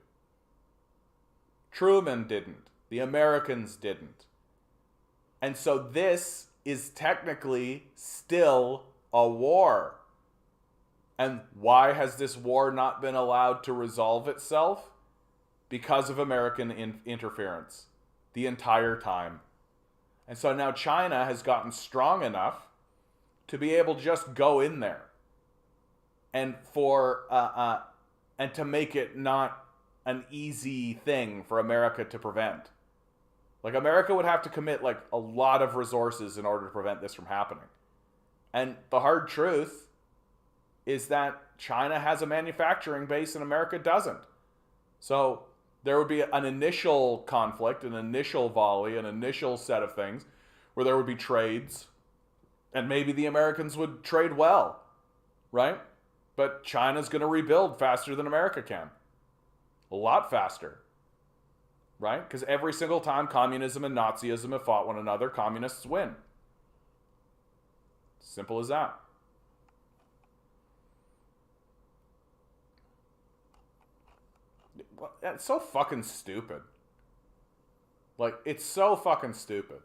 Truman didn't. The Americans didn't. And so this is technically still a war. And why has this war not been allowed to resolve itself? Because of American interference the entire time. And so now China has gotten strong enough to be able to just go in there and and to make it not an easy thing for America to prevent. Like, America would have to commit like a lot of resources in order to prevent this from happening. And the hard truth is that China has a manufacturing base and America doesn't. So there would be an initial conflict, an initial volley, an initial set of things where there would be trades, and maybe the Americans would trade well, right? But China's going to rebuild faster than America can. A lot faster, right? Because every single time communism and Nazism have fought one another, communists win. Simple as that. It's so fucking stupid. Like, it's so fucking stupid.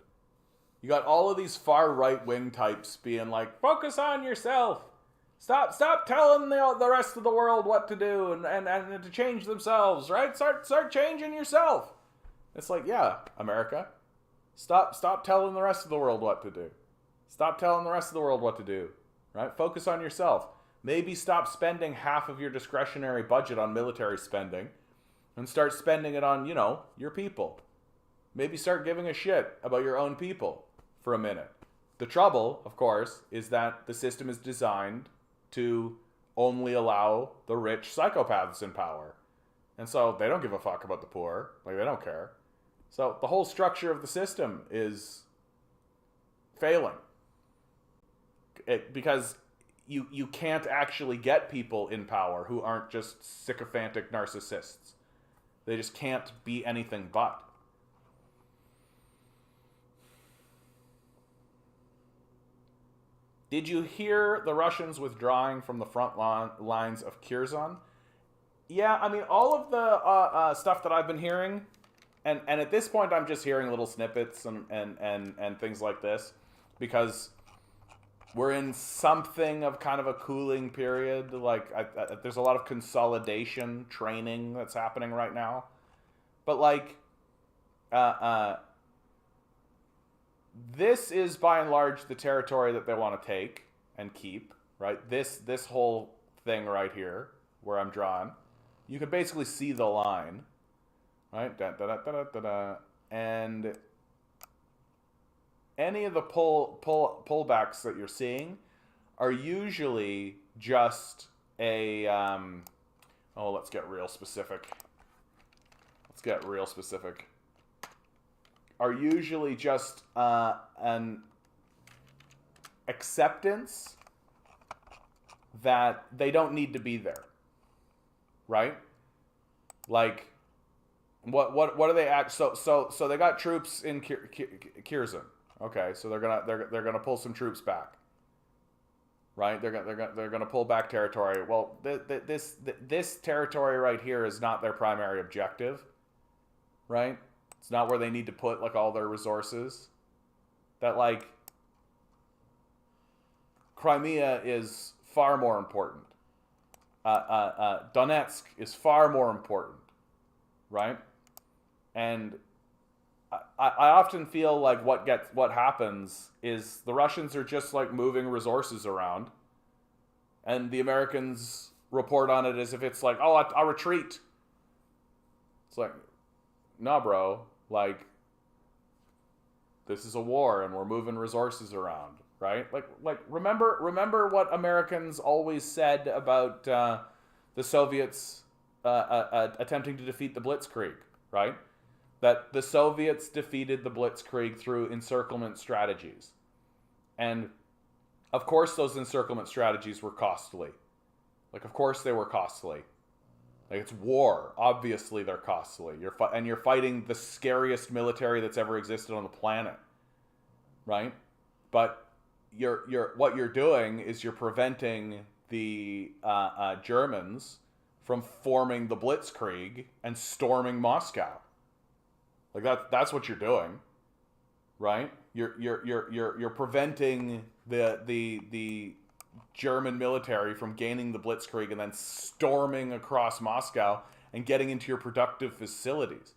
You got all of these far right-wing types being like, focus on yourself. Stop telling the rest of the world what to do and to change themselves, right? Start changing yourself. It's like, yeah, America, stop telling the rest of the world what to do. Stop telling the rest of the world what to do, right? Focus on yourself. Maybe stop spending half of your discretionary budget on military spending and start spending it on, your people. Maybe start giving a shit about your own people for a minute. The trouble, of course, is that the system is designed to only allow the rich psychopaths in power. And so they don't give a fuck about the poor. Like, they don't care. So the whole structure of the system is failing. Because you can't actually get people in power who aren't just sycophantic narcissists. They just can't be anything but. Did you hear the Russians withdrawing from the front lines of Kherson? Yeah, I mean, all of the stuff that I've been hearing, and at this point I'm just hearing little snippets and things like this, because we're in something of kind of a cooling period. Like, there's a lot of consolidation training that's happening right now. But, like, this is by and large the territory that they want to take and keep, right? This whole thing right here, where I'm drawn, you can basically see the line, right? And any of the pullbacks that you're seeing are usually just a let's get real specific. Are usually just an acceptance that they don't need to be there, right? Like, what are they act? So they got troops in Kherson. Okay, so they're gonna pull some troops back, right? They're gonna pull back territory. Well, this territory right here is not their primary objective, right? It's not where they need to put, like, all their resources. That, like, Crimea is far more important. Donetsk is far more important, right? And I often feel like what happens is the Russians are just, like, moving resources around, and the Americans report on it as if it's like, oh, a retreat. It's like, nah, bro. Like, this is a war, and we're moving resources around, right? Like remember what Americans always said about the Soviets attempting to defeat the Blitzkrieg, right? That the Soviets defeated the Blitzkrieg through encirclement strategies. And, of course, those encirclement strategies were costly. Like, of course they were costly. Like, it's war. Obviously, they're costly. You're fighting the scariest military that's ever existed on the planet, right? But what you're doing is you're preventing the Germans from forming the Blitzkrieg and storming Moscow. Like, that's what you're doing, right? You're preventing the German military from gaining the Blitzkrieg and then storming across Moscow and getting into your productive facilities.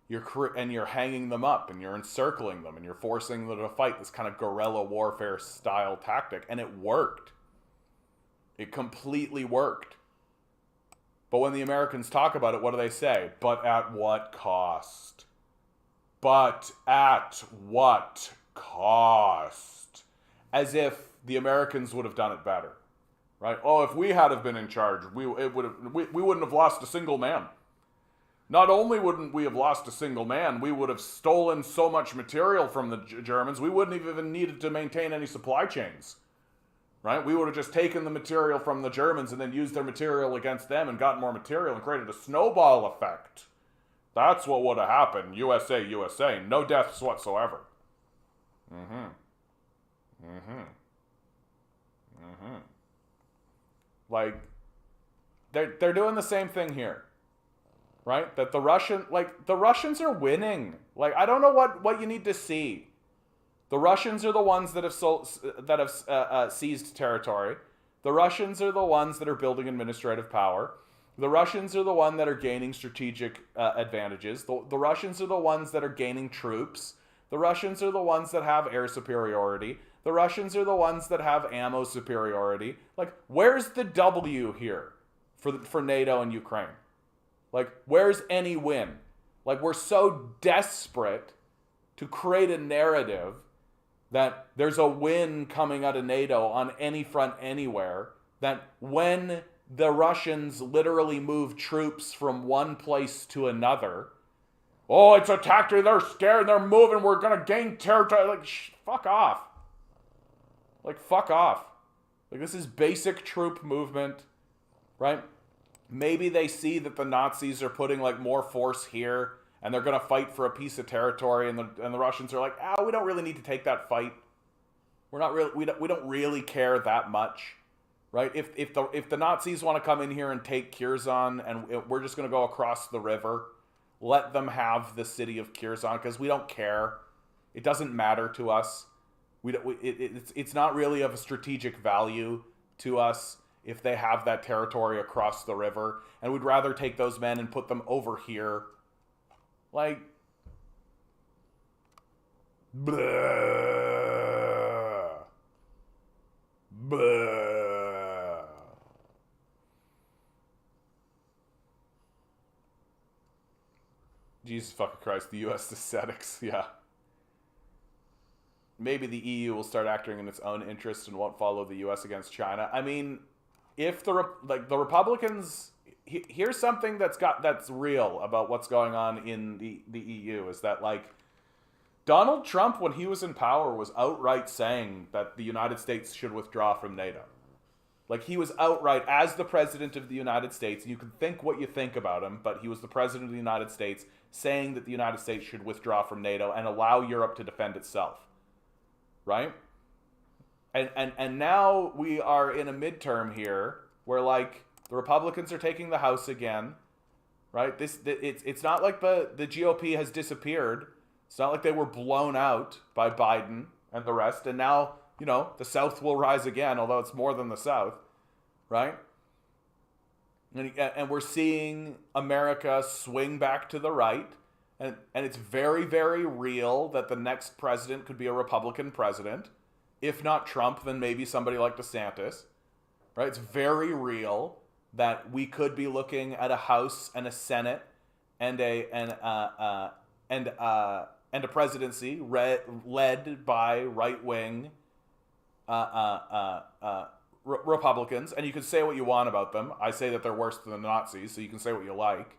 You're hanging them up, and you're encircling them, and you're forcing them to fight this kind of guerrilla warfare style tactic. And it worked. It completely worked. But when the Americans talk about it, what do they say? But at what cost? But at what cost? As if the Americans would have done it better, right? Oh, if we had have been in charge, we wouldn't have lost a single man. Not only wouldn't we have lost a single man, we would have stolen so much material from the Germans, we wouldn't have even needed to maintain any supply chains, right? We would have just taken the material from the Germans and then used their material against them and gotten more material and created a snowball effect. That's what would have happened. USA, USA. No deaths whatsoever. Like, they're doing the same thing here, right? That the Russians are winning. Like, I don't know what you need to see. The Russians are the ones that have seized territory. The Russians are the ones that are building administrative power. The Russians are the ones that are gaining strategic advantages. The Russians are the ones that are gaining troops. The Russians are the ones that have air superiority. The Russians are the ones that have ammo superiority. Like, where's the W here for NATO and Ukraine? Like, where's any win? Like, we're so desperate to create a narrative that there's a win coming out of NATO on any front anywhere, that when the Russians literally move troops from one place to another, oh, it's a tactic, they're scared, they're moving, we're going to gain territory. Like, fuck off. Like, fuck off. Like, this is basic troop movement, right? Maybe they see that the Nazis are putting, like, more force here, and they're going to fight for a piece of territory, and the Russians are like, we don't really need to take that fight. We're not really, we don't really care that much, right? If the Nazis want to come in here and take Kherson, and we're just going to go across the river, let them have the city of Kherson, because we don't care. It doesn't matter to us. It's not really of a strategic value to us if they have that territory across the river, and we'd rather take those men and put them over here. Like, blah, blah. Jesus fucking Christ, the U.S. ascetics, yeah. Maybe the EU will start acting in its own interest and won't follow the U.S. against China. I mean, if the Republicans... Here's something that's real about what's going on in the EU, is that, like, Donald Trump, when he was in power, was outright saying that the United States should withdraw from NATO. Like, he was outright, as the president of the United States, you can think what you think about him, but he was the president of the United States, saying that the United States should withdraw from NATO and allow Europe to defend itself. Right? And now we are in a midterm here where, like, the Republicans are taking the House again, right? It's not like the GOP has disappeared. It's not like they were blown out by Biden and the rest. And now, you know, the South will rise again, although it's more than the South, right? And we're seeing America swing back to the right. And it's very, very real that the next president could be a Republican president. If not Trump, then maybe somebody like DeSantis, right? It's very real that we could be looking at a House and a Senate and a presidency led by right-wing Republicans. And you can say what you want about them. I say that they're worse than the Nazis, so you can say what you like.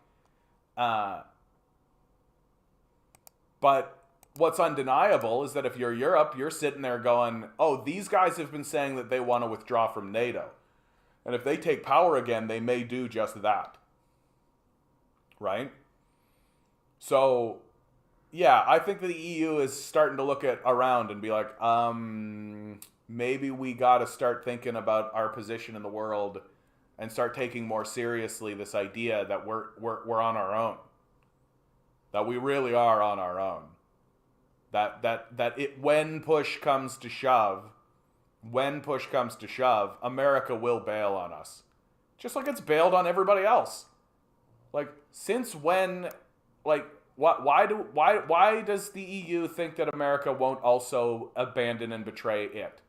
But what's undeniable is that if you're Europe, you're sitting there going, oh, these guys have been saying that they want to withdraw from NATO. And if they take power again, they may do just that. Right? So, yeah, I think the EU is starting to look around and be like, maybe we got to start thinking about our position in the world and start taking more seriously this idea that we're on our own. That we really are on our own. That when push comes to shove, America will bail on us. Just like it's bailed on everybody else. Like, since when, like, why does the EU think that America won't also abandon and betray it?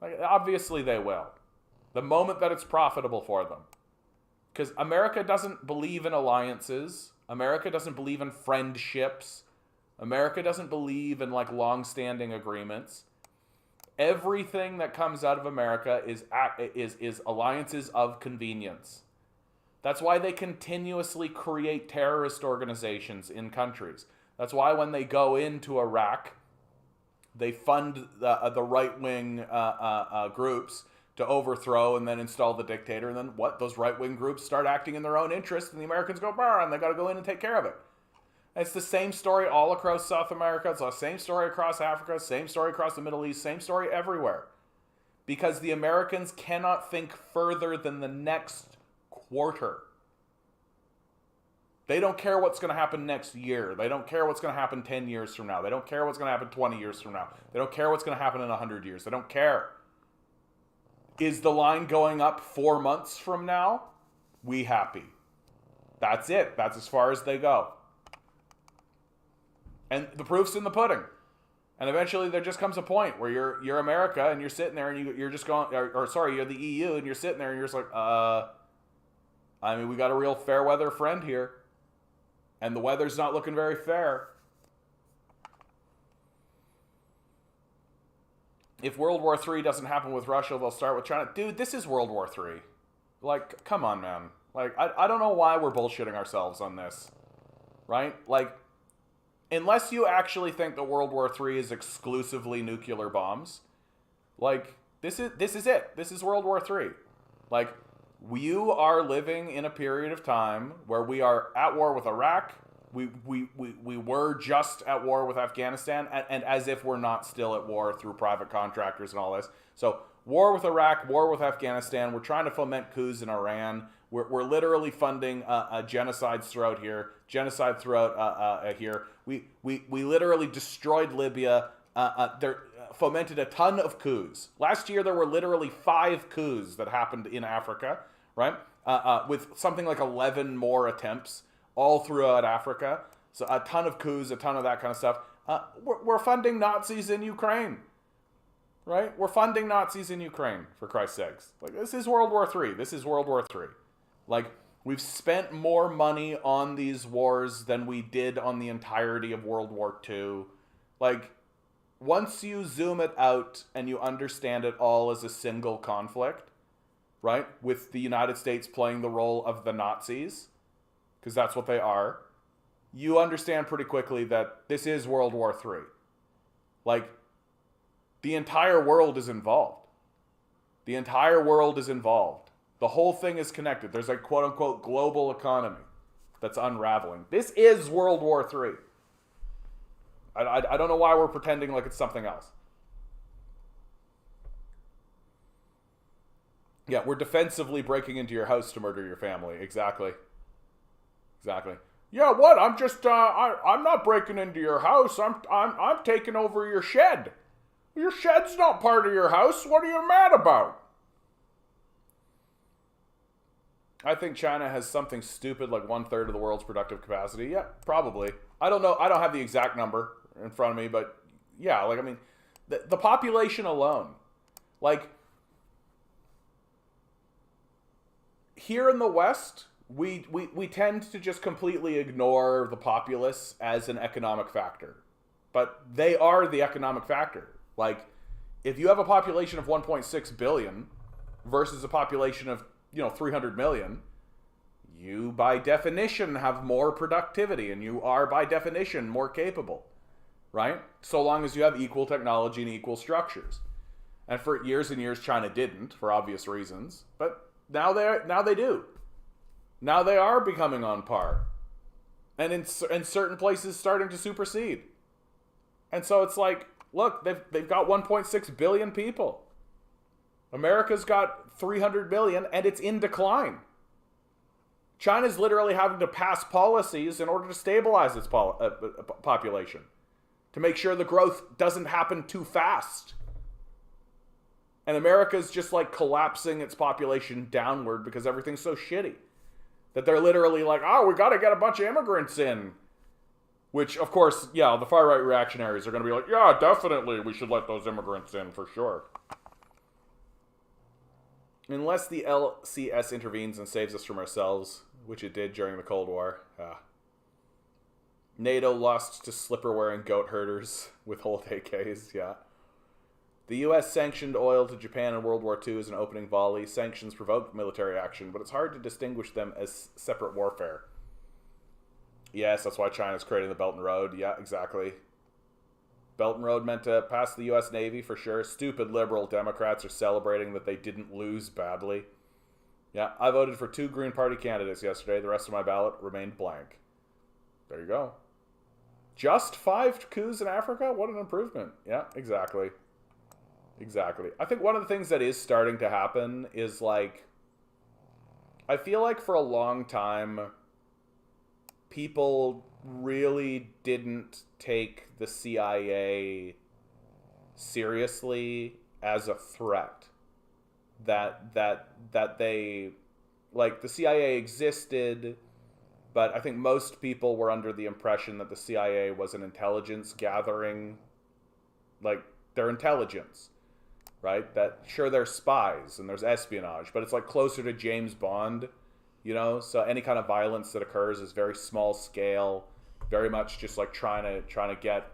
Like, obviously they will. The moment that it's profitable for them. Because America doesn't believe in alliances. America doesn't believe in friendships. America doesn't believe in, like, long-standing agreements. Everything that comes out of America is alliances of convenience. That's why they continuously create terrorist organizations in countries. That's why when they go into Iraq, they fund the right-wing groups to overthrow and then install the dictator. And then those right-wing groups start acting in their own interest, and the Americans go, "Brr," and they got to go in and take care of it. It's the same story all across South America. It's the same story across Africa, same story across the Middle East, same story everywhere. Because the Americans cannot think further than the next quarter. They don't care what's going to happen next year. They don't care what's going to happen 10 years from now. They don't care what's going to happen 20 years from now. They don't care what's going to happen in 100 years. They don't care. Is the line going up 4 months from now? We happy. That's it. That's as far as they go. And the proof's in the pudding. And eventually there just comes a point where you're America and you're sitting there and you're just going, or sorry, you're the EU and you're sitting there and you're just like, I mean, we got a real fair weather friend here. And the weather's not looking very fair. If World War III doesn't happen with Russia, they'll start with China. Dude, this is World War III. Like, come on, man. Like, I don't know why we're bullshitting ourselves on this. Right? Like, unless you actually think that World War III is exclusively nuclear bombs, like, this is it. This is World War III. Like, you are living in a period of time where we are at war with Iraq. We were just at war with Afghanistan, and as if we're not still at war through private contractors and all this. So, war with Iraq, war with Afghanistan. We're trying to foment coups in Iran. We're literally funding genocides throughout here, genocide throughout here. We literally destroyed Libya. Fomented a ton of coups. Last year, there were literally 5 coups that happened in Africa, right? With something like 11 more attempts all throughout Africa. So a ton of coups, a ton of that kind of stuff. We're funding Nazis in Ukraine, right? We're funding Nazis in Ukraine, for Christ's sakes. Like, this is World War III. This is World War III. Like, we've spent more money on these wars than we did on the entirety of World War II. Like, once you zoom it out and you understand it all as a single conflict, right? With the United States playing the role of the Nazis, because that's what they are, you understand pretty quickly that this is World War III. Like, the entire world is involved. The entire world is involved. The whole thing is connected. There's a quote-unquote global economy that's unraveling. This is World War III. I don't know why we're pretending like it's something else. Yeah, we're defensively breaking into your house to murder your family. Exactly. Exactly. Yeah, what? I'm just I'm not breaking into your house. I'm taking over your shed. Your shed's not part of your house. What are you mad about? I think China has something stupid like 1/3 of the world's productive capacity. Yeah, probably. I don't know. I don't have the exact number in front of me, but yeah, like, I mean, the population alone, like, here in the West, we tend to just completely ignore the populace as an economic factor, but they are the economic factor. Like, if you have a population of 1.6 billion versus a population of 300 million, you by definition have more productivity and you are by definition more capable, right? So long as you have equal technology and equal structures. And for years and years, China didn't, for obvious reasons, but now they do. Now they are becoming on par, and in certain places starting to supersede. And so it's like, look, they've got 1.6 billion people. America's got 300 million, and it's in decline. China's literally having to pass policies in order to stabilize its population, to make sure the growth doesn't happen too fast. And America's just like collapsing its population downward because everything's so shitty that they're literally like, oh, we got to get a bunch of immigrants in. Which, of course, yeah, the far-right reactionaries are going to be like, yeah, definitely, we should let those immigrants in for sure. Unless the LCS intervenes and saves us from ourselves, which it did during the Cold War. NATO lost to slipper-wearing goat herders with old AKs, yeah. The U.S. sanctioned oil to Japan in World War II as an opening volley. Sanctions provoked military action, but it's hard to distinguish them as separate warfare. Yes, that's why China's creating the Belt and Road. Yeah, exactly. Belt and Road meant to pass the U.S. Navy for sure. Stupid liberal Democrats are celebrating that they didn't lose badly. Yeah, I voted for 2 Green Party candidates yesterday. The rest of my ballot remained blank. There you go. Just 5 coups in Africa? What an improvement. Yeah, exactly. Exactly. I think one of the things that is starting to happen is, like, I feel like for a long time, people really didn't take the CIA seriously as a threat. that they, like, the CIA existed, but I think most people were under the impression that the CIA was an intelligence gathering, like, their intelligence, right? That sure, there's spies and there's espionage, but it's like closer to James Bond, you know. So any kind of violence that occurs is very small scale, very much just like trying to get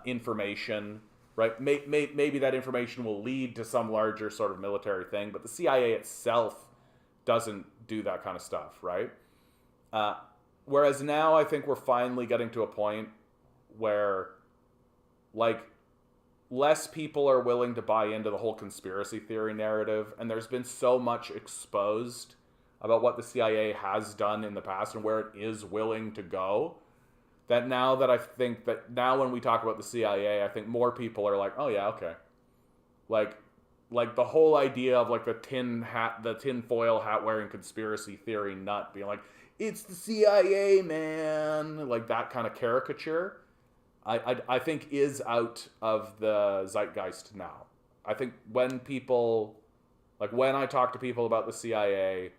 information, right? Maybe that information will lead to some larger sort of military thing, but the CIA itself doesn't do that kind of stuff, right? Whereas now I think we're finally getting to a point where, like, less people are willing to buy into the whole conspiracy theory narrative, and there's been so much exposed about what the CIA has done in the past and where it is willing to go, that now that I think that now when we talk about the CIA, I think more people are like, oh yeah, okay. Like the whole idea of like the tinfoil hat wearing conspiracy theory nut being like, it's the CIA, man, like that kind of caricature, I think is out of the zeitgeist now. I think when people, like when I talk to people about the CIA,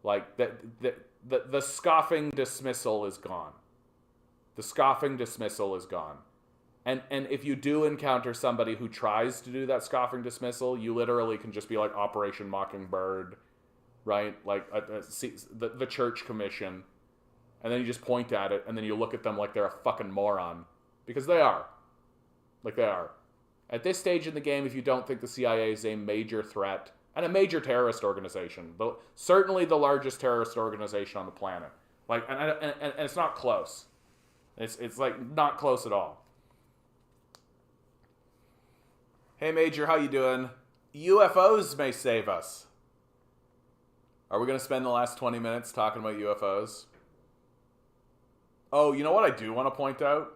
like the scoffing dismissal is gone. The scoffing dismissal is gone. And if you do encounter somebody who tries to do that scoffing dismissal, you literally can just be like Operation Mockingbird, right? Like the Church Commission. And then you just point at it, and then you look at them like they're a fucking moron. Because they are. Like they are. At this stage in the game, if you don't think the CIA is a major threat, and a major terrorist organization, but certainly the largest terrorist organization on the planet. Like, and it's not close. It's like not close at all. Hey Major, how you doing? UFOs may save us. Are we going to spend the last 20 minutes talking about UFOs? Oh, you know what I do want to point out?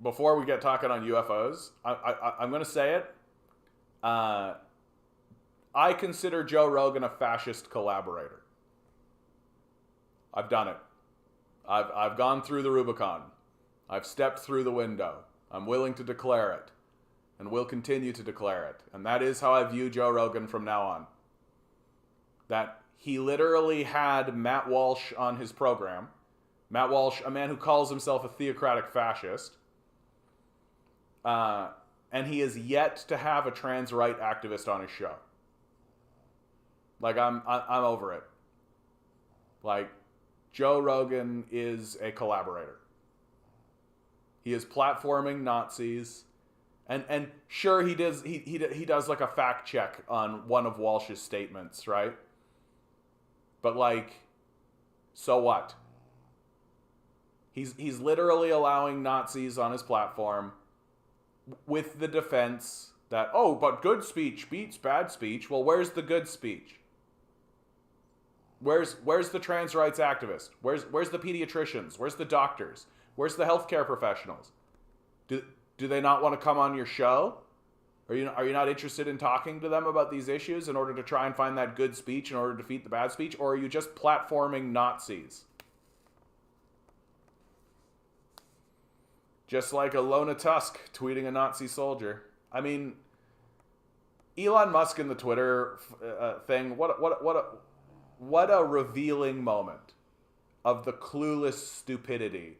Before we get talking on UFOs, I'm going to say it. I consider Joe Rogan a fascist collaborator. I've done it. I've gone through the Rubicon. I've stepped through the window. I'm willing to declare it. And will continue to declare it. And that is how I view Joe Rogan from now on. That he literally had Matt Walsh on his program. Matt Walsh, a man who calls himself a theocratic fascist. And he is yet to have a trans right activist on his show. Like, I'm over it. Like, Joe Rogan is a collaborator. He is platforming Nazis. And sure, he does like a fact check on one of Walsh's statements, right? But like, so what? He's literally allowing Nazis on his platform with the defense that, oh, but good speech beats bad speech. Well, where's the good speech? Where's the trans rights activists? Where's the pediatricians? Where's the doctors? Where's the healthcare professionals? Do they not want to come on your show? Are you not interested in talking to them about these issues in order to try and find that good speech in order to defeat the bad speech? Or are you just platforming Nazis? Just like Ilona Tusk tweeting a Nazi soldier. I mean, Elon Musk in the Twitter thing, what a revealing moment of the clueless stupidity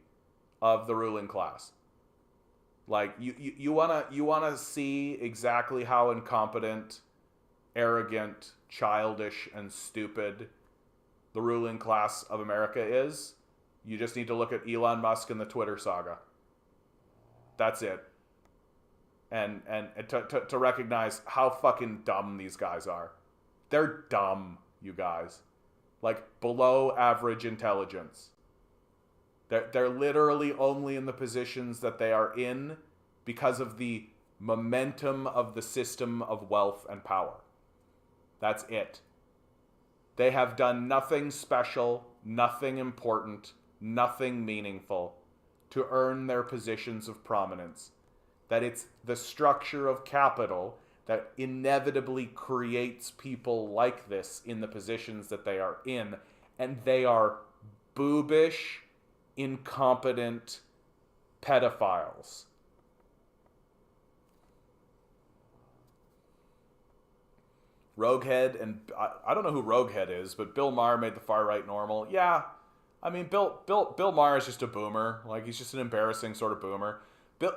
of the ruling class. Like, you wanna see exactly how incompetent, arrogant, childish, and stupid the ruling class of America is? You just need to look at Elon Musk and the Twitter saga. That's it. And to recognize how fucking dumb these guys are. They're dumb, you guys. Like, below average intelligence. They're literally only in the positions that they are in because of the momentum of the system of wealth and power. That's it. They have done nothing special, nothing important, nothing meaningful to earn their positions of prominence. That it's the structure of capital that inevitably creates people like this in the positions that they are in, and they are boobish, incompetent pedophiles. Roguehead, and I don't know who Roguehead is, but Bill Maher made the far right normal. Yeah, I mean Bill Maher is just a boomer. Like, he's just an embarrassing sort of boomer.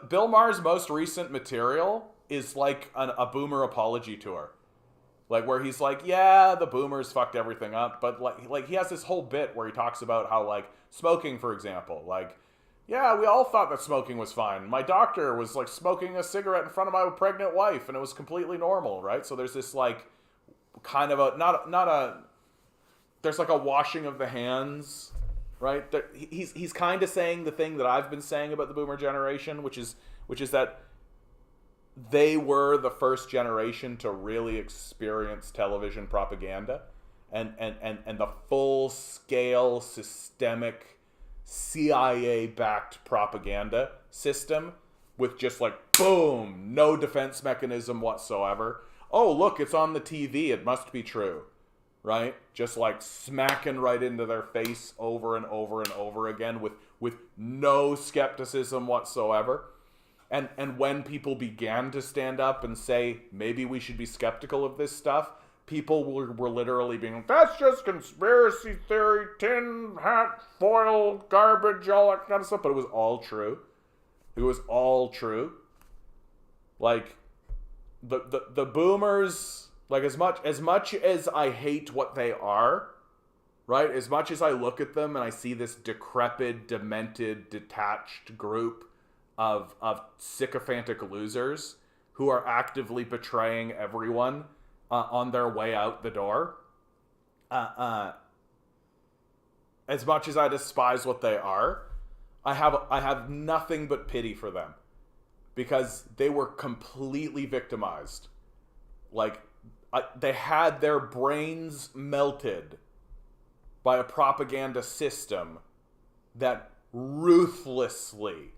Bill Maher's most recent material is like a boomer apology tour, like where he's like, yeah, the boomers fucked everything up, but like he has this whole bit where he talks about how, like, smoking, for example, like, yeah, we all thought that smoking was fine. My doctor was like smoking a cigarette in front of my pregnant wife, and it was completely normal, right? So there's this like kind of a not a there's like a washing of the hands, right? He's kind of saying the thing that I've been saying about the boomer generation, which is that they were the first generation to really experience television propaganda and the full scale systemic CIA-backed propaganda system with just like, boom, no defense mechanism whatsoever. Oh, look, it's on the TV. It must be true, right? Just like smacking right into their face over and over and over again with no skepticism whatsoever. And when people began to stand up and say, maybe we should be skeptical of this stuff, people were literally being, that's just conspiracy theory, tin hat, foil, garbage, all that kind of stuff. But it was all true. It was all true. Like, the boomers, like, as much as I hate what they are, right? As much as I look at them and I see this decrepit, demented, detached group of sycophantic losers who are actively betraying everyone on their way out the door. As much as I despise what they are, I have nothing but pity for them, because they were completely victimized. Like, they had their brains melted by a propaganda system that ruthlessly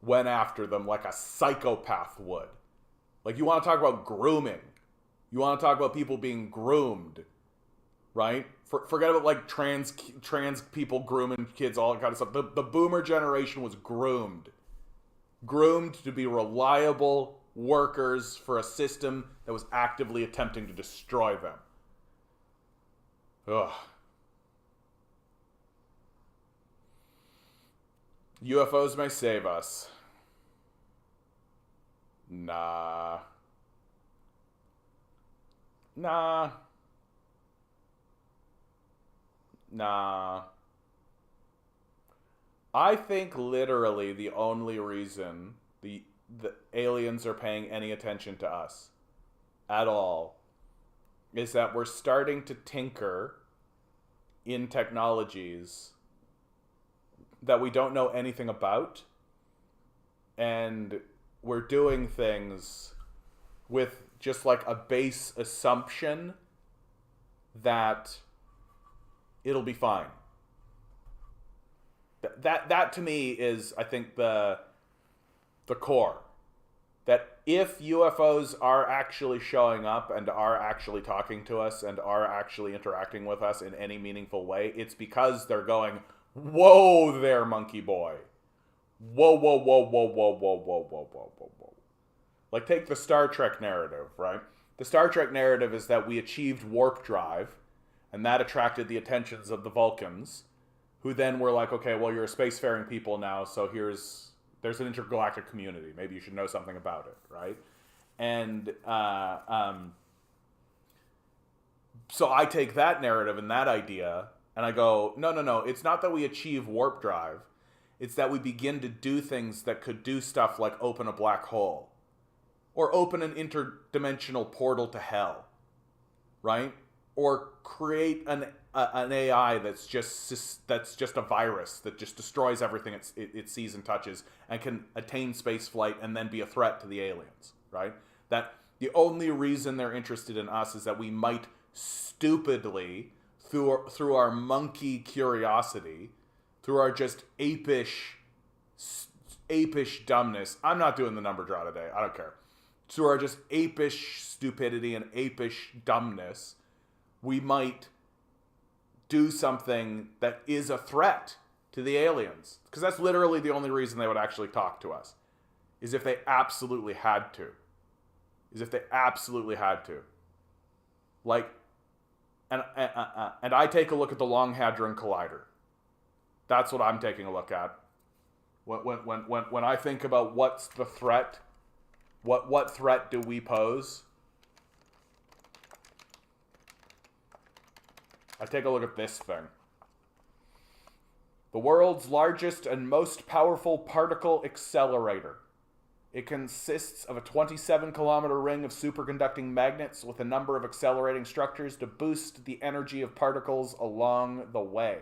went after them like a psychopath would. Like, you want to talk about grooming. You want to talk about people being groomed, right? Forget about like trans people grooming kids, all that kind of stuff. The boomer generation was groomed to be reliable workers for a system that was actively attempting to destroy them. Ugh. UFOs may save us. Nah. I think literally the only reason the aliens are paying any attention to us at all is that we're starting to tinker in technologies that we don't know anything about, and we're doing things with just like a base assumption that it'll be fine. That to me is, I think, the core. That if UFOs are actually showing up and are actually talking to us and are actually interacting with us in any meaningful way, it's because they're going, whoa there, monkey boy. Whoa, whoa, whoa, whoa, whoa, whoa, whoa, whoa, whoa, whoa, whoa. Like, take the Star Trek narrative, right? The Star Trek narrative is that we achieved warp drive, and that attracted the attentions of the Vulcans, who then were like, okay, well, you're a spacefaring people now, so there's an intergalactic community. Maybe you should know something about it, right? And so I take that narrative and that idea, and I go, no, it's not that we achieve warp drive. It's that we begin to do things that could do stuff like open a black hole or open an interdimensional portal to hell, right? Or create an AI that's just a virus that just destroys everything it sees and touches and can attain space flight and then be a threat to the aliens, right? That the only reason they're interested in us is that we might stupidly, through our monkey curiosity, through our just apish dumbness. I'm not doing the number draw today. I don't care. Through our just apish stupidity and apish dumbness, we might do something that is a threat to the aliens. Because that's literally the only reason they would actually talk to us. Is if they absolutely had to. Like, and I take a look at the Long Hadron Collider. That's what I'm taking a look at. When I think about what's the threat, what threat do we pose? I take a look at this thing. The world's largest and most powerful particle accelerator. It consists of a 27-kilometer ring of superconducting magnets with a number of accelerating structures to boost the energy of particles along the way.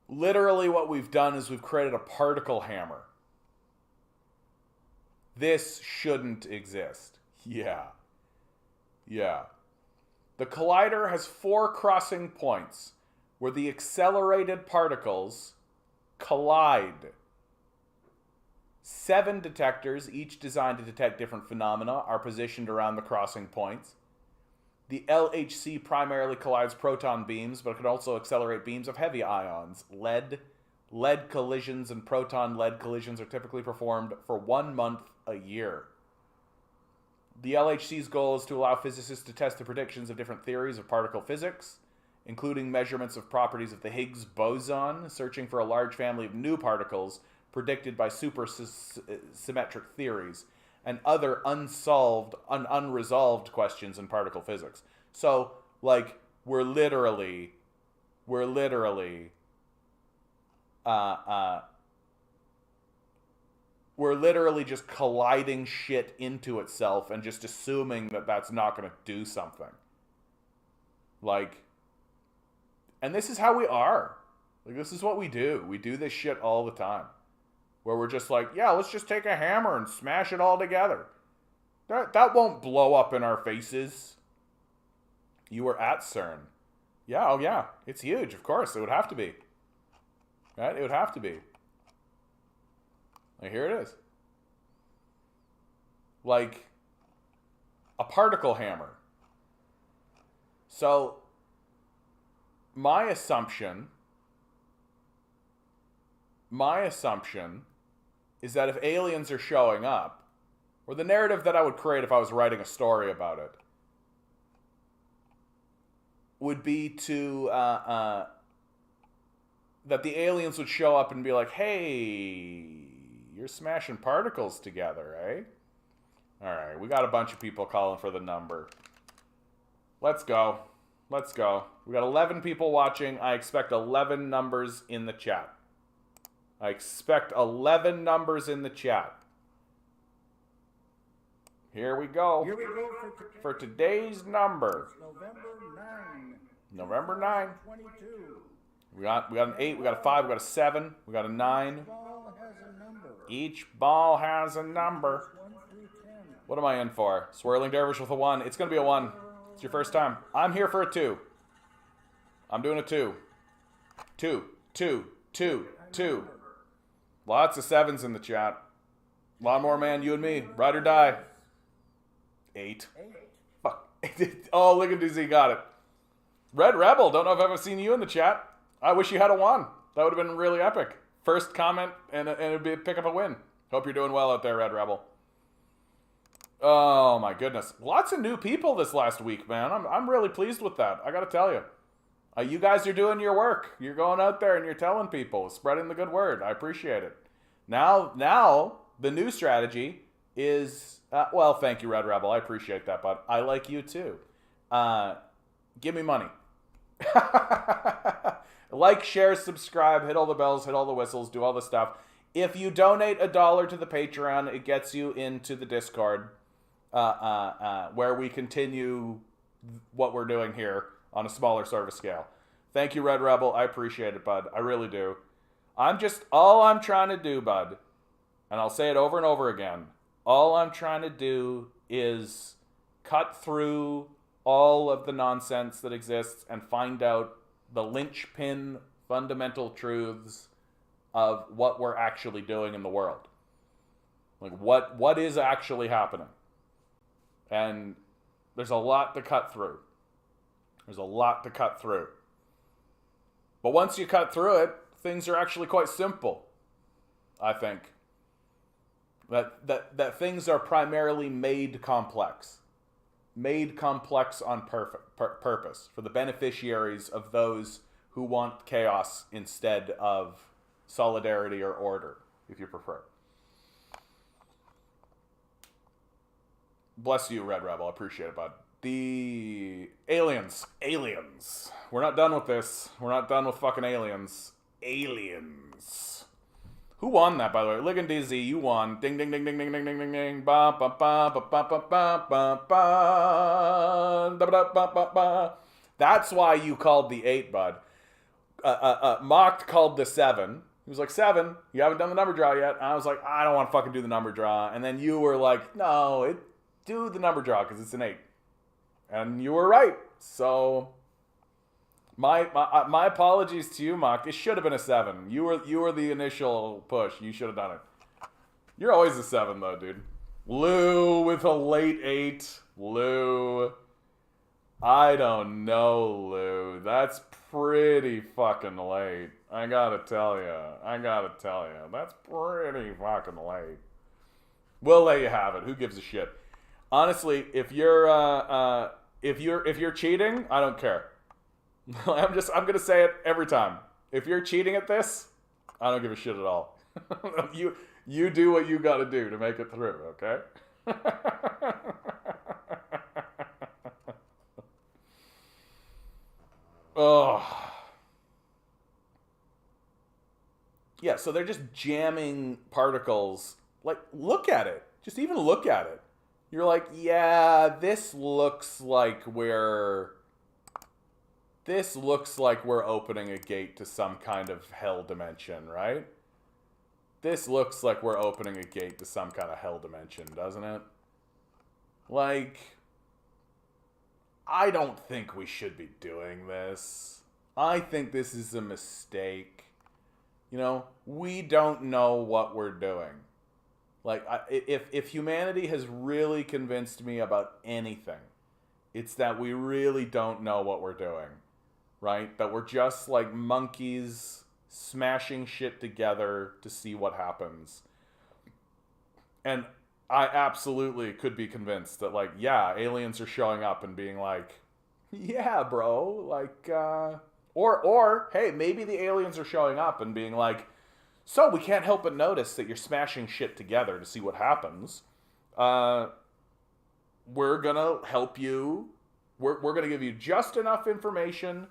Literally what we've done is we've created a particle hammer. This shouldn't exist. Yeah. The collider has 4 crossing points where the accelerated particles collide. 7 detectors, each designed to detect different phenomena, are positioned around the crossing points. The LHC primarily collides proton beams, but can also accelerate beams of heavy ions. Lead collisions and proton-lead collisions are typically performed for 1 month a year. The LHC's goal is to allow physicists to test the predictions of different theories of particle physics, including measurements of properties of the Higgs boson, searching for a large family of new particles predicted by supersymmetric theories, and other unresolved questions in particle physics. So, like, we're literally just colliding shit into itself and just assuming that that's not going to do something. Like, and this is how we are. Like, this is what we do. We do this shit all the time. Where we're just like, yeah, let's just take a hammer and smash it all together. That won't blow up in our faces. You were at CERN. Yeah, oh yeah. It's huge, of course. It would have to be. Right? It would have to be. And here it is. Like a particle hammer. So, my assumption is that if aliens are showing up, or the narrative that I would create if I was writing a story about it, would be to, that the aliens would show up and be like, hey, you're smashing particles together, eh? Alright, we got a bunch of people calling for the number. Let's go. We got 11 people watching. I expect 11 numbers in the chat. Here we go. For today's number. November 9. 22. We got an 8, we got a 5, we got a 7, we got a 9. Each ball has a number. What am I in for? Swirling Dervish with a 1. It's going to be a 1. It's your first time. I'm here for a 2. I'm doing a 2. 2. Lots of 7s in the chat. Lawnmower Man, you and me. Ride or die. 8. Fuck. Oh, look at DZ, got it. Red Rebel, don't know if I've ever seen you in the chat. I wish you had a 1. That would have been really epic. First comment, and it'd be pick up a win. Hope you're doing well out there, Red Rebel. Oh my goodness. Lots of new people this last week, man. I'm really pleased with that. I gotta tell you. You guys are doing your work. You're going out there and you're telling people, spreading the good word. I appreciate it. Now the new strategy is, well, thank you, Red Rebel. I appreciate that, bud. I like you too. Give me money. Like, share, subscribe, hit all the bells, hit all the whistles, do all the stuff. If you donate $1 to the Patreon, it gets you into the Discord, where we continue what we're doing here on a smaller service scale. Thank you, Red Rebel. I appreciate it, bud. I really do. All I'm trying to do, bud, and I'll say it over and over again, all I'm trying to do is cut through all of the nonsense that exists and find out the linchpin fundamental truths of what we're actually doing in the world. Like, what is actually happening? And there's a lot to cut through. But once you cut through it, things are actually quite simple, I think. That things are primarily made complex on purpose for the beneficiaries of those who want chaos instead of solidarity or order, if you prefer. Bless you, Red Rebel. I appreciate it, bud. The aliens. We're not done with this. We're not done with fucking aliens. Aliens. Who won that, by the way? Ligon DZ, you won. Ding, ding, ding, ding, ding, ding, ding, ding, ding. Ba, ba, ba, ba, ba, ba, ba, ba, ba, da, ba, ba, ba, ba. That's why you called the 8, bud. Mocked called the 7. He was like, 7, you haven't done the number draw yet. And I was like, I don't want to fucking do the number draw. And then you were like, no, do the number draw because it's an 8. And you were right. So my apologies to you, Mock. It should have been a 7. You were the initial push. You should have done it. You're always a 7 though, dude. Lou with a late 8. Lou. I don't know, Lou. That's pretty fucking late. I gotta tell you. That's pretty fucking late. We'll let you have it. Who gives a shit? Honestly, if you're cheating, I don't care. I'm gonna say it every time. If you're cheating at this, I don't give a shit at all. You do what you gotta do to make it through, okay? Oh. Yeah, so they're just jamming particles. Like, look at it. Just even look at it. You're like, yeah, this looks like we're opening a gate to some kind of hell dimension, right? This looks like we're opening a gate to some kind of hell dimension, doesn't it? Like, I don't think we should be doing this. I think this is a mistake. You know, we don't know what we're doing. Like, if humanity has really convinced me about anything, it's that we really don't know what we're doing, right? That we're just like monkeys smashing shit together to see what happens. And I absolutely could be convinced that, like, yeah, aliens are showing up and being like, yeah, bro, like, or hey, maybe the aliens are showing up and being like, so we can't help but notice that you're smashing shit together to see what happens. We're gonna help you. We're gonna give you just enough information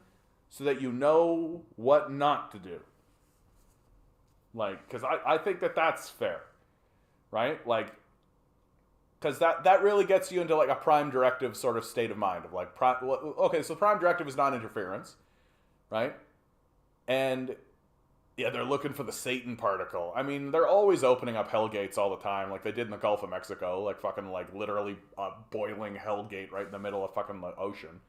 so that you know what not to do. Like, because I think that's fair, right? Like, because that really gets you into like a prime directive sort of state of mind of like, okay, so prime directive is non-interference, right? And yeah, they're looking for the Satan particle. I mean, they're always opening up hell gates all the time, like they did in the Gulf of Mexico, like fucking like literally a boiling hell gate right in the middle of fucking the ocean.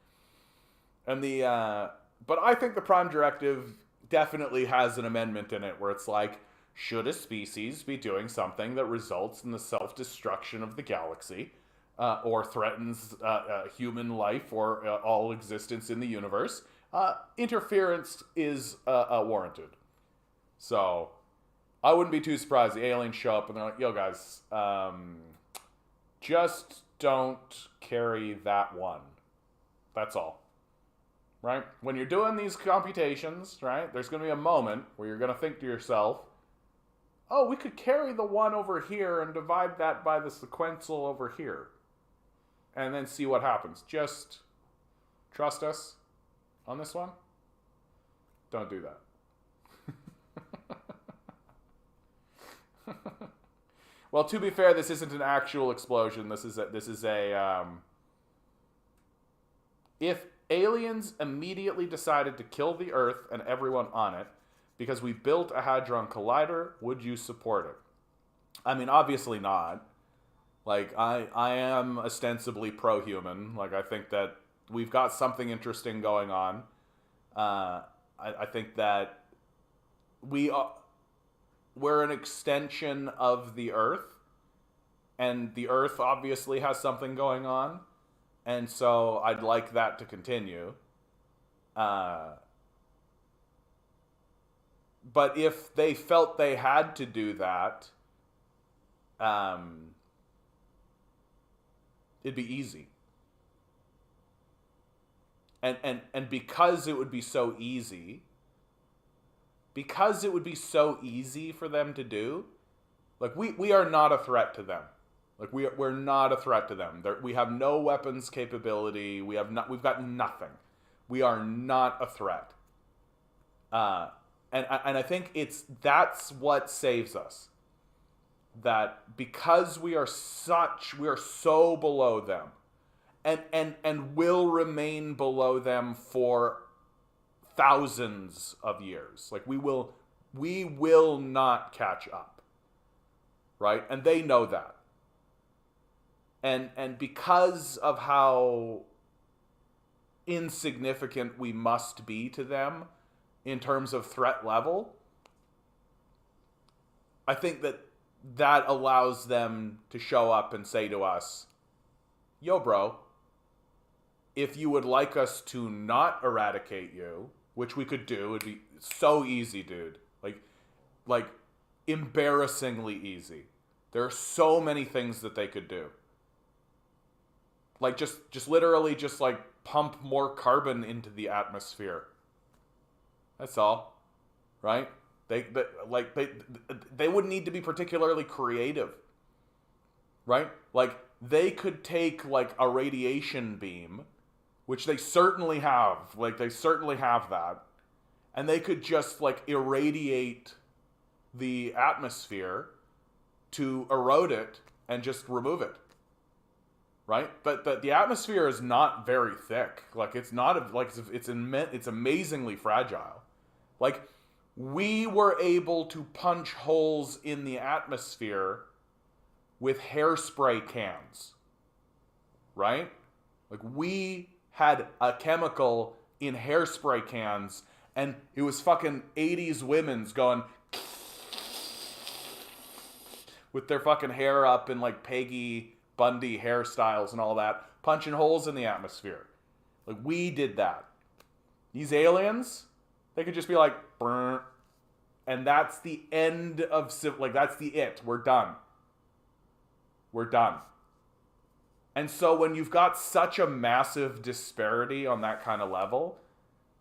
And but I think the prime directive definitely has an amendment in it where it's like, should a species be doing something that results in the self-destruction of the galaxy, or threatens human life or all existence in the universe, interference is warranted. So, I wouldn't be too surprised the aliens show up and they're like, yo guys, just don't carry that one. That's all. Right? When you're doing these computations, right, there's going to be a moment where you're going to think to yourself, oh, we could carry the one over here and divide that by the sequential over here. And then see what happens. Just trust us on this one. Don't do that. Well, to be fair, this isn't an actual explosion. This is a if aliens immediately decided to kill the Earth and everyone on it because we built a Hadron Collider, would you support it? I mean, obviously not. Like, I am ostensibly pro-human. Like, I think that we've got something interesting going on. I think that we're an extension of the Earth, and the Earth obviously has something going on, and so I'd like that to continue. But if they felt they had to do that, it'd be easy. And because it would be so easy, for them to do, like we are not a threat to them. Like we're not a threat to them. We have no weapons capability. We've got nothing. We are not a threat. And I think that's what saves us. That because we are so below them, and will remain below them for thousands of years. Like we will not catch up. Right? And they know that. And because of how insignificant we must be to them in terms of threat level, I think that allows them to show up and say to us, yo, bro, if you would like us to not eradicate you, which we could do, it'd be so easy, dude. Like embarrassingly easy. There are so many things that they could do. Like just literally just like pump more carbon into the atmosphere. That's all. Right? They wouldn't need to be particularly creative. Right? Like they could take like a radiation beam, which they certainly have. Like they certainly have that. And they could just like irradiate the atmosphere to erode it and just remove it. Right? But the atmosphere is not very thick. Like it's not like it's amazingly fragile. Like we were able to punch holes in the atmosphere with hairspray cans. Right? Like we had a chemical in hairspray cans and it was fucking 80s women's going with their fucking hair up in like Peggy Bundy hairstyles and all that, punching holes in the atmosphere. Like, we did that. These aliens, they could just be like, brr, and that's the end of, like, that's the it. We're done. We're done. And so when you've got such a massive disparity on that kind of level,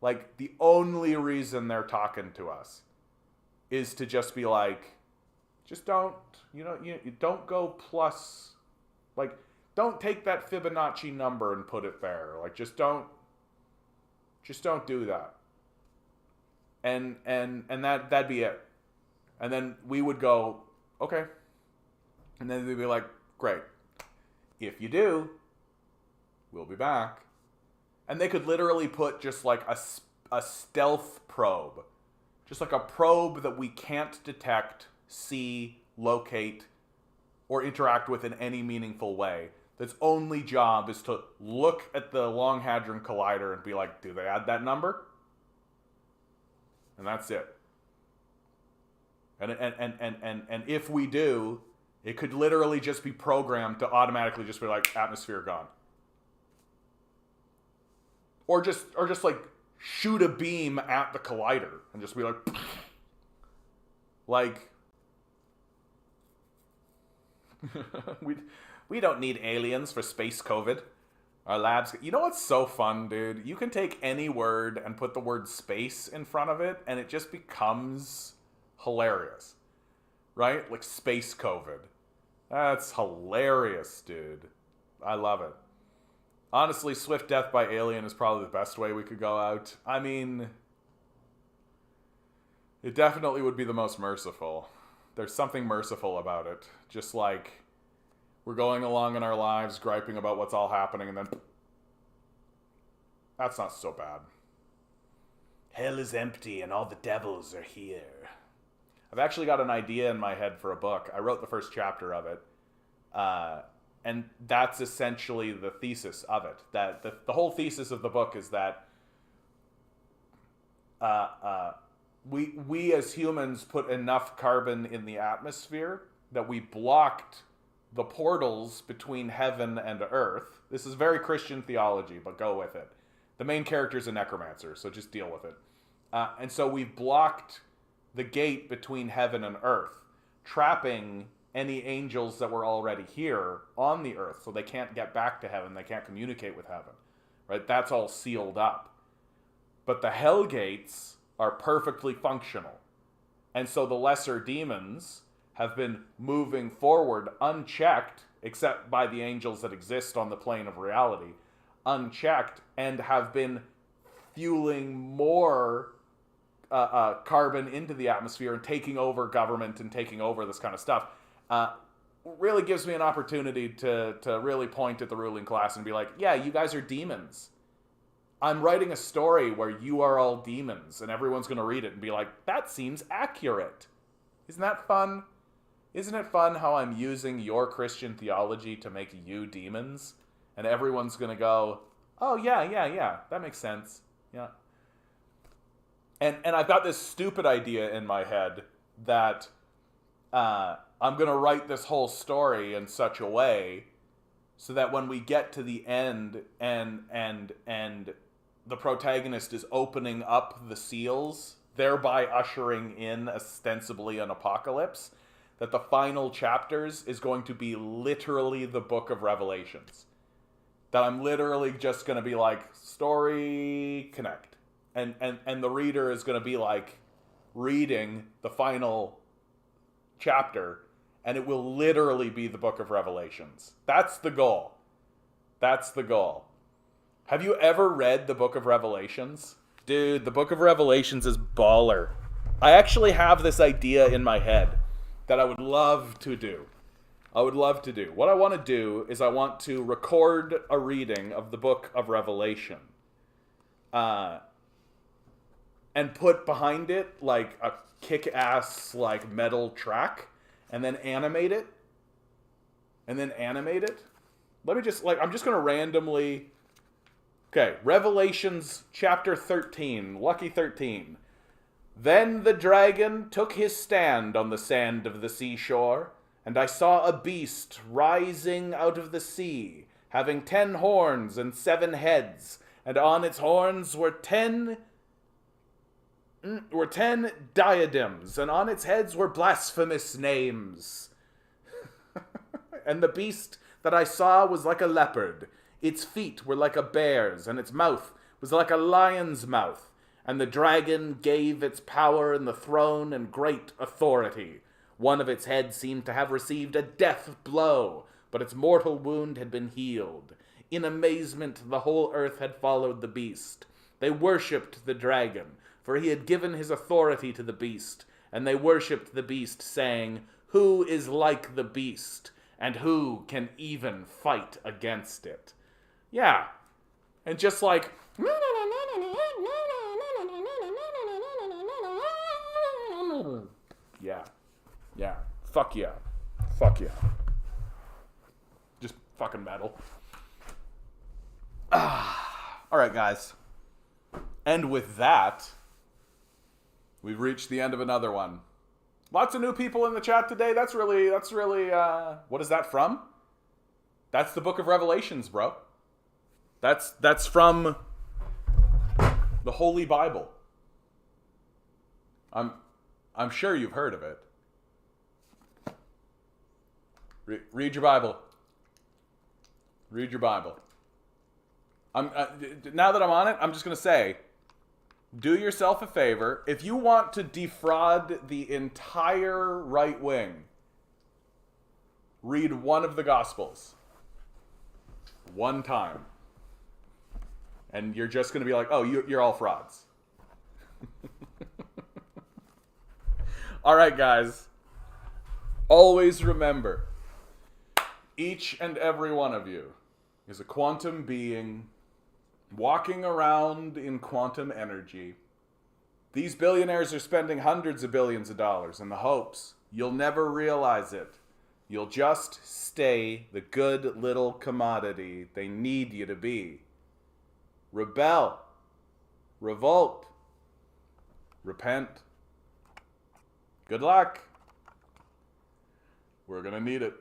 like, the only reason they're talking to us is to just be like, just don't, you don't go plus, like, don't take that Fibonacci number and put it there. Like, just don't do that. And that'd be it. And then we would go, okay. And then they'd be like, great. If you do, we'll be back. And they could literally put just like a stealth probe. Just like a probe that we can't detect, see, locate, or interact with in any meaningful way. Its only job is to look at the Long Hadron Collider and be like, do they add that number? And that's it. And if we do, it could literally just be programmed to automatically just be like, atmosphere gone. Or just like shoot a beam at the collider and just be like, like, we don't need aliens for space COVID. Our labs, you know what's so fun, dude? You can take any word and put the word space in front of it, and it just becomes hilarious, right? Like space COVID. That's hilarious, dude. I love it. Honestly, swift death by alien is probably the best way we could go out. I mean, it definitely would be the most merciful. There's something merciful about it. Just like we're going along in our lives griping about what's all happening, and then that's not so bad. Hell is empty and all the devils are here. I've actually got an idea in my head for a book. I wrote the first chapter of it. And that's essentially the thesis of it. That the whole thesis of the book is that we as humans put enough carbon in the atmosphere that we blocked the portals between heaven and earth. This is very Christian theology, but go with it. The main character is a necromancer, so just deal with it. And so we've blocked the gate between heaven and earth, trapping any angels that were already here on the earth, so they can't get back to heaven, they can't communicate with heaven, right? That's all sealed up. But the hell gates are perfectly functional. And so the lesser demons have been moving forward unchecked, except by the angels that exist on the plane of reality, unchecked, and have been fueling more carbon into the atmosphere and taking over government and taking over this kind of stuff. Really gives me an opportunity to really point at the ruling class and be like, yeah, you guys are demons. I'm writing a story where you are all demons, and everyone's going to read it and be like, that seems accurate. Isn't that fun? Isn't it fun how I'm using your Christian theology to make you demons? And everyone's going to go, oh, yeah, that makes sense. Yeah. And I've got this stupid idea in my head that I'm going to write this whole story in such a way so that when we get to the end and the protagonist is opening up the seals, thereby ushering in ostensibly an apocalypse, that the final chapters is going to be literally the book of Revelations. That I'm literally just going to be like, story connect. And the reader is going to be like reading the final chapter, and it will literally be the book of Revelations. That's the goal. That's the goal. Have you ever read the book of Revelations? Dude, the book of Revelations is baller. I actually have this idea in my head that I would love to do. What I want to do is I want to record a reading of the book of Revelation. And put behind it like a kick-ass like metal track, and then animate it. Let me just I'm just gonna randomly. Okay, Revelations chapter 13, lucky 13. Then the dragon took his stand on the sand of the seashore, and I saw a beast rising out of the sea, having 10 horns and 7 heads, and on its horns were 10 diadems, and on its heads were blasphemous names. And the beast that I saw was like a leopard. Its feet were like a bear's, and its mouth was like a lion's mouth. And the dragon gave its power and the throne and great authority. One of its heads seemed to have received a death blow, but its mortal wound had been healed. In amazement, the whole earth had followed the beast. They worshipped the dragon, for he had given his authority to the beast. And they worshipped the beast, saying, "Who is like the beast? And who can even fight against it?" Yeah. And just like... Yeah. Yeah. Fuck yeah. Fuck yeah. Just fucking metal. Alright, guys. And with that, we've reached the end of another one. Lots of new people in the chat today. That's really, what is that from? That's the book of Revelations, bro. That's from the Holy Bible. I'm sure you've heard of it. Read your Bible. Read your Bible. Now that I'm on it, I'm just going to say, do yourself a favor. If you want to defraud the entire right wing, read one of the Gospels. One time. And you're just going to be like, oh, you're all frauds. All right, guys. Always remember, each and every one of you is a quantum being walking around in quantum energy. These billionaires are spending hundreds of billions of dollars in the hopes you'll never realize it. You'll just stay the good little commodity they need you to be. Rebel. Revolt. Repent. Good luck. We're gonna need it.